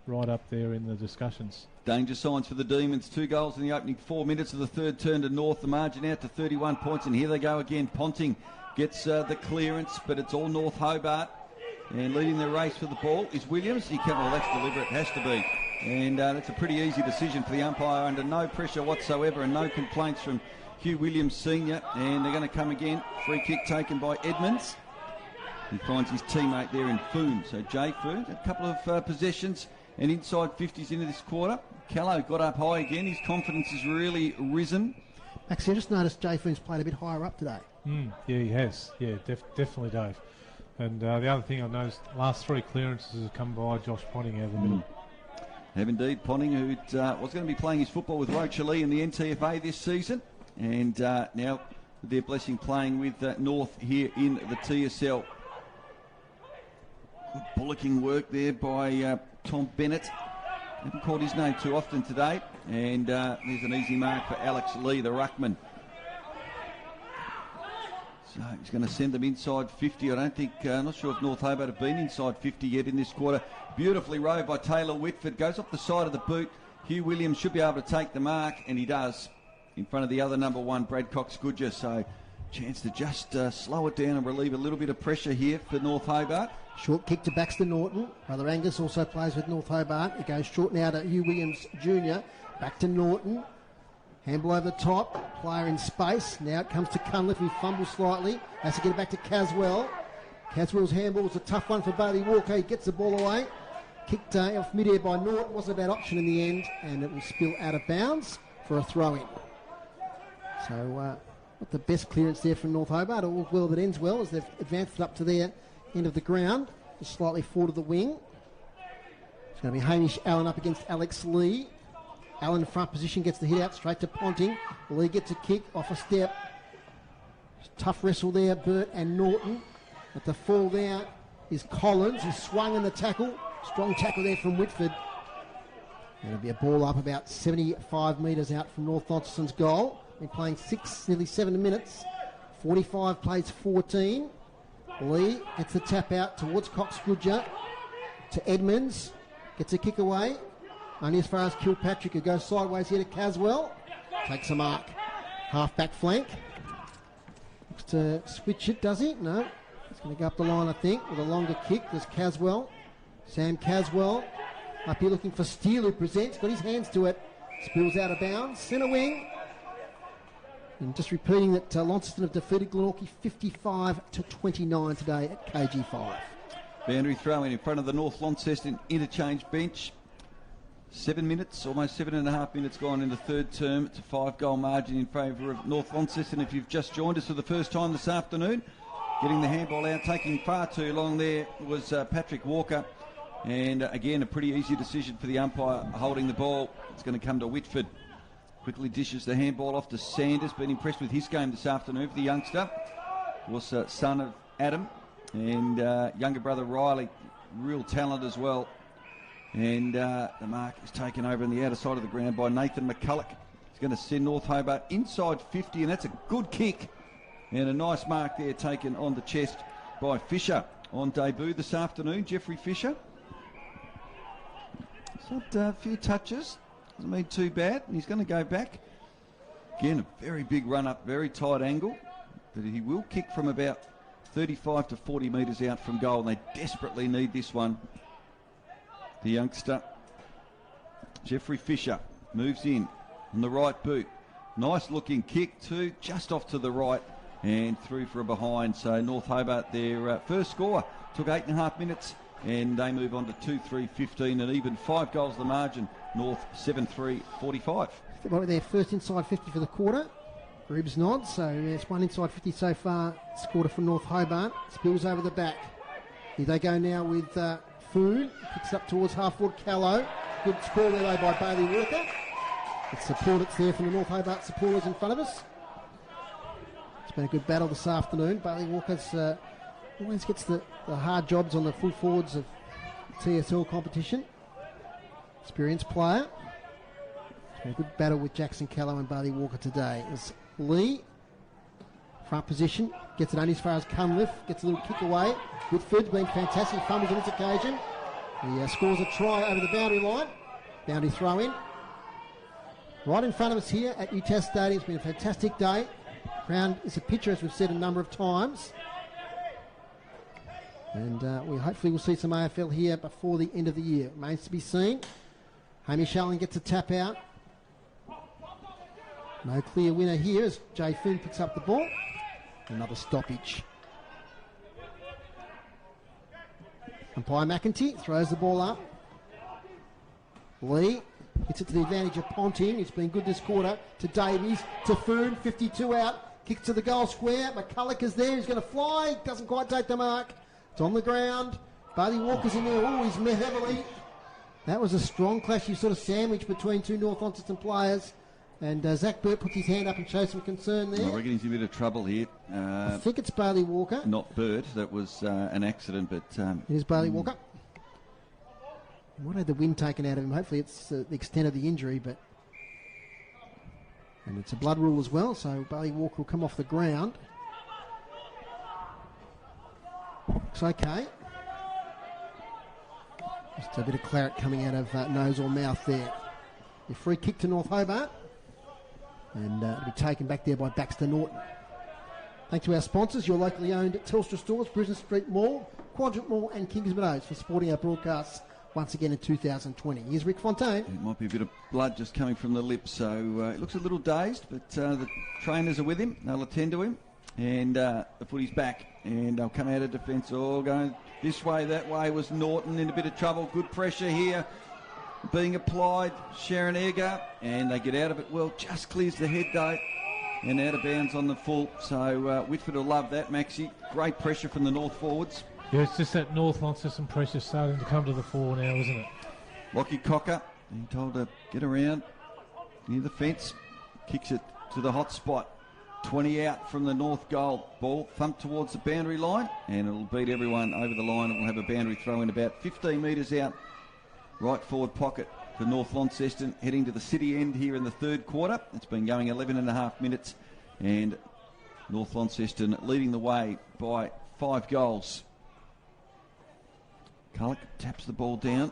right up there in the discussions. Danger signs for the Demons. 2 goals in the opening 4 minutes of the third turn to North. The margin out to 31 points, and here they go again. Ponting gets the clearance, but it's all North Hobart. And leading the race for the ball is Williams. Well, that's deliberate, has to be. And that's a pretty easy decision for the umpire under no pressure whatsoever and no complaints from Hugh Williams Sr. And they're going to come again. Free kick taken by Edmonds. He finds his teammate there in Foon. So Jay Foon, a couple of possessions and inside 50s into this quarter. Callow got up high again. His confidence has really risen. Actually, I just noticed Jay Foon's played a bit higher up today. Yeah, he has. Yeah, definitely, Dave. And the other thing I've noticed, last 3 clearances have come by Josh Ponting out of the middle. Have indeed. Ponting, who was going to be playing his football with Rochalee in the NTFA this season, and now with their blessing playing with North here in the TSL. Good bullocking work there by Tom Bennett. Haven't called his name too often today. And there's an easy mark for Alex Lee, the ruckman. So he's going to send them inside 50. I don't think, not sure if North Hobart have been inside 50 yet in this quarter. Beautifully rowed by Taylor Whitford. Goes up the side of the boot. Hugh Williams should be able to take the mark, and he does, in front of the other number one, Brad Cox-Goodger. So chance to just slow it down and relieve a little bit of pressure here for North Hobart. Short kick to Baxter Norton. Brother Angus also plays with North Hobart. It goes short now to Hugh Williams Jr. Back to Norton. Handball over the top. Player in space. Now it comes to Cunliffe, who fumbles slightly. Has to get it back to Caswell. Caswell's handball was a tough one for Bailey Walker. He gets the ball away. Kicked off mid-air by Norton. Wasn't a bad option in the end. And it will spill out of bounds for a throw-in. So, not the best clearance there from North Hobart. All well that ends well as they've advanced it up to their end of the ground. Just slightly forward of the wing. It's going to be Hamish Allen up against Alex Lee. Allen front position, gets the hit out straight to Ponting. Lee gets a kick off a step. Tough wrestle there, Burt and Norton. At the fall there is Collins, who swung in the tackle. Strong tackle there from Whitford. And it'll be a ball up about 75 metres out from North Launceston's goal. Been playing nearly 7 minutes. 45 plays 14. Lee gets the tap out towards Cox-Goodger. To Edmonds. Gets a kick away. Only as far as Kilpatrick, who goes sideways here to Caswell. Takes a mark. Half-back flank. Looks to switch it, does he? No. He's going to go up the line, I think, with a longer kick. There's Caswell. Sam Caswell. Up here looking for Steele, who presents. Got his hands to it. Spills out of bounds. Centre wing. And just repeating that Launceston have defeated Glenorchy 55-29 today at KG5. Boundary throw in front of the North Launceston interchange bench. 7 minutes, almost 7.5 minutes gone in the third term. It's a 5-goal margin in favour of North Launceston. If you've just joined us for the first time this afternoon, getting the handball out, taking far too long there was Patrick Walker. And again, a pretty easy decision for the umpire holding the ball. It's going to come to Whitford. Quickly dishes the handball off to Sanders. Been impressed with his game this afternoon for the youngster. Was son of Adam and younger brother Riley. Real talent as well. And the mark is taken over on the outer side of the ground by Nathan McCulloch. He's going to send North Hobart inside 50, and that's a good kick. And a nice mark there taken on the chest by Fisher on debut this afternoon, Jeffrey Fisher. He's had a few touches, doesn't mean too bad, and he's going to go back. Again, a very big run up, very tight angle, but he will kick from about 35 to 40 metres out from goal, and they desperately need this one. The youngster, Jeffrey Fisher, moves in on the right boot. Nice looking kick too, just off to the right and through for a behind. So North Hobart, their first score, took 8.5 minutes and they move on to 2-3-15 and even 5 goals the margin. North 7-3-45. Their first inside 50 for the quarter. Ribs nods, so there's one inside 50 so far this quarter for North Hobart. Spills over the back. Here they go now with Food. Picks up towards half-forward Callow. Good score there though by Bailey Walker. It's support, it's there from the North Hobart supporters in front of us. It's been a good battle this afternoon. Bailey Walker's always gets the hard jobs on the full forwards of TSL competition. Experienced player. It's been a good battle with Jackson Callow and Bailey Walker today. It's Lee, front position, gets it only as far as Cunliffe, gets a little kick away. Whitford been fantastic, fumbles on this occasion. He scores a try over the boundary line. Boundary throw in. Right in front of us here at UTAS Stadium. It's been a fantastic day. Ground is a picture, as we've said a number of times. And we hopefully will see some AFL here before the end of the year. Remains to be seen. Hamish Allen gets a tap out. No clear winner here as Jay Finn picks up the ball. Another stoppage. Umpire McEntee throws the ball up. Lee hits it to the advantage of Ponting. It's been good this quarter. To Davies, to Foon, 52 out. Kicks to the goal square. McCulloch is there. He's going to fly. Doesn't quite take the mark. It's on the ground. Bailey Walker's in there. Oh, he's met heavily. That was a strong clash. You sort of sandwiched between two North Launceston players. And Zach Burt puts his hand up and shows some concern there. I reckon he's in a bit of trouble here. I think it's Bailey Walker. Not Burt. That was an accident, but... it is Bailey Walker. He might have the wind taken out of him. Hopefully it's the extent of the injury, but... And it's a blood rule as well, so Bailey Walker will come off the ground. looks okay. Just a bit of claret coming out of nose or mouth there. A free kick to North Hobart. And it'll be taken back there by Baxter Norton. Thanks to our sponsors, your locally owned Telstra stores, Brisbane Street Mall, Quadrant Mall and Kingsman Oaks for supporting our broadcasts once again in 2020. Here's Rick Fontaine. It might be a bit of blood just coming from the lips, so he looks a little dazed, but the trainers are with him. They'll attend to him. And the footy's back, and they'll come out of defence. Oh, going this way, that way was Norton in a bit of trouble. Good pressure here being applied. Sharon Egger, and they get out of it well. Just clears the head, though, and out of bounds on the full. So Whitford will love that, Maxie. Great pressure from the North forwards. Yeah, it's just that North Launceston pressure starting to come to the fore now, isn't it? Lockie Cocker being told to get around near the fence. Kicks it to the hot spot. 20 out from the North goal. Ball thumped towards the boundary line, and it'll beat everyone over the line. It will have a boundary throw in about 15 metres out. Right forward pocket for North Launceston, heading to the city end here in the third quarter. It's been going 11.5 minutes, and North Launceston leading the way by 5 goals. Culloch taps the ball down.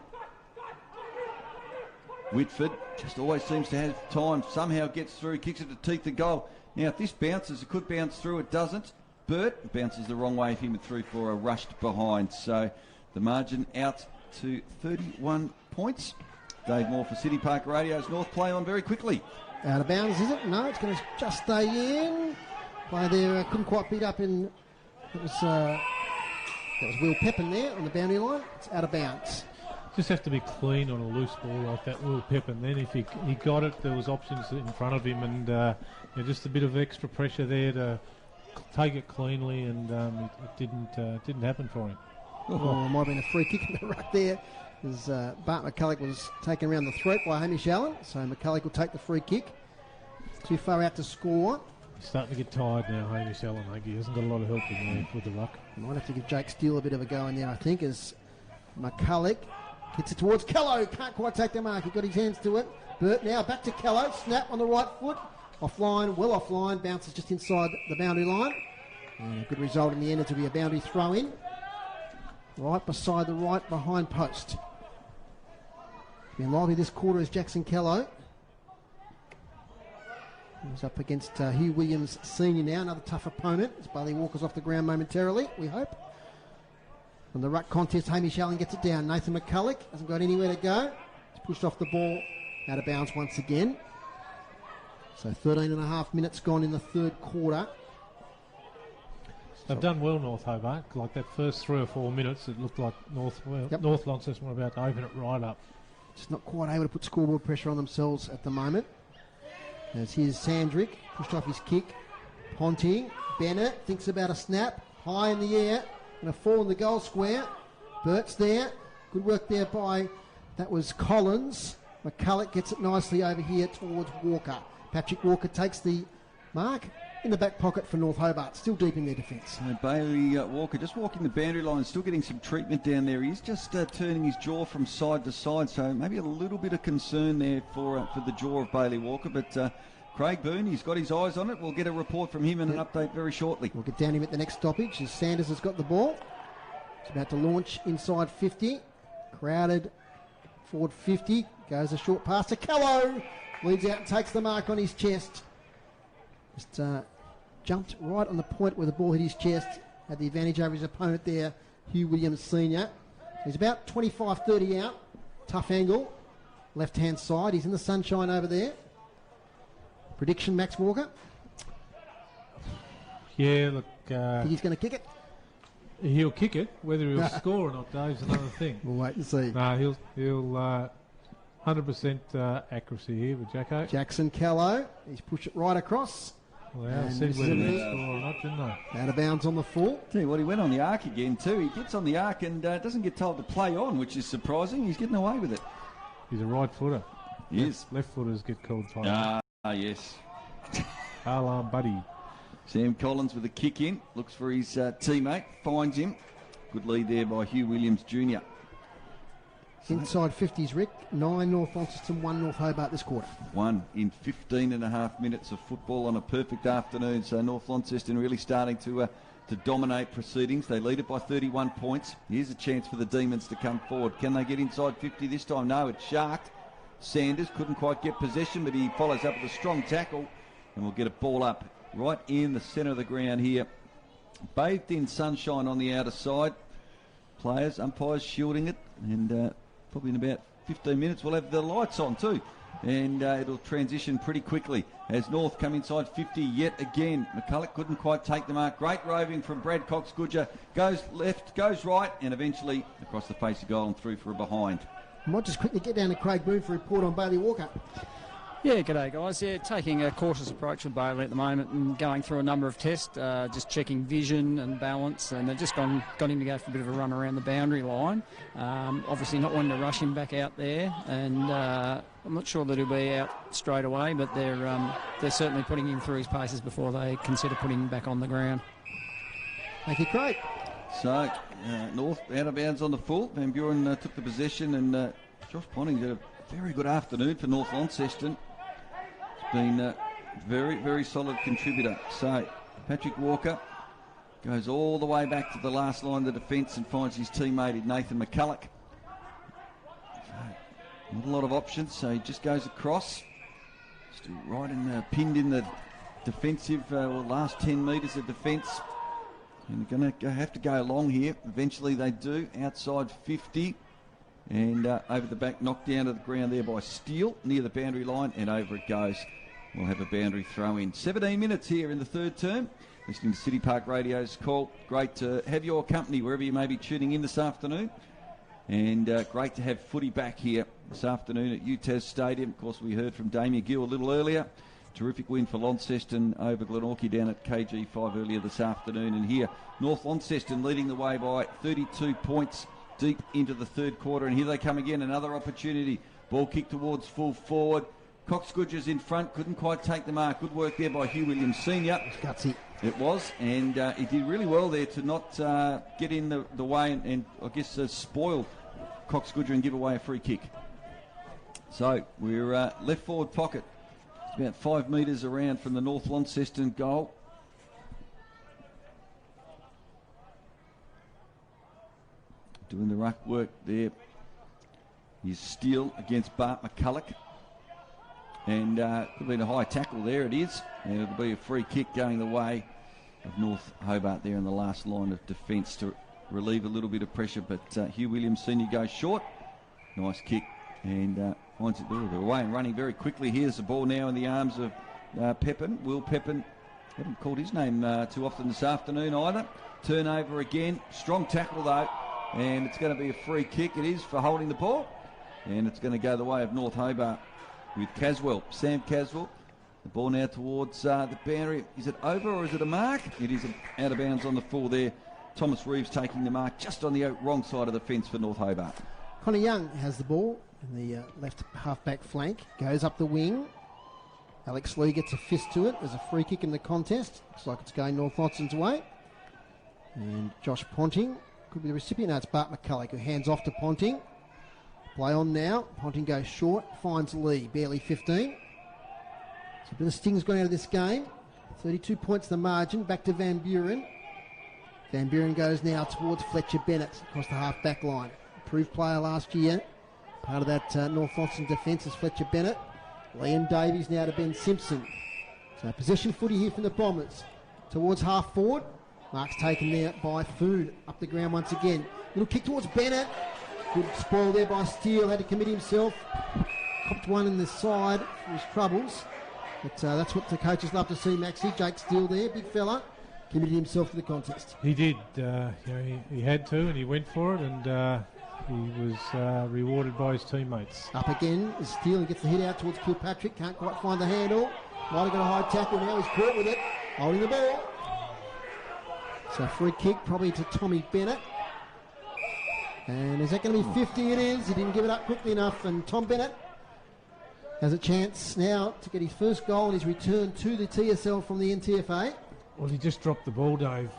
Whitford just always seems to have time, somehow gets through, kicks it to teeth the goal. Now, if this bounces, it could bounce through. It doesn't. Burt bounces the wrong way of him through for a rushed behind. So the margin out to 31 points. Dave Moore for City Park Radio's North play on very quickly. Out of bounds, is it? No, it's going to just stay in. Play there, couldn't quite beat up in. That was Will Pepin there on the boundary line. It's out of bounds. Just have to be clean on a loose ball like that, Will Pepin. Then if he got it, there was options in front of him, and just a bit of extra pressure there to take it cleanly, and it didn't happen for him. Oh, it might have been a free kick in the ruck there, as Bart McCulloch was taken around the throat by Hamish Allen. So McCulloch will take the free kick. Too far out to score. He's starting to get tired now, Hamish Allen. I think he hasn't got a lot of help in there with the ruck. Might have to give Jake Steele a bit of a go in there, I think, as McCulloch gets it towards Callow. Can't quite take the mark. He got his hands to it. Burt now back to Callow. Snap on the right foot. Offline, well offline. Bounces just inside the boundary line. And a good result in the end. It will be a boundary throw in. Right beside the right behind post. Been lively this quarter is Jackson Callow. He's up against Hugh Williams Senior now. Another tough opponent as Bailey Walker's off the ground momentarily, we hope. From the ruck contest, Hamish Allen gets it down. Nathan McCulloch hasn't got anywhere to go. He's pushed off the ball, out of bounds once again. So 13.5 minutes gone in the third quarter. They've done well, North Hobart. Like that first 3 or 4 minutes, it looked like North Launceston were about to open it right up. Just not quite able to put scoreboard pressure on themselves at the moment. As here's Sandric, pushed off his kick. Ponting, Bennett thinks about a snap, high in the air, going to fall in the goal square. Burt's there, good work there by, that was Collins. McCulloch gets it nicely over here towards Walker. Patrick Walker takes the mark in the back pocket for North Hobart, still deep in their defence. Bailey Walker just walking the boundary line, still getting some treatment down there. He's just turning his jaw from side to side, so maybe a little bit of concern there for the jaw of Bailey Walker. But Craig Boone, he's got his eyes on it. We'll get a report from him and an update very shortly. We'll get down him at the next stoppage as Sanders has got the ball. It's about to launch inside 50. Crowded forward 50. Goes a short pass to Callow. Leads out and takes the mark on his chest. Just jumped right on the point where the ball hit his chest. Had the advantage over his opponent there, Hugh Williams Senior. He's about 25-30 out. Tough angle. Left-hand side. He's in the sunshine over there. Prediction, Max Walker? Yeah, look... Think he's going to kick it? He'll kick it. Whether he'll score or not, Dave's another thing. We'll wait and see. No, he'll 100% accuracy here with Jacko. Jackson Callow. He's pushed it right across. Well, I said whether he'll score or not, didn't I? Out of bounds on the full. Tell you what, he went on the arc again too. He gets on the arc and doesn't get told to play on, which is surprising. He's getting away with it. He's a right footer. He is. Left footers get called play. Yes. Alarm buddy. Sam Collins with a kick in. Looks for his teammate. Finds him. Good lead there by Hugh Williams Jr. Inside 50s, Rick. 9 North Launceston, 1 North Hobart this quarter. 1 in 15.5 minutes of football on a perfect afternoon. So North Launceston really starting to to dominate proceedings. They lead it by 31 points. Here's a chance for the Demons to come forward. Can they get inside 50 this time? No, it's sharked. Sanders couldn't quite get possession, but he follows up with a strong tackle, and we'll get a ball up right in the centre of the ground here. Bathed in sunshine on the outer side. Players, umpires shielding it, and probably in about 15 minutes we'll have the lights on too. And it'll transition pretty quickly as North come inside 50 yet again. McCulloch couldn't quite take the mark. Great roving from Brad Cox-Goodger. Goes left, goes right, and eventually across the face of goal and through for a behind. I might just quickly get down to Craig Boone for a report on Bailey Walker. Yeah, g'day guys. Yeah, taking a cautious approach with Bailey at the moment and going through a number of tests, just checking vision and balance, and they've just got him to go for a bit of a run around the boundary line. Obviously not wanting to rush him back out there, and I'm not sure that he'll be out straight away, but they're certainly putting him through his paces before they consider putting him back on the ground. Thank you, Craig. So, North out of bounds on the full. Van Buren took the possession, and Josh Ponting had a very good afternoon for North Launceston. It's been a very, very solid contributor. So, Patrick Walker goes all the way back to the last line of the defence and finds his teammate in Nathan McCulloch. Not a lot of options, so he just goes across. Still right in pinned in the defensive, last 10 metres of defence. And they're going to have to go long here. Eventually they do, outside 50. And over the back, knocked down to the ground there by Steele, near the boundary line, and over it goes. We'll have a boundary throw in. 17 minutes here in the third term. Listening to City Park Radio's call. Great to have your company wherever you may be tuning in this afternoon. And great to have footy back here this afternoon at UTAS Stadium. Of course, we heard from Damien Gill a little earlier. Terrific win for Launceston over Glenorchy down at KG5 earlier this afternoon. And here, North Launceston leading the way by 32 points deep into the third quarter. And here they come again, another opportunity. Ball kicked towards full forward. Cox-Goodger's in front, couldn't quite take the mark. Good work there by Hugh Williams Sr. Gutsy. It was, and he did really well there to not get in the way and I guess spoil Cox-Goodger and give away a free kick. So we're left forward pocket. It's about 5 metres around from the North Launceston goal. Doing the ruck work there is Steele against Bart McCulloch. And could have been a high tackle there, it is. And it'll be a free kick going the way of North Hobart there in the last line of defence to relieve a little bit of pressure. But Hugh Williams Sr. goes short. Nice kick. And finds it away and running very quickly. Here's the ball now in the arms of Pepin. Will Pepin, haven't called his name too often this afternoon either. Turnover again. Strong tackle though. And it's going to be a free kick. It is for holding the ball. And it's going to go the way of North Hobart with Caswell. Sam Caswell. The ball now towards the boundary. Is it over or is it a mark? It is out of bounds on the full there. Thomas Reeves taking the mark just on the wrong side of the fence for North Hobart. Connor Young has the ball in the left half-back flank. Goes up the wing. Alex Lee gets a fist to it. There's a free kick in the contest. Looks like it's going North Launceston's way. And Josh Ponting could be the recipient. No, it's Bart McCulloch who hands off to Ponting. Play on now. Ponting goes short. Finds Lee. Barely 15. So a bit of sting's gone out of this game. 32 points the margin. Back to Van Buren. Van Buren goes now towards Fletcher Bennett across the half-back line. Improved player last year. Part of that North Launceston defence is Fletcher Bennett. Liam Davies now to Ben Simpson. So possession footy here from the Bombers. Towards half forward. Mark's taken there by Food. Up the ground once again. Little kick towards Bennett. Good spoil there by Steele. Had to commit himself. Copped one in the side for his troubles. But that's what the coaches love to see, Maxie. Jake Steele there, big fella. Committed himself to the contest. He did. He had to, and he went for it, and he was rewarded by his teammates. Up again is Steele and gets the hit out towards Kilpatrick. Can't quite find the handle. Might have got a high tackle now. He's caught with it. Holding the ball. So free kick probably to Tommy Bennett. And is that going to be 50? It is. He didn't give it up quickly enough. And Tom Bennett has a chance now to get his first goal and his return to the TSL from the NTFA. Well, he just dropped the ball, Dave.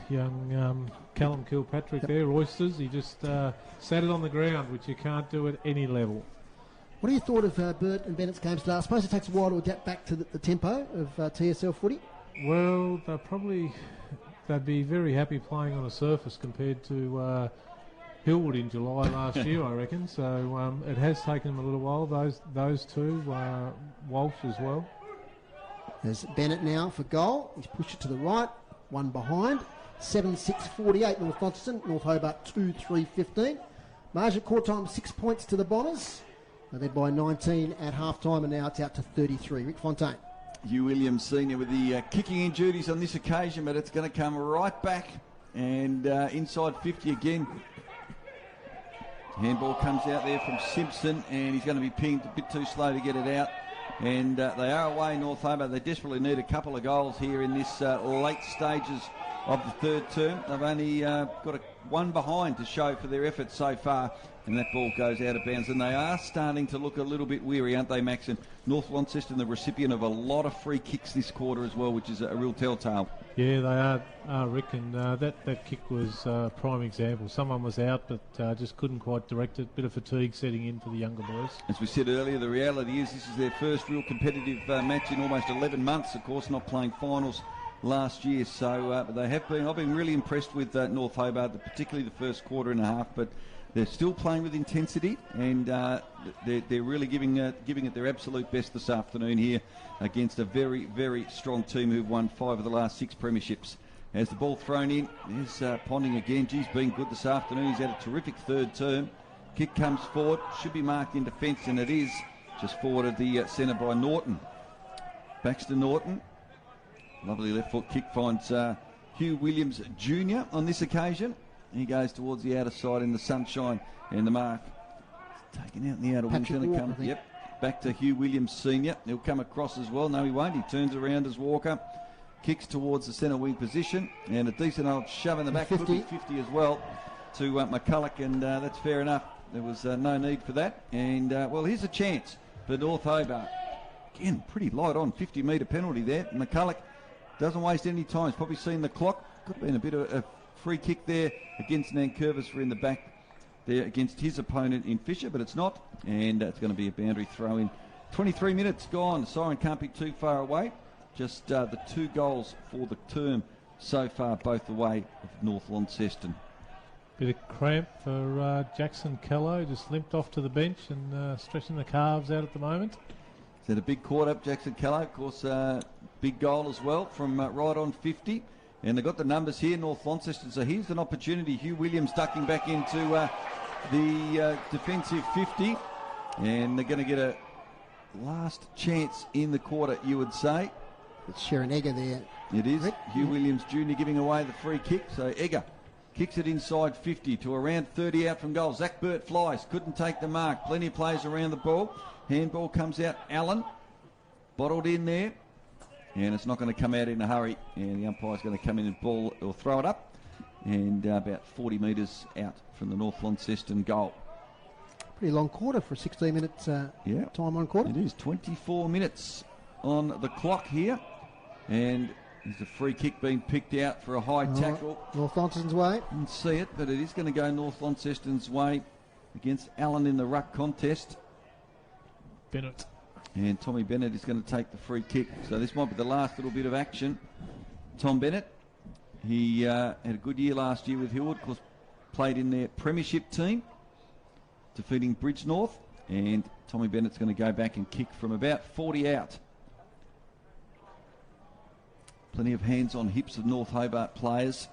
Young Callum Kilpatrick there, Oysters. He just sat it on the ground, which you can't do at any level. What do you thought of Burt and Bennett's games today? I suppose it takes a while to adapt back to the tempo of TSL footy. Well, they're probably they'd be very happy playing on a surface compared to Hillwood in July last year, I reckon. So it has taken them a little while. Those two, Walsh as well. There's Bennett now for goal. He's pushed it to the right, one behind. 7-6-48 North Launceston. North Hobart 2-3-15. Margin at quarter time 6 points to the Bombers. They're led by 19 at half time, and now it's out to 33. Rick Fontaine. Hugh Williams Senior with the kicking in duties on this occasion, but it's going to come right back and inside 50 again. Handball comes out there from Simpson, and he's going to be pinged a bit too slow to get it out. And they are away, North Hobart. They desperately need a couple of goals here in this late stages of the third term. They've only got one behind to show for their efforts so far, and that ball goes out of bounds. And they are starting to look a little bit weary, aren't they, Max? And North Launceston, the recipient of a lot of free kicks this quarter as well, which is a real telltale. Yeah, they are Rick, and that kick was a prime example. Someone was out, but just couldn't quite direct it. Bit of fatigue setting in for the younger boys. As we said earlier, the reality is this is their first real competitive match in almost 11 months, of course, not playing finals last year. So but I've been really impressed with North Hobart, particularly the first quarter and a half, but they're still playing with intensity, and they're really giving it their absolute best this afternoon here against a very, very strong team who've won 5 of the last 6 premierships. As the ball thrown in, there's Ponting again. He's been good this afternoon. He's had a terrific third term. Kick comes forward, should be marked in defence, and it is just forward of the centre by Norton. Baxter Norton. Lovely left foot kick finds Hugh Williams Jr. on this occasion. He goes towards the outer side in the sunshine, and the mark taken out in the outer wing. Going to come. Yep, back to Hugh Williams Senior. He'll come across as well. No, he won't. He turns around as Walker. Kicks towards the centre wing position, and a decent old shove in the back. 50 as well to McCulloch, and that's fair enough. There was no need for that. And well, here's a chance for North Hobart. Again, pretty light on, 50-metre penalty there. McCulloch doesn't waste any time. He's probably seen the clock. Could have been a bit of a free kick there against Nankervis for in the back there against his opponent in Fisher, but it's not, and it's going to be a boundary throw in. 23 minutes gone. The siren can't be too far away. Just the 2 goals for the term so far, both the way of North Launceston. Bit of cramp for Jackson Callow, just limped off to the bench and stretching the calves out at the moment. He's had a big caught up, Jackson Callow. Of course, big goal as well from right on 50. And they've got the numbers here, North Launceston. So here's an opportunity. Hugh Williams ducking back into the defensive 50. And they're going to get a last chance in the quarter, you would say. It's Sharon Egger there. It is. Rick? Hugh Williams Jr. giving away the free kick. So Egger kicks it inside 50 to around 30 out from goal. Zach Burt flies. Couldn't take the mark. Plenty of players around the ball. Handball comes out. Allen bottled in there. And it's not going to come out in a hurry. And the umpire's going to come in and ball or throw it up. And about 40 metres out from the North Launceston goal. Pretty long quarter for a 16-minute time on quarter. It is 24 minutes on the clock here. And there's a free kick being picked out for a high tackle. North Launceston's way. Didn't see it, but it is going to go North Launceston's way against Allen in the ruck contest. Bennett. And Tommy Bennett is going to take the free kick. So this might be the last little bit of action. Tom Bennett, he had a good year last year with Hillwood. Of course, played in their premiership team, defeating Bridge North. And Tommy Bennett's going to go back and kick from about 40 out. Plenty of hands on hips of North Hobart players.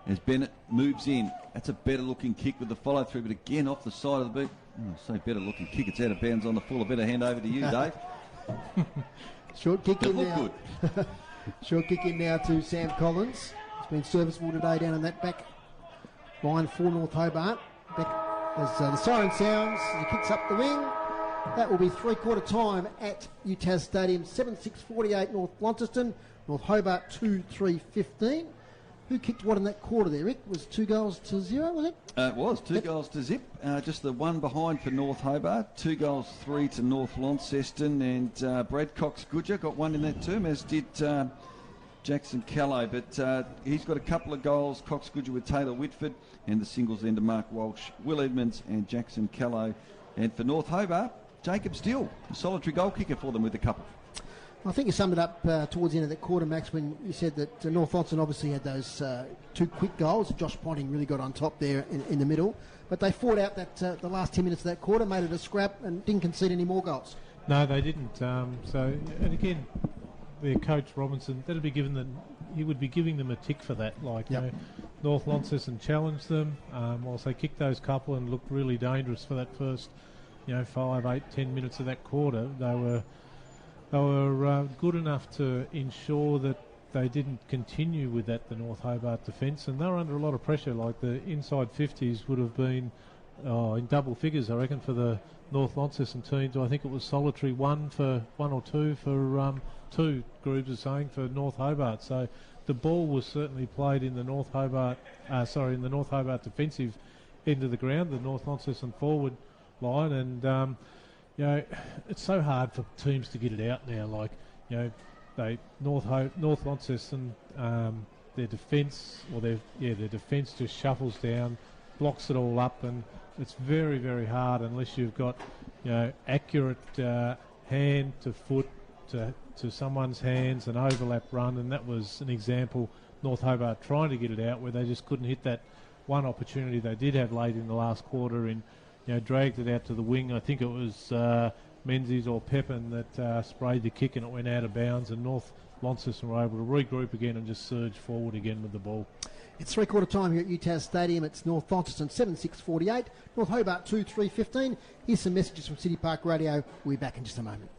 As Bennett moves in, that's a better looking kick with the follow through, but again off the side of the boot. Say better looking kick, it's out of bounds on the full. A better hand over to you, Dave. Short kick in now. Good. Short kick in now to Sam Collins. He's been serviceable today down in that back line for North Hobart. Back as the siren sounds, he kicks up the wing. That will be 3/4 time at UTAS Stadium. 7-6-48 North Launceston. North Hobart 2-3-15. Who kicked what in that quarter there, Rick? Was 2 goals to 0, was it? It was 2 goals to zip. Just the one behind for North Hobart. 2 goals, 3 to North Launceston. And Brad Cox-Goodger got one in that term, as did Jackson Callow. But he's got a couple of goals. Cox-Goodger with Taylor Whitford. And the singles then to Mark Walsh, Will Edmonds and Jackson Callow. And for North Hobart, Jacob Steele, a solitary goal kicker for them with a couple. I think you summed it up towards the end of that quarter, Max, when you said that North Launceston obviously had those 2 quick goals. Josh Ponting really got on top there in the middle. But they fought out that the last 10 minutes of that quarter, made it a scrap and didn't concede any more goals. No, they didn't. And again, their coach Robinson, he would be giving them a tick for that. Like, Yep. you know, North Launceston challenged them, whilst they kicked those couple and looked really dangerous for that first, 5, 8, 10 minutes of that quarter. They were good enough to ensure that they didn't continue with that, the North Hobart defence, and they were under a lot of pressure. Like the inside 50s would have been in double figures, I reckon, for the North Launceston teams. I think it was solitary one or two for two groups are saying for North Hobart. So the ball was certainly played in the North Hobart defensive end of the ground, the North Launceston forward line, and it's so hard for teams to get it out now. Like, North Launceston, their defence just shuffles down, blocks it all up, and it's very, very hard unless you've got accurate hand to foot to someone's hands, an overlap run, and that was an example. North Hobart trying to get it out where they just couldn't hit that one opportunity they did have late in the last quarter, and dragged it out to the wing. I think it was Menzies or Pepin that sprayed the kick and it went out of bounds, and North Launceston were able to regroup again and just surge forward again with the ball. It's 3/4 time here at UTAS Stadium. It's North Launceston 7-6-48, North Hobart 2-3-15. Here's some messages from City Park Radio. We'll be back in just a moment.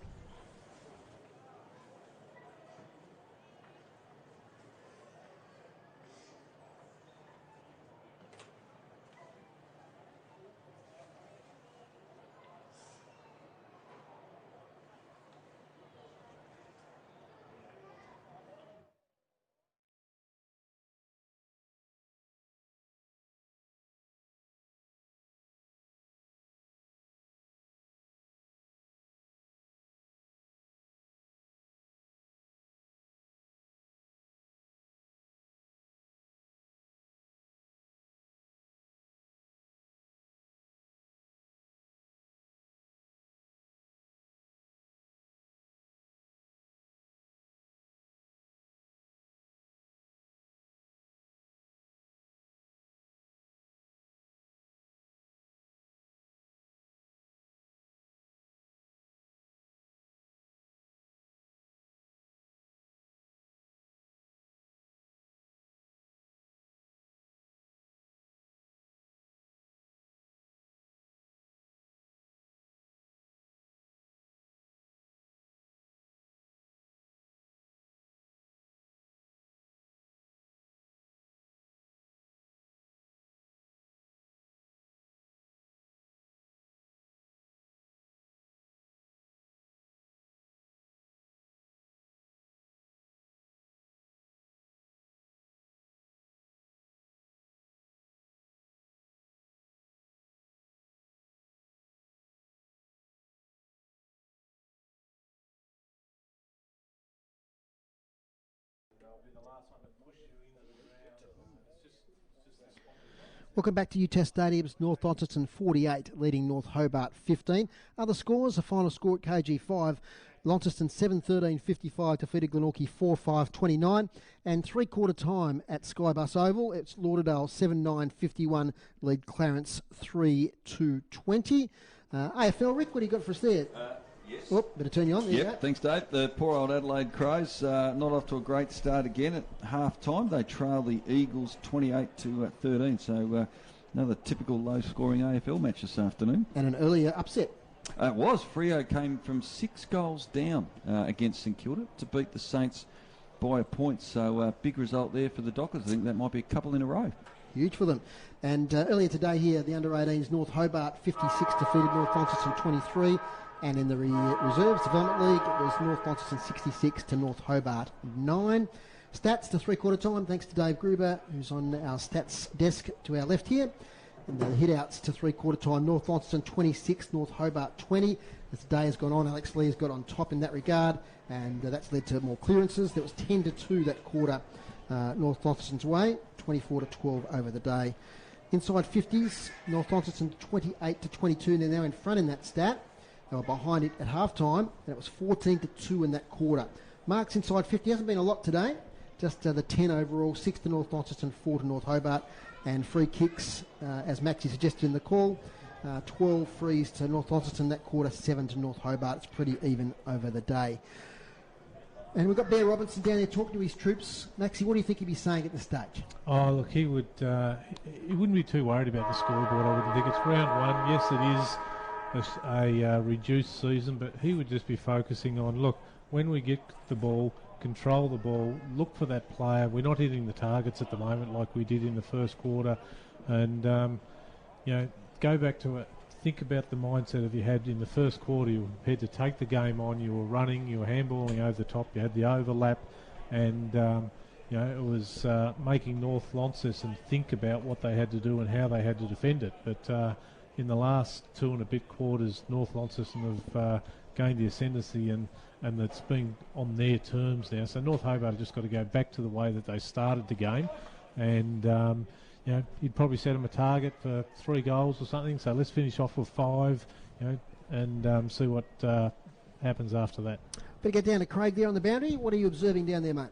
Welcome back to UTAS Stadium's North Launceston 48, leading North Hobart 15. Other scores, the final score at KG5, Launceston 7-13-55 defeated Glenorchy 4-5-29, and 3/4 time at Skybus Oval, it's Lauderdale 7-9-51, lead Clarence 3-20. AFL, Rick, what do you got for us there? Yes. Oh, better turn you on. There you go. Thanks, Dave. The poor old Adelaide Crows not off to a great start again at half-time. They trail the Eagles 28-13, so another typical low-scoring AFL match this afternoon. And an earlier upset. It was. Freo came from 6 goals down against St Kilda to beat the Saints by a point, so big result there for the Dockers. I think that might be a couple in a row. Huge for them. And earlier today here, the under-18s, North Hobart 56 defeated North Launceston 23. And in the Reserves Development League, it was North Launceston 66 to North Hobart 9. Stats to 3/4 time, thanks to Dave Gruber, who's on our stats desk to our left here. And the hit-outs to 3/4 time, North Launceston 26, North Hobart 20. As the day has gone on, Alex Lee's got on top in that regard, and that's led to more clearances. There was 10-2 that quarter North Launceston's way, 24-12 over the day. Inside 50s, North Launceston 28-22, and they're now in front in that stat. They were behind it at half-time, and it was 14-2 in that quarter. Marks inside 50. Hasn't been a lot today. Just the 10 overall, 6 to North Launceston, 4 to North Hobart. And free kicks, as Maxie suggested in the call, 12 frees to North Launceston that quarter, 7 to North Hobart. It's pretty even over the day. And we've got Bear Robinson down there talking to his troops. Maxie, what do you think he'd be saying at this stage? Oh, look, he wouldn't be too worried about the scoreboard, I wouldn't think. It's round one. Yes, it is a reduced season, but he would just be focusing on, look, when we get the ball, control the ball, look for that player. We're not hitting the targets at the moment like we did in the first quarter. And, go back to it. Think about the mindset that you had in the first quarter. You were prepared to take the game on. You were running. You were handballing over the top. You had the overlap. And, it was making North Launceston think about what they had to do and how they had to defend it. But in the last 2 and a bit quarters, North Launceston have gained the ascendancy and it's been on their terms now. So North Hobart have just got to go back to the way that they started the game. And, you'd probably set them a target for 3 goals or something. So let's finish off with 5, and see what happens after that. Better get down to Craig there on the boundary. What are you observing down there, mate?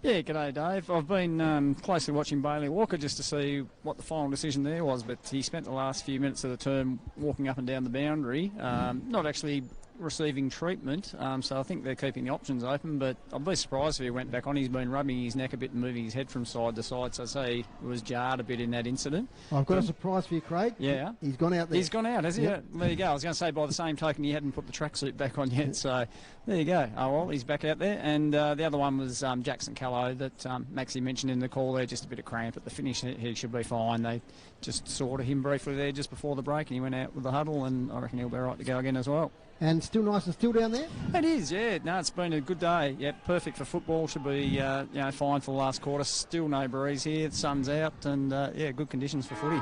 Yeah, g'day, Dave. I've been closely watching Bailey Walker just to see what the final decision there was, but he spent the last few minutes of the term walking up and down the boundary, not actually receiving treatment, so I think they're keeping the options open, but I'd be surprised if he went back on. He's been rubbing his neck a bit and moving his head from side to side, so I'd say he was jarred a bit in that incident. I've got a surprise for you, Craig. Yeah. He's gone out there. He's gone out, has he? Yep. There you go. I was going to say, by the same token, he hadn't put the tracksuit back on yet, so there you go. Oh, well, he's back out there. And the other one was Jackson Callow that Maxie mentioned in the call there, just a bit of cramp at the finish. He should be fine. They just saw to him briefly there just before the break, and he went out with the huddle, and I reckon he'll be right to go again as well. And still nice and still down there? It is, yeah. No, it's been a good day. Yeah, perfect for football. Should be, fine for the last quarter. Still no breeze here. The sun's out, and good conditions for footy.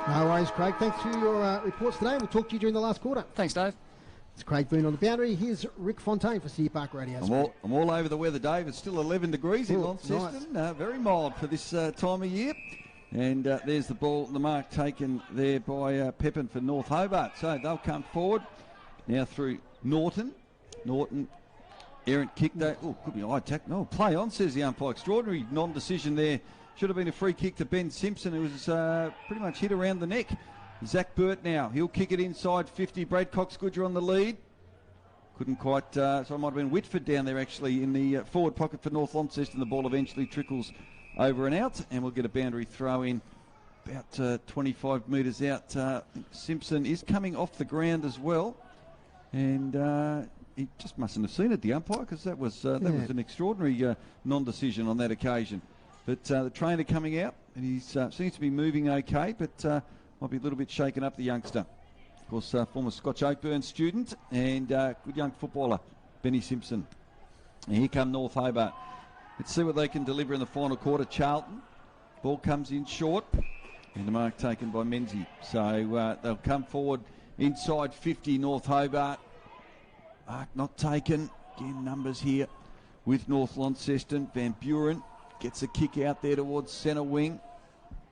No worries, Craig. Thanks for your reports today. We'll talk to you during the last quarter. Thanks, Dave. It's Craig Boone on the boundary. Here's Rick Fontaine for City Park Radio. I'm all over the weather, Dave. It's still 11 degrees in Launceston. Nice. Very mild for this time of year. And there's the ball, the mark taken there by Pepin for North Hobart. So they'll come forward now through Norton, errant kick there. Oh, could be eye attack. No, play on, says the umpire. Extraordinary non-decision there. Should have been a free kick to Ben Simpson, who was pretty much hit around the neck. Zach Burt now. He'll kick it inside 50. Brad Cox-Goodger on the lead. Couldn't quite, so it might have been Whitford down there actually in the forward pocket for North Launceston. The ball eventually trickles over and out, and we'll get a boundary throw in about 25 metres out. Simpson is coming off the ground as well. And he just mustn't have seen it, the umpire, because that was an extraordinary non-decision on that occasion. But the trainer coming out, and he seems to be moving okay, but might be a little bit shaken up, the youngster. Of course, former Scotch Oakburn student and good young footballer, Benny Simpson. And here come North Hobart. Let's see what they can deliver in the final quarter. Charlton, ball comes in short, and the mark taken by Menzies. So they'll come forward inside 50, North Hobart. Mark not taken. Again, numbers here with North Launceston. Van Buren gets a kick out there towards centre wing.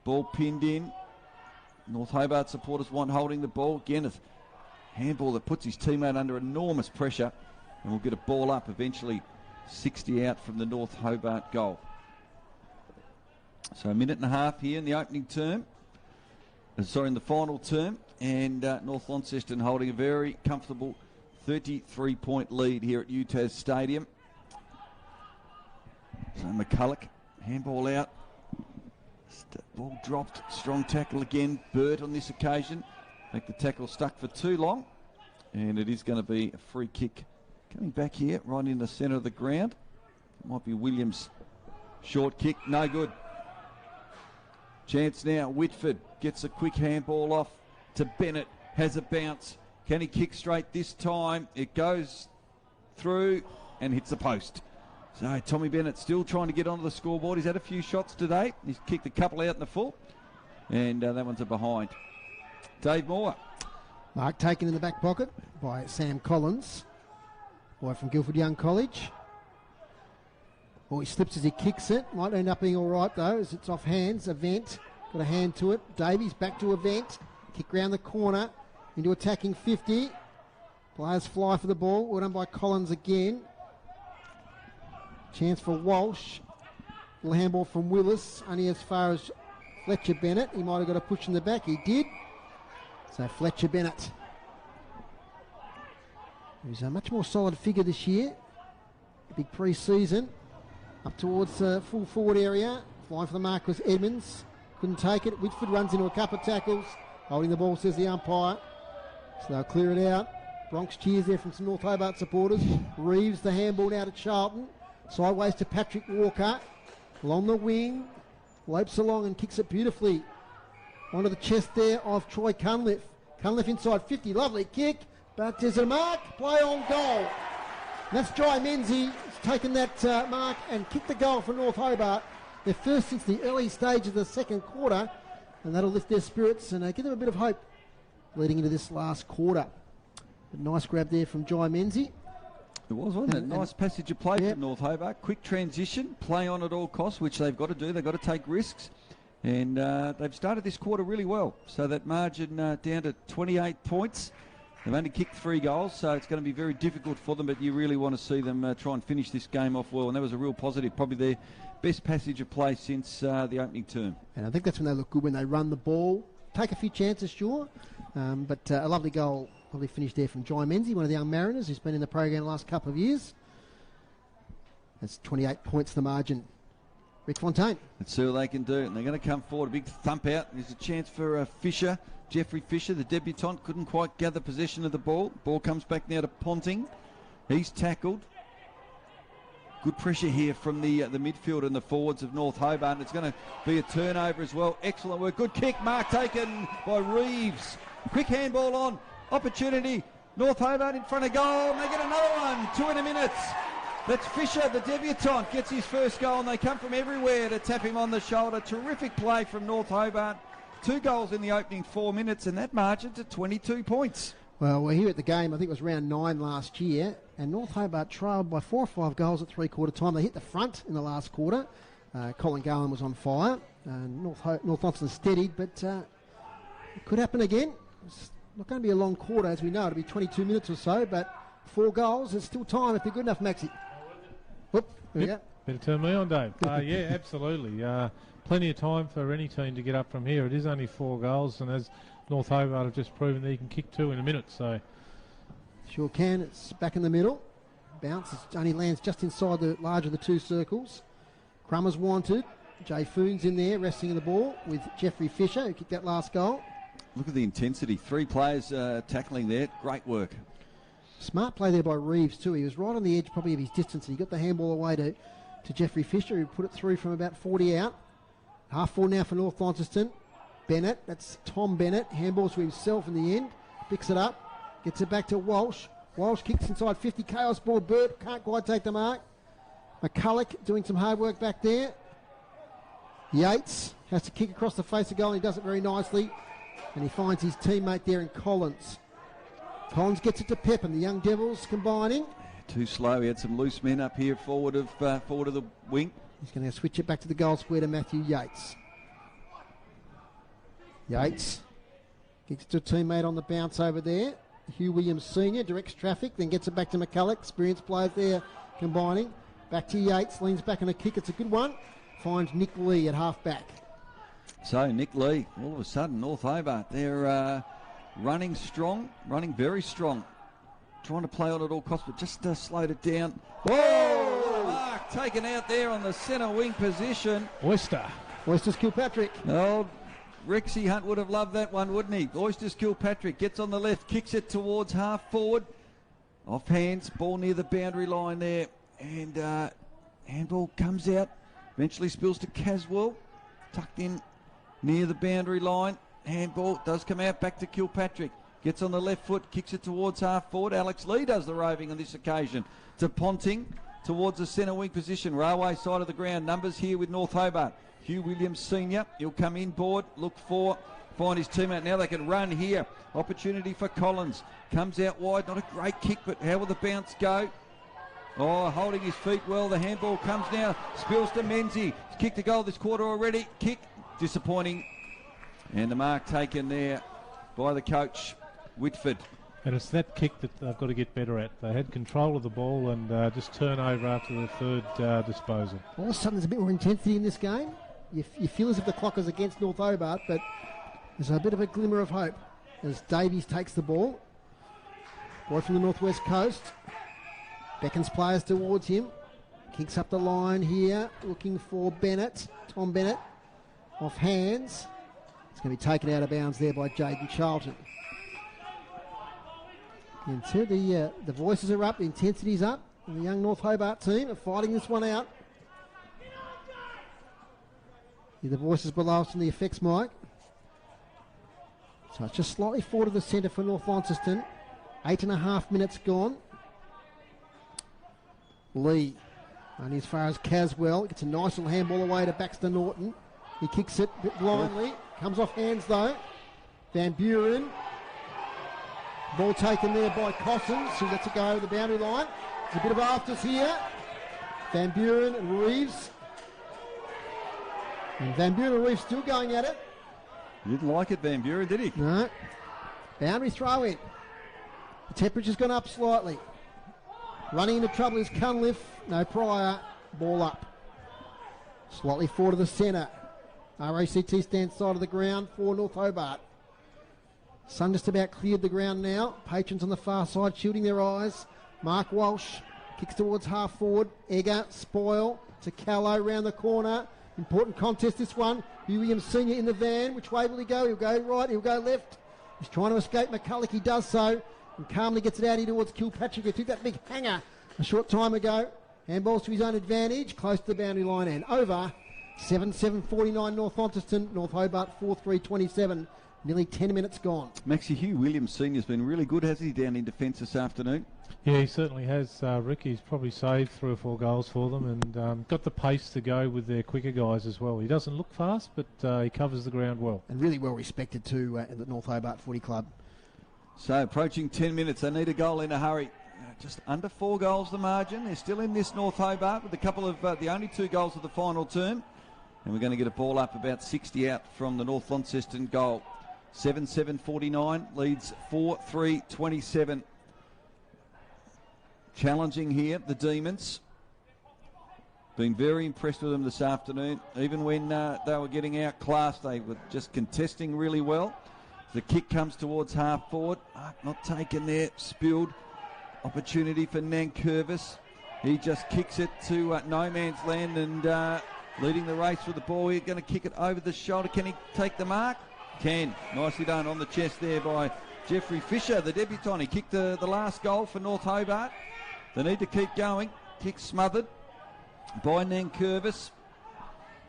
Ball pinned in. North Hobart supporters want holding the ball. Again, a handball that puts his teammate under enormous pressure. And we'll get a ball up eventually 60 out from the North Hobart goal. So a minute and a half here in the opening term. In the final term. And North Launceston holding a very comfortable 33-point lead here at UTAS Stadium. So McCulloch, handball out. Ball dropped, strong tackle again. Burt on this occasion. I think the tackle stuck for too long. And it is going to be a free kick coming back here, right in the centre of the ground. It might be Williams' short kick, no good. Chance now, Whitford gets a quick handball off to Bennett, has a bounce. Can he kick straight this time? It goes through and hits the post. So Tommy Bennett still trying to get onto the scoreboard. He's had a few shots today. He's kicked a couple out in the full. And that one's a behind. Dave Moore. Mark taken in the back pocket by Sam Collins. Boy from Guildford Young College. Oh, he slips as he kicks it. Might end up being all right, though, as it's off hands. Event. Got a hand to it. Davies back to Event. Kick round the corner into attacking 50. Players fly for the ball. Well done by Collins again. Chance for Walsh. Little handball from Willis, only as far as Fletcher Bennett. He might have got a push in the back. He did. So Fletcher Bennett, who's a much more solid figure this year. Big pre-season. Up towards the full forward area. Flying for the mark was Edmonds. Couldn't take it. Whitford runs into a couple of tackles. Holding the ball, says the umpire. So they'll clear it out. Bronx cheers there from some North Hobart supporters. Reeves the handball now to Charlton. Sideways to Patrick Walker. Along the wing. Lopes along and kicks it beautifully. Onto the chest there of Troy Cunliffe. Cunliffe inside 50. Lovely kick. But there's a mark. Play on goal. And that's Jai Menzies taken that mark and kicked the goal for North Hobart. Their first since the early stages of the second quarter. And that'll lift their spirits and give them a bit of hope leading into this last quarter. A nice grab there from Jai Menzies. It was, wasn't it? Nice passage of play from North Hobart. Quick transition, play on at all costs, which they've got to do. They've got to take risks. And they've started this quarter really well. So that margin down to 28 points. They've only kicked 3 goals, so it's going to be very difficult for them, but you really want to see them try and finish this game off well. And that was a real positive, probably their best passage of play since the opening term. And I think that's when they look good, when they run the ball. Take a few chances, sure. But a lovely goal. Lovely finish there from Jai Menzies, one of the young Mariners who's been in the program the last couple of years. That's 28 points the margin. Rick Fontaine. Let's see what they can do. And they're going to come forward. A big thump out. There's a chance for Fisher. Jeffrey Fisher, the debutant, couldn't quite gather possession of the ball. Ball comes back now to Ponting. He's tackled. Good pressure here from the midfield and the forwards of North Hobart. And it's going to be a turnover as well. Excellent work. Good kick. Mark taken by Reeves. Quick handball on. Opportunity. North Hobart in front of goal. And they get another one. 2 minutes. That's Fisher, the debutant, gets his first goal. And they come from everywhere to tap him on the shoulder. Terrific play from North Hobart. 2 goals in the opening 4 minutes. And that margin to 22 points. Well, we're here at the game. I think it was round 9 last year. And North Hobart trailed by 4 or 5 goals at three-quarter time. They hit the front in the last quarter. Colin Garland was on fire. North Launceston steadied, but it could happen again. It's not going to be a long quarter, as we know. It'll be 22 minutes or so, but 4 goals, there's still time if they're good enough, Maxie. Whoop, there we go. Better turn me on, Dave. Yeah, absolutely. Plenty of time for any team to get up from here. It is only 4 goals, and as North Hobart have just proven, that you can kick 2 in a minute, so... Sure can. It's back in the middle. Bounces, only lands just inside the larger of the 2 circles. Crummer's wanted. Jay Foon's in there, resting in the ball with Jeffrey Fisher, who kicked that last goal. Look at the intensity. 3 players tackling there. Great work. Smart play there by Reeves too. He was right on the edge probably of his distance, and he got the handball away to Jeffrey Fisher, who put it through from about 40 out. Half forward now for North Launceston. Bennett, that's Tom Bennett. Handballs to himself in the end. Picks it up. Gets it back to Walsh. Walsh kicks inside 50. Chaos ball. Burt can't quite take the mark. McCulloch doing some hard work back there. Yates has to kick across the face of goal, and he does it very nicely. And he finds his teammate there in Collins. Collins gets it to Pep, and the young Devils combining. Too slow. He had some loose men up here forward of the wing. He's going to switch it back to the goal square to Matthew Yates. Yates kicks to a teammate on the bounce over there. Hugh Williams Sr. directs traffic, then gets it back to McCulloch. Experienced players there combining. Back to Yates, leans back on a kick. It's a good one. Finds Nick Lee at half back. So Nick Lee, all of a sudden, North Hobart, they're running strong, running very strong. Trying to play on at all costs, but just slowed it down. Whoa! Mark taken out there on the centre wing position. Oyster's Kilpatrick. Oh, Rexy Hunt would have loved that one, wouldn't he? Oyster's Kilpatrick gets on the left, kicks it towards half forward. Off hands, ball near the boundary line there. And handball comes out. Eventually spills to Caswell. Tucked in near the boundary line. Handball does come out, back to Kilpatrick. Gets on the left foot, kicks it towards half forward. Alex Lee does the roving on this occasion. To Ponting, towards the centre wing position. Railway side of the ground. Numbers here with North Hobart. Hugh Williams Sr. He'll come in board, look for, find his teammate. Now they can run here. Opportunity for Collins. Comes out wide. Not a great kick, but how will the bounce go? Oh, holding his feet well. The handball comes now. Spills to Menzies. He's kicked a goal this quarter already. Kick. Disappointing. And the mark taken there by the coach, Whitford. And it's that kick that they've got to get better at. They had control of the ball and just turn over after the third disposal. All of a sudden there's a bit more intensity in this game. You feel as if the clock is against North Hobart, but there's a bit of a glimmer of hope as Davies takes the ball. Boy from the northwest coast. Beckons players towards him. Kicks up the line here, looking for Bennett. Tom Bennett off hands. It's going to be taken out of bounds there by Jaden Charlton. Until the voices are up, the intensity's up, and the young North Hobart team are fighting this one out. Hear the voices below us on the effects mic. So it's just slightly forward of the centre for North Launceston. 8.5 minutes gone. Lee, only as far as Caswell. Gets a nice little handball away to Baxter Norton. He kicks it a bit blindly. Comes off hands though. Van Buren. Ball taken there by Cossins, who lets it go over the boundary line. There's a bit of afters here. Van Buren and Reeves. And Van Buren and Reeves still going at it. He didn't like it, Van Buren, did he? No. Boundary throw in. The temperature's gone up slightly. Running into trouble is Cunliffe. No Pryor. Ball up. Slightly forward to the centre. RACT stands side of the ground for North Hobart. Sun just about cleared the ground now. Patrons on the far side shielding their eyes. Mark Walsh kicks towards half forward. Egger, Spoil to Callow round the corner. Important contest this one. Hugh Williams Senior in the van. Which way will he go? He'll go right, he'll go left. He's trying to escape McCulloch. He does so. And calmly gets it out here towards Kilpatrick, who took that big hanger a short time ago. Handballs to his own advantage. Close to the boundary line and over. 7-7-49 North Launceston. North Hobart 4-3-27. Nearly 10 minutes gone. Maxie, Hugh Williams Senior's been really good, hasn't he, down in defence this afternoon? Yeah, he certainly has, Rick. He's probably saved 3 or 4 goals for them and got the pace to go with their quicker guys as well. He doesn't look fast, but he covers the ground well. And really well respected too at the North Hobart Footy Club. So approaching 10 minutes. They need a goal in a hurry. Just under 4 goals the margin. They're still in this North Hobart with a couple of the only 2 goals of the final term. And we're going to get a ball up about 60 out from the North Launceston goal. 7-7-49 leads 4-3-27. Challenging here, the Demons. Been very impressed with them this afternoon. Even when they were getting outclassed, they were just contesting really well. The kick comes towards half forward. Not taken there, spilled. Opportunity for Nankervis. He just kicks it to no man's land and leading the race with the ball. He's going to kick it over the shoulder. Can he take the mark? Can. Nicely done on the chest there by Jeffrey Fisher, the debutant. He kicked the last goal for North Hobart. They need to keep going. Kick smothered by Nankervis.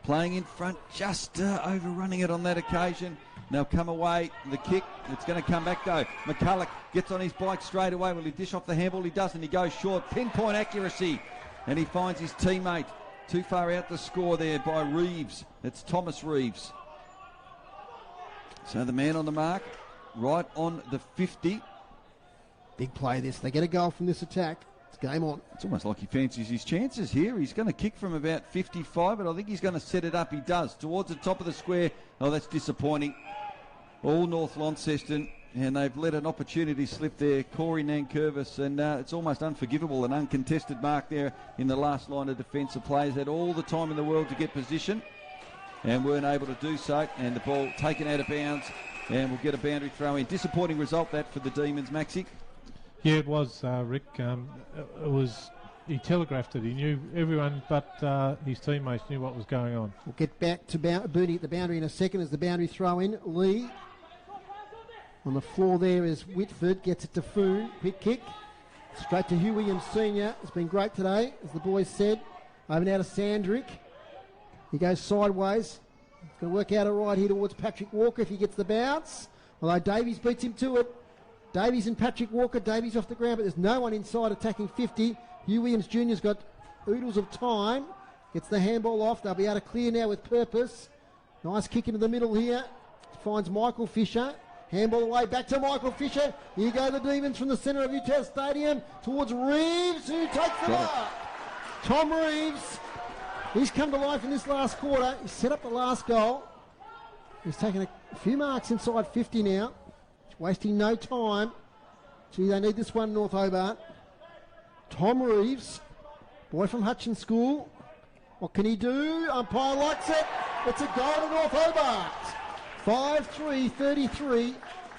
Playing in front, just overrunning it on that occasion. They'll come away. The kick, it's going to come back though. McCulloch gets on his bike straight away. Will he dish off the handball? He doesn't. He goes short. Pinpoint accuracy. And he finds his teammate. Too far out to score there by Reeves. It's Thomas Reeves. So the man on the mark, right on the 50. Big play this. They get a goal from this attack. It's game on. It's almost like he fancies his chances here. He's going to kick from about 55, but I think he's going to set it up. He does. Towards the top of the square. Oh, that's disappointing. All North Launceston, and they've let an opportunity slip there. Corey Nankervis, and it's almost unforgivable. An uncontested mark there in the last line of defence. The players had all the time in the world to get position and weren't able to do so, and the ball taken out of bounds, and we'll get a boundary throw in. Disappointing result that for the Demons, Maxi. Yeah, it was, Rick. It was. He telegraphed it. He knew everyone but his teammates knew what was going on. We'll get back to Booty at the boundary in a second as the boundary throw in. Lee on the floor there is Whitford, gets it to Foon. Quick kick. Straight to Hugh Williams Senior. It's been great today, as the boys said. Over now to Sandric. He goes sideways. He's going to work out a right here towards Patrick Walker if he gets the bounce. Although Davies beats him to it. Davies and Patrick Walker. Davies off the ground, but there's no one inside attacking 50. Hugh Williams Jr.'s got oodles of time. Gets the handball off. They'll be able to clear now with purpose. Nice kick into the middle here. Finds Michael Fisher. Handball away, back to Michael Fisher. Here go the Demons from the centre of UTAS Stadium towards Reeves, who takes the mark. Tom Reeves. He's come to life in this last quarter. He's set up the last goal. He's taken a few marks inside 50 now. He's wasting no time. Gee, they need this one, North Hobart. Tom Reeves, boy from Hutchins School. What can he do? Umpire likes it. It's a goal to North Hobart. 5-3, 33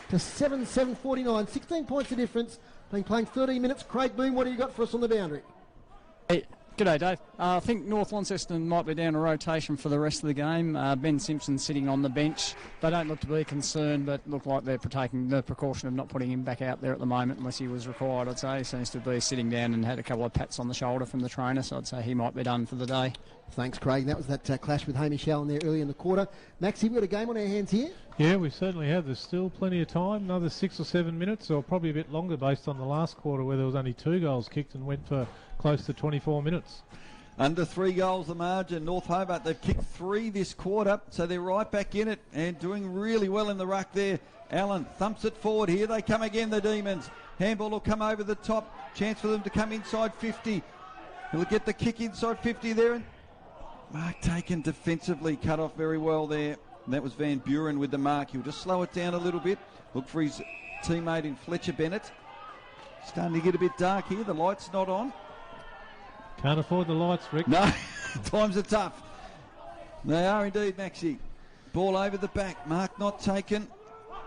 to 7-7, 49. 16 points of difference. Been playing 13 minutes. Craig Boone, what do you got for us on the boundary? Hey, g'day, Dave. I think North Launceston might be down a rotation for the rest of the game. Ben Simpson sitting on the bench. They don't look to be concerned, but look like they're taking the precaution of not putting him back out there at the moment unless he was required, I'd say. He seems to be sitting down and had a couple of pats on the shoulder from the trainer, so I'd say he might be done for the day. Thanks, Craig. That was that clash with Hamish Allen there early in the quarter. Maxie, we've got a game on our hands here. Yeah, we certainly have. There's still plenty of time, another 6 or 7 minutes, or probably a bit longer based on the last quarter where there was only 2 goals kicked and went for close to 24 minutes. Under 3 goals the margin. North Hobart, they've kicked 3 this quarter, so they're right back in it and doing really well in the ruck there. Allen thumps it forward. Here they come again, the Demons. Handball will come over the top. Chance for them to come inside 50. He'll get the kick inside 50 there. And mark taken defensively, cut off very well there. And that was Van Buren with the mark. He'll just slow it down a little bit. Look for his teammate in Fletcher Bennett. Starting to get a bit dark here. The light's not on. Can't afford the lights, Rick. No, times are tough. They are indeed, Maxie. Ball over the back. Mark not taken.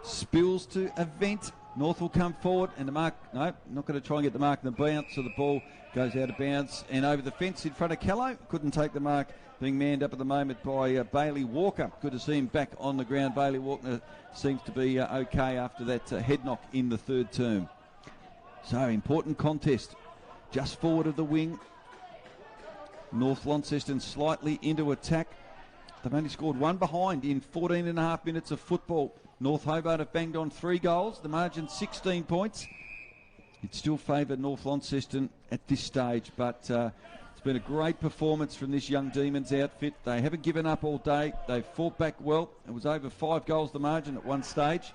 Spills to Event. North will come forward and the mark. No, not going to try and get the mark in the bounce. So the ball goes out of bounds and over the fence in front of Callow. Couldn't take the mark. Being manned up at the moment by Bailey Walker. Good to see him back on the ground. Bailey Walker seems to be okay after that head knock in the third term. So important contest. Just forward of the wing. North Launceston slightly into attack. They've only scored 1 behind in 14 and a half minutes of football. North Hobart have banged on 3 goals. The margin 16 points. It still favoured North Launceston at this stage, but it's been a great performance from this young Demons outfit. They haven't given up all day. They've fought back well. It was over 5 goals the margin at one stage.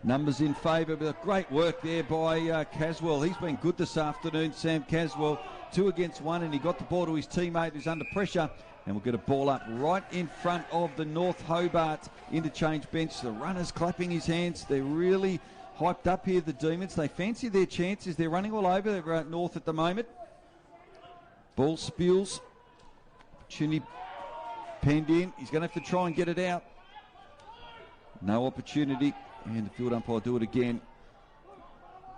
Numbers in favour, but great work there by Caswell. He's been good this afternoon, Sam Caswell. 2 against 1, and he got the ball to his teammate who's under pressure. And we'll get a ball up right in front of the North Hobart interchange bench. The runner's clapping his hands. They're really hyped up here, the Demons. They fancy their chances. They're running all over. They're at North at the moment. Ball spills. Opportunity penned in. He's going to have to try and get it out. No opportunity. And the field umpire do it again.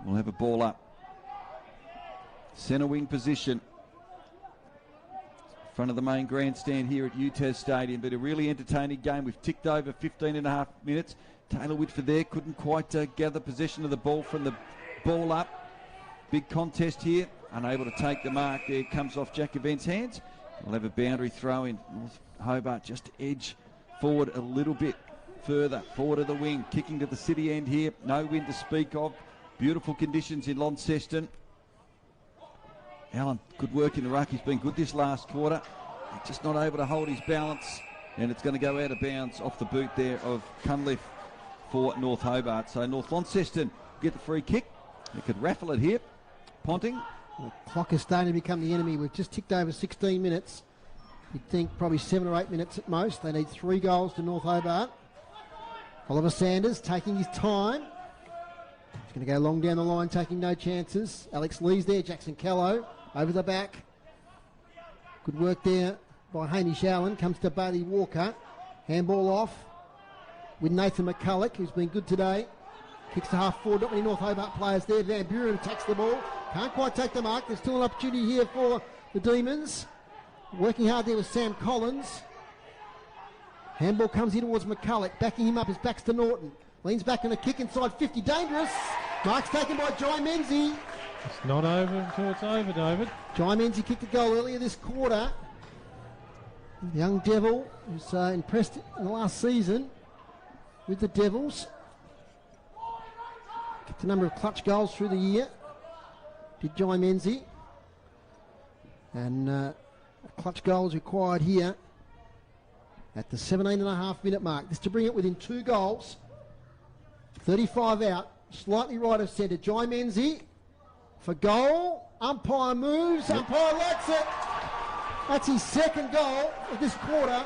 We'll have a ball up. Centre wing position. Front of the main grandstand here at UTAS Stadium. But a really entertaining game. We've ticked over 15 and a half minutes. Taylor Whitford there couldn't quite gather possession of the ball from the ball up. Big contest here. Unable to take the mark. There comes off Jack Event's hands. We'll have a boundary throw in. North Hobart just to edge forward a little bit further. Forward of the wing. Kicking to the city end here. No wind to speak of. Beautiful conditions in Launceston. Allen, good work in the ruck. He's been good this last quarter. He's just not able to hold his balance. And it's going to go out of bounds off the boot there of Cunliffe for North Hobart. So North Launceston get the free kick. They could raffle it here. Ponting. The clock is starting to become the enemy. We've just ticked over 16 minutes. You'd think probably 7 or 8 minutes at most. They need 3 goals to North Hobart. Oliver Sanders taking his time. He's going to go long down the line, taking no chances. Alex Lee's there. Jackson Callow over the back. Good work there by Hamish Allen. Comes to Bailey Walker. Handball off with Nathan McCulloch, who's been good today. Kicks to half forward. Not many North Hobart players there. Van Buren attacks the ball. Can't quite take the mark. There's still an opportunity here for the Demons. Working hard there with Sam Collins. Handball comes in towards McCulloch. Backing him up is Baxter Norton. Leans back on a kick inside 50. Dangerous. Mark's taken by Jai Menzie. It's not over until it's over, David. Jai Menzie kicked a goal earlier this quarter. The young Devil who's impressed in the last season with the Devils. Kicked a number of clutch goals through the year. Did Jai Menzie. And a clutch goal is required here at the 17.5 minute mark. This to bring it within 2 goals. 35 out. Slightly right of centre. Jai Menzie for goal. Umpire moves. Umpire likes it. That's his second goal of this quarter.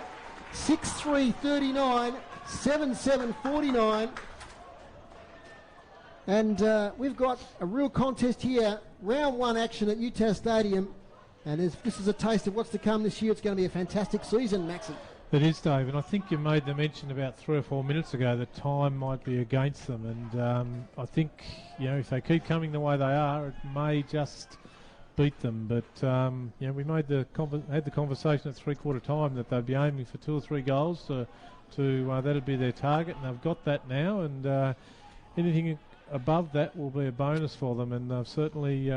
6-3, 39. 7-7, 49. And we've got a real contest here. Round 1 action at UTAS Stadium. And this is a taste of what's to come this year. It's going to be a fantastic season, Maxie. It is, Dave, and I think you made the mention about 3 or 4 minutes ago that time might be against them, and I think, if they keep coming the way they are, it may just beat them. But we made had the conversation at 3/4 time that they'd be aiming for 2 or 3 goals to that'd be their target, and they've got that now, and anything above that will be a bonus for them, and they've certainly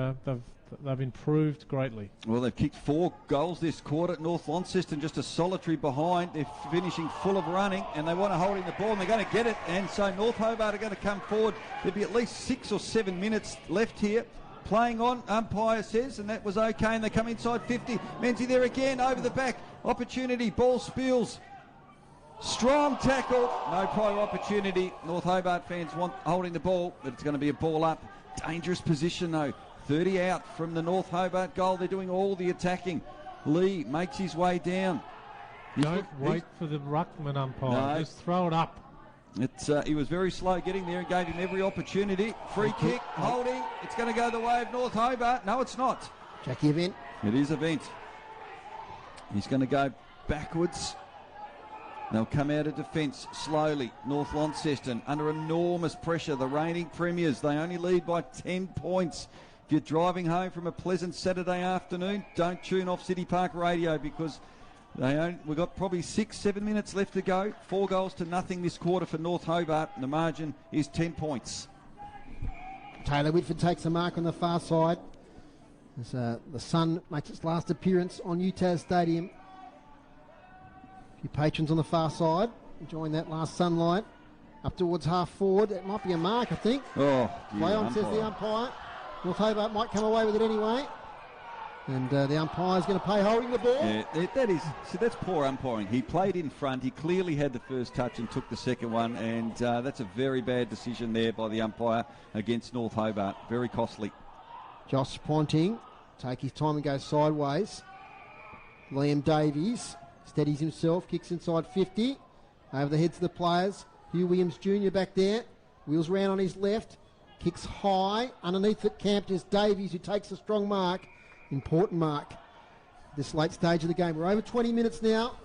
they've improved greatly. Well, they've kicked 4 goals this quarter. North Launceston just a solitary behind. They're finishing full of running, and they want to hold in the ball, and they're going to get it. And so North Hobart are going to come forward. There'll be at least 6 or 7 minutes left here. Playing on, umpire says, and that was okay. And they come inside 50. Menzies there again, over the back. Opportunity, ball spills. Strong tackle. No prior opportunity. North Hobart fans want holding the ball, but it's going to be a ball up. Dangerous position, though. 30 out from the North Hobart goal. They're doing all the attacking. Lee makes his way down. Don't wait for the ruckman umpire. No. Just throw it up. He was very slow getting there and gave him every opportunity. Free kick, holding. It's going to go the way of North Hobart. No, it's not. Jackie event. It is event. He's going to go backwards. They'll come out of defence slowly. North Launceston under enormous pressure. The reigning premiers. They only lead by 10 points. If you're driving home from a pleasant Saturday afternoon, don't tune off City Park Radio, because we've got probably 6-7 minutes left to go. 4 goals to nothing this quarter for North Hobart. The margin is 10 points. Taylor Whitford takes the mark on the far side as the sun makes its last appearance on UTAS Stadium. A few patrons on the far side enjoying that last sunlight. Up towards half forward. It might be a mark, I think. Oh, play on, says the umpire. North Hobart might come away with it anyway. And the umpire's going to play holding the ball. Yeah, that's poor umpiring. He played in front. He clearly had the first touch and took the second one. And that's a very bad decision there by the umpire against North Hobart. Very costly. Josh Ponting take his time and go sideways. Liam Davies steadies himself, kicks inside 50. Over the heads of the players. Hugh Williams Jr. back there. Wheels round on his left. Kicks high. Underneath it camped is Davies, who takes a strong mark. Important mark. This late stage of the game. We're over 20 minutes now.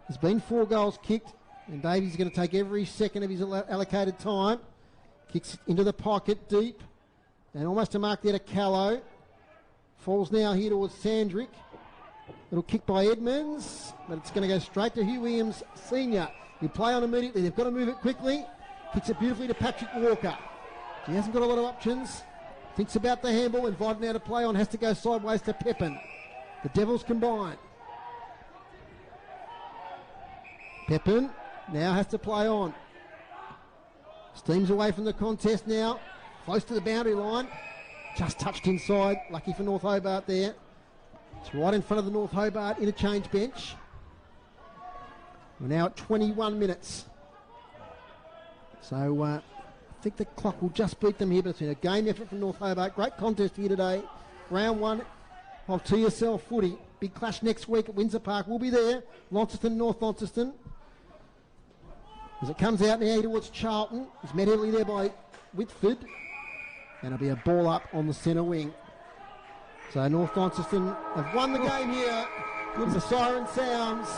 There's been 4 goals kicked, and Davies is going to take every second of his allocated time. Kicks into the pocket deep, and almost a mark there to Callow. Falls now here towards Sandric. Little kick by Edmonds, but it's going to go straight to Hugh Williams Senior. He'll play on immediately. They've got to move it quickly. Kicks it beautifully to Patrick Walker. He hasn't got a lot of options. Thinks about the handball, invited now to play on, has to go sideways to Pepin. The Devils combine. Pepin now has to play on. Steams away from the contest now. Close to the boundary line. Just touched inside. Lucky for North Hobart there. It's right in front of the North Hobart interchange bench. We're now at 21 minutes. So I think the clock will just beat them here, but it's been a game effort from North Hobart. Great contest here today. Round 1 of TSL footy. Big clash next week at Windsor Park. We'll be there. Launceston, North Launceston. As it comes out now towards Charlton. He's met heavily there by Whitford. And it'll be a ball up on the centre wing. So North Launceston have won the game here. As the siren sounds.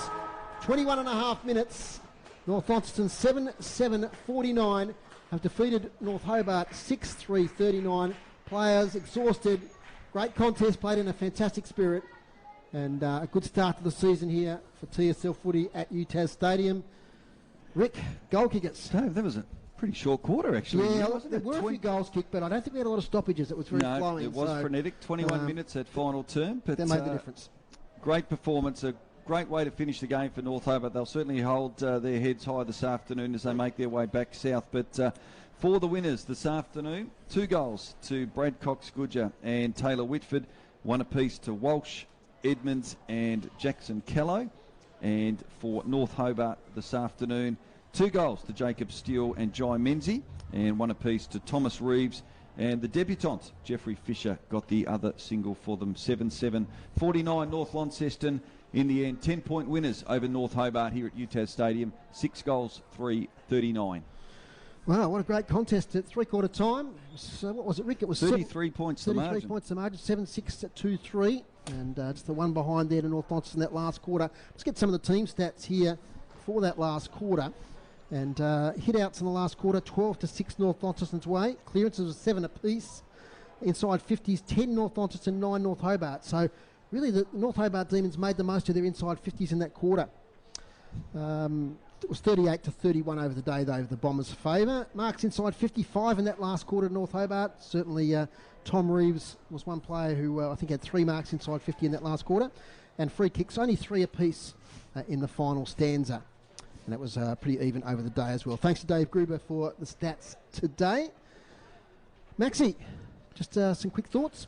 21 and a half minutes. North Launceston 7-7-49 have defeated North Hobart 6-3-39. Players exhausted. Great contest played in a fantastic spirit. And a good start to the season here for TSL footy at UTAS Stadium. Rick, goal kickers. Dave, that was a pretty short quarter, actually. Yeah, there were a few goals kicked, but I don't think we had a lot of stoppages. It was very flowing. It was frenetic. 21 minutes at final term. But that made the difference. Great performance. A great way to finish the game for North Hobart. They'll certainly hold their heads high this afternoon as they make their way back south. But for the winners this afternoon, 2 goals to Brad Cox-Goodger and Taylor Whitford, 1 apiece to Walsh, Edmonds and Jackson Callow. And for North Hobart this afternoon, 2 goals to Jacob Steele and Jai Menzies, and 1 apiece to Thomas Reeves. And the debutant, Jeffrey Fisher, got the other single for them. 7-7-49 North Launceston. In the end, 10-point winners over North Hobart here at UTAS Stadium. 6 goals, 3-39. Wow, what a great contest at three-quarter time. So what was it, Rick? It was 33 points the margin. 33 points the margin, 7-6-2-3. And just the one behind there to North Launceston that last quarter. Let's get some of the team stats here for that last quarter. And hit-outs in the last quarter, 12-6 North Launceston's way. Clearances of 7 apiece. Inside 50s, 10 North Launceston, 9 North Hobart. So really the North Hobart Demons made the most of their inside 50s in that quarter. It was 38-31 over the day, though, the Bombers' favour. Marks inside 55 in that last quarter, North Hobart. Certainly Tom Reeves was one player who I think had 3 marks inside 50 in that last quarter. And free kicks, only 3 apiece in the final stanza. And that was pretty even over the day as well. Thanks to Dave Gruber for the stats today. Maxie, just some quick thoughts.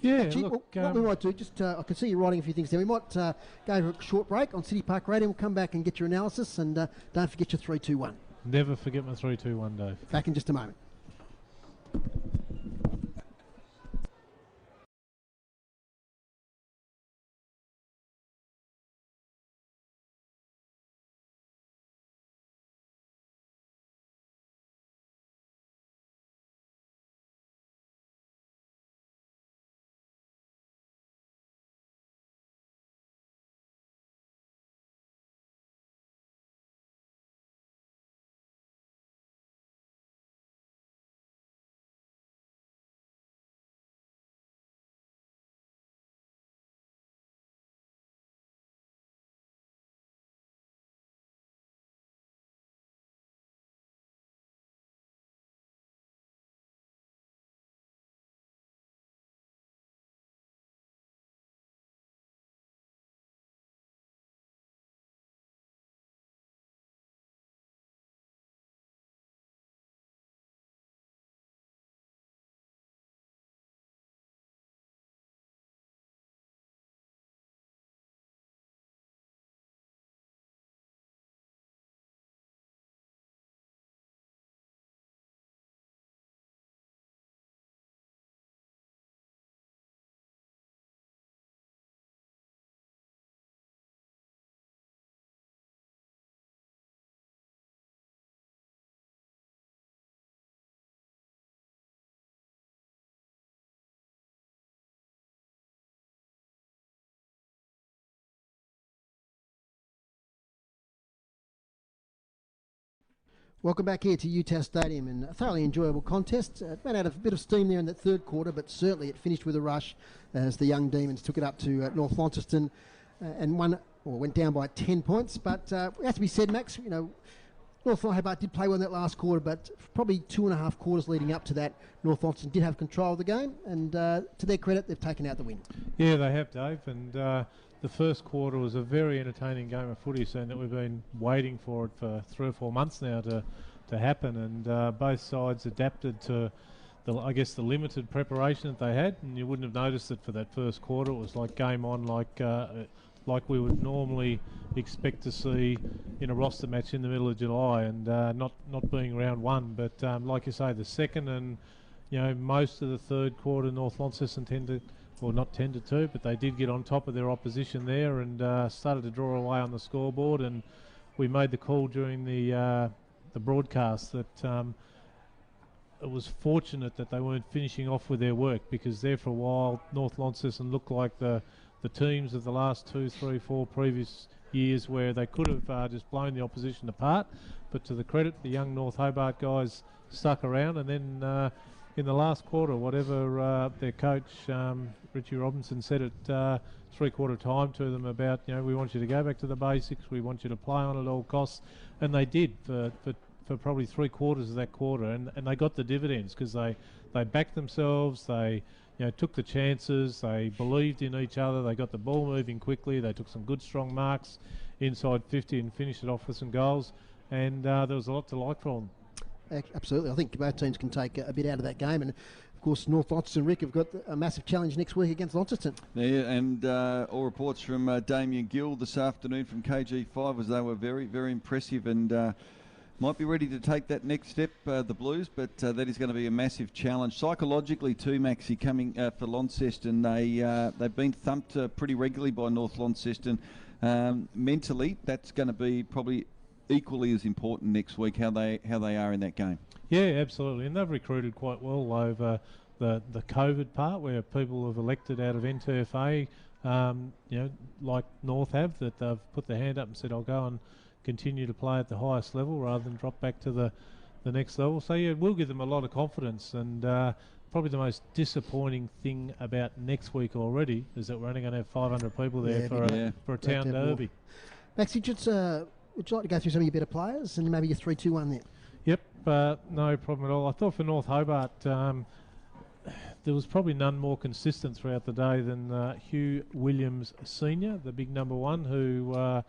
Yeah, Actually, look, what we might do, just I can see you writing a few things there. We might go for a short break on City Park Radio. We'll come back and get your analysis, and don't forget your 3-2-1. Never forget my 3-2-1, Dave. Back in just a moment. Welcome back here to UTAS Stadium, and a thoroughly enjoyable contest. It ran out of a bit of steam there in that third quarter, but certainly it finished with a rush as the young Demons took it up to North Launceston and went down by 10 points. But it has to be said, Max, you know, North Hobart did play well in that last quarter, but probably 2.5 quarters leading up to that, North Launceston did have control of the game, and to their credit, they've taken out the win. Yeah, they have, Dave, and the first quarter was a very entertaining game of footy, saying that we've been waiting for it for 3 or 4 months now to happen, and both sides adapted to I guess the limited preparation that they had, and you wouldn't have noticed it for that first quarter. It was like game on, like we would normally expect to see in a roster match in the middle of July, and not being round one. But like you say, the second and most of the third quarter, North Launceston not tended to, but they did get on top of their opposition there and started to draw away on the scoreboard. And we made the call during the broadcast that it was fortunate that they weren't finishing off with their work, because there for a while North Launceston looked like the teams of the last 2, 3, 4 previous years where they could have just blown the opposition apart. But to the credit, the young North Hobart guys stuck around, and then in the last quarter, whatever their coach Richie Robinson said at three-quarter time to them about, we want you to go back to the basics, we want you to play on at all costs, and they did for probably 3 quarters of that quarter, and they got the dividends because they backed themselves, they took the chances, they believed in each other, they got the ball moving quickly, they took some good strong marks inside 50 and finished it off with some goals, and there was a lot to like from them. Absolutely. I think both teams can take a bit out of that game, and of course North Launceston, Rick, have got a massive challenge next week against Launceston. Yeah, and all reports from Damien Gill this afternoon from KG5 was they were very, very impressive and might be ready to take that next step, the Blues, but that is going to be a massive challenge. Psychologically too, Maxie, coming for Launceston, they've been thumped pretty regularly by North Launceston. Mentally, that's going to be probably equally as important next week, how they are in that game. Yeah, absolutely. And they've recruited quite well over the COVID part, where people have elected out of NTFA, like North have, that they've put their hand up and said, I'll go and continue to play at the highest level rather than drop back to the next level. So, yeah, we'll give them a lot of confidence. And probably the most disappointing thing about next week already is that we're only going to have 500 people there for a town derby. Max, would you like to go through some of your better players and maybe your 3-2-1 there? Yep, no problem at all. I thought for North Hobart, there was probably none more consistent throughout the day than Hugh Williams Sr., the big number one, who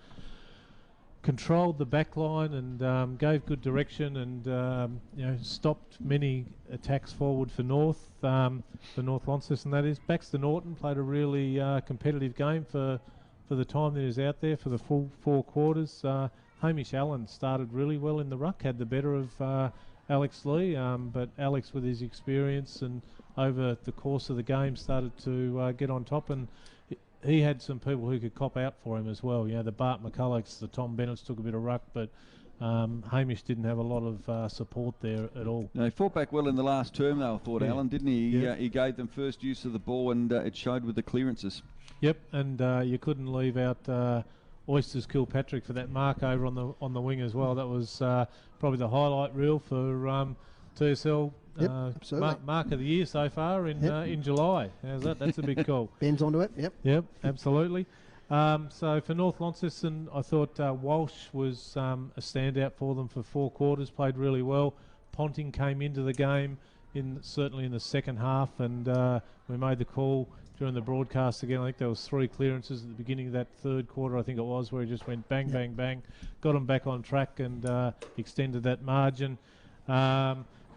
controlled the back line and gave good direction and stopped many attacks forward for North Launceston, that is. Baxter Norton played a really competitive game for the time that he was out there for the full 4 quarters. Hamish Allen started really well in the ruck, had the better of Alex Lee, but Alex, with his experience and over the course of the game, started to get on top, and he had some people who could cop out for him as well. The Bart McCullochs, the Tom Bennetts took a bit of ruck, but Hamish didn't have a lot of support there at all. No, he fought back well in the last term, though, I thought, Alan, didn't he? Yeah. He gave them first use of the ball, and it showed with the clearances. Yep, and you couldn't leave out Oysters Kilpatrick for that mark over on the wing as well. That was probably the highlight reel for TSL. Mark of the year so far in July. How's that? That's a big call. Ben's onto it. Yep, absolutely. So for North Launceston, I thought Walsh was a standout for them for 4 quarters, played really well. Ponting came into the game certainly in the second half, and we made the call during the broadcast again. I think there was 3 clearances at the beginning of that 3rd quarter, I think it was, where he just went bang, bang, bang, got them back on track and extended that margin.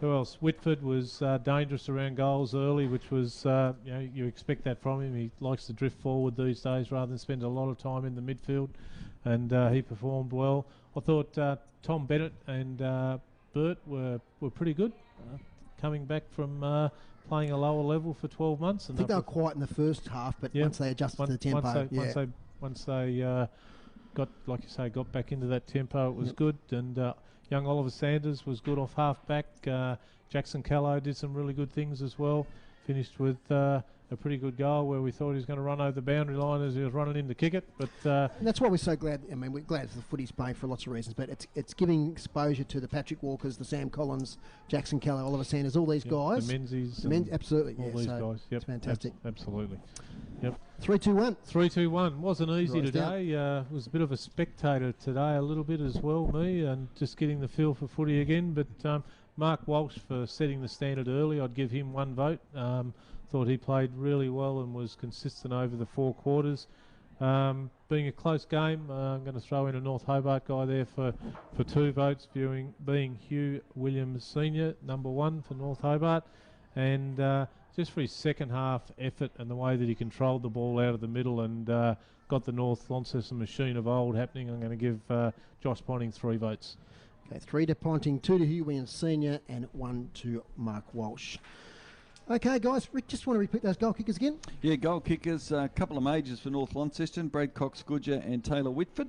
Who else? Whitford was dangerous around goals early, which was, you expect that from him. He likes to drift forward these days rather than spend a lot of time in the midfield, and he performed well. I thought Tom Bennett and Burt were pretty good, coming back from playing a lower level for 12 months. And I think they were quiet in the first half, but once they adjusted to the tempo, once they got, like you say, got back into that tempo, it was good. And young Oliver Sanders was good off half back. Jackson Callow did some really good things as well. Finished with a pretty good goal where we thought he was going to run over the boundary line as he was running in to kick it. But and that's why we're so glad. I mean, we're glad the footy's playing for lots of reasons, but it's giving exposure to the Patrick Walkers, the Sam Collins, Jackson Callow, Oliver Sanders, all these guys. The Menzies. Absolutely. All these guys. Yep. It's fantastic. Absolutely. Yep. 3-2-1. 3-2-1. Wasn't easy Right today. Was a bit of a spectator today, a little bit as well, me, and just getting the feel for footy again. But Mark Walsh for setting the standard early, I'd give him 1 vote. Thought he played really well and was consistent over the 4 quarters. Being a close game, I'm going to throw in a North Hobart guy there for 2 votes, being Hugh Williams Sr., number 1 for North Hobart. And just for his second half effort and the way that he controlled the ball out of the middle and got the North Launceston machine of old happening, I'm going to give Josh Ponting 3 votes. Okay, 3 to Ponting, 2 to Hugh Williams Sr. and 1 to Mark Walsh. Okay, guys, Rick, just want to repeat those goal kickers again? Yeah, goal kickers, a couple of majors for North Launceston, Brad Cox-Goodger and Taylor Whitford.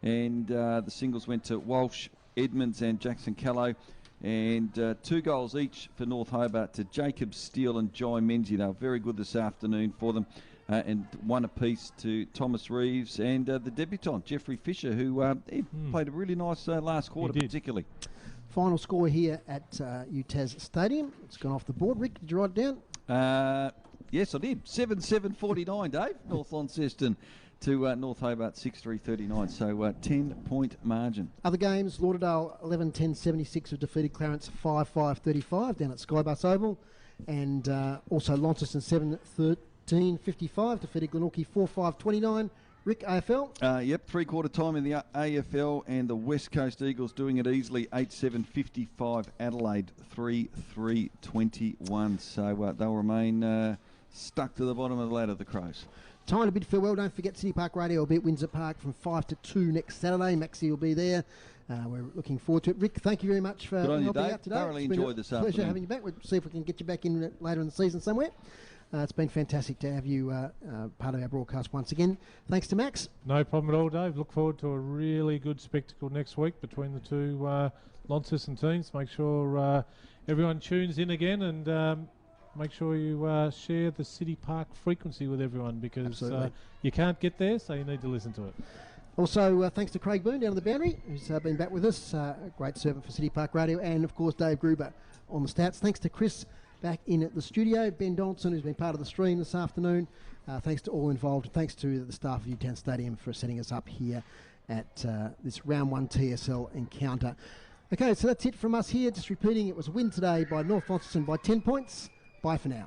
And the singles went to Walsh, Edmonds and Jackson Callow. And 2 goals each for North Hobart to Jacob Steele and Jai Menzies. They were very good this afternoon for them. And 1 apiece to Thomas Reeves and the debutant, Jeffrey Fisher, who played a really nice last quarter particularly. Final score here at UTAS Stadium. It's gone off the board. Rick, did you write it down? Yes, I did. 7-7-49, Dave. North Launceston to North Hobart 6-3-39. So 10-point margin. Other games, Lauderdale 11-10-76 have defeated Clarence 5-5-35 down at Skybus Oval. And also Launceston 7-13-55 defeated Glenorchy 4-5-29. Rick, AFL? Yep, 3-quarter time in the AFL, and the West Coast Eagles doing it easily, 8-7-55. Adelaide 3-3-21. So they'll remain stuck to the bottom of the ladder, the Crows. Time to bid farewell. Don't forget City Park Radio will be at Windsor Park from 5 to 2 next Saturday. Maxie will be there. We're looking forward to it. Rick, thank you very much for helping out today. Thoroughly enjoyed this afternoon. Pleasure having you back. We'll see if we can get you back in later in the season somewhere. It's been fantastic to have you part of our broadcast once again. Thanks to Max. No problem at all, Dave. Look forward to a really good spectacle next week between the two Launceston teams. Make sure everyone tunes in again, and make sure you share the City Park frequency with everyone, because you can't get there, so you need to listen to it. Also, thanks to Craig Boone down at the boundary, who's been back with us. A great servant for City Park Radio, and of course Dave Gruber on the stats. Thanks to Chris back in at the studio, Ben Donaldson, who's been part of the stream this afternoon. Thanks to all involved. Thanks to the staff of UTAS Stadium for setting us up here at this round 1 TSL encounter. Okay, so that's it from us here. Just repeating, it was a win today by North Launceston by 10 points. Bye for now.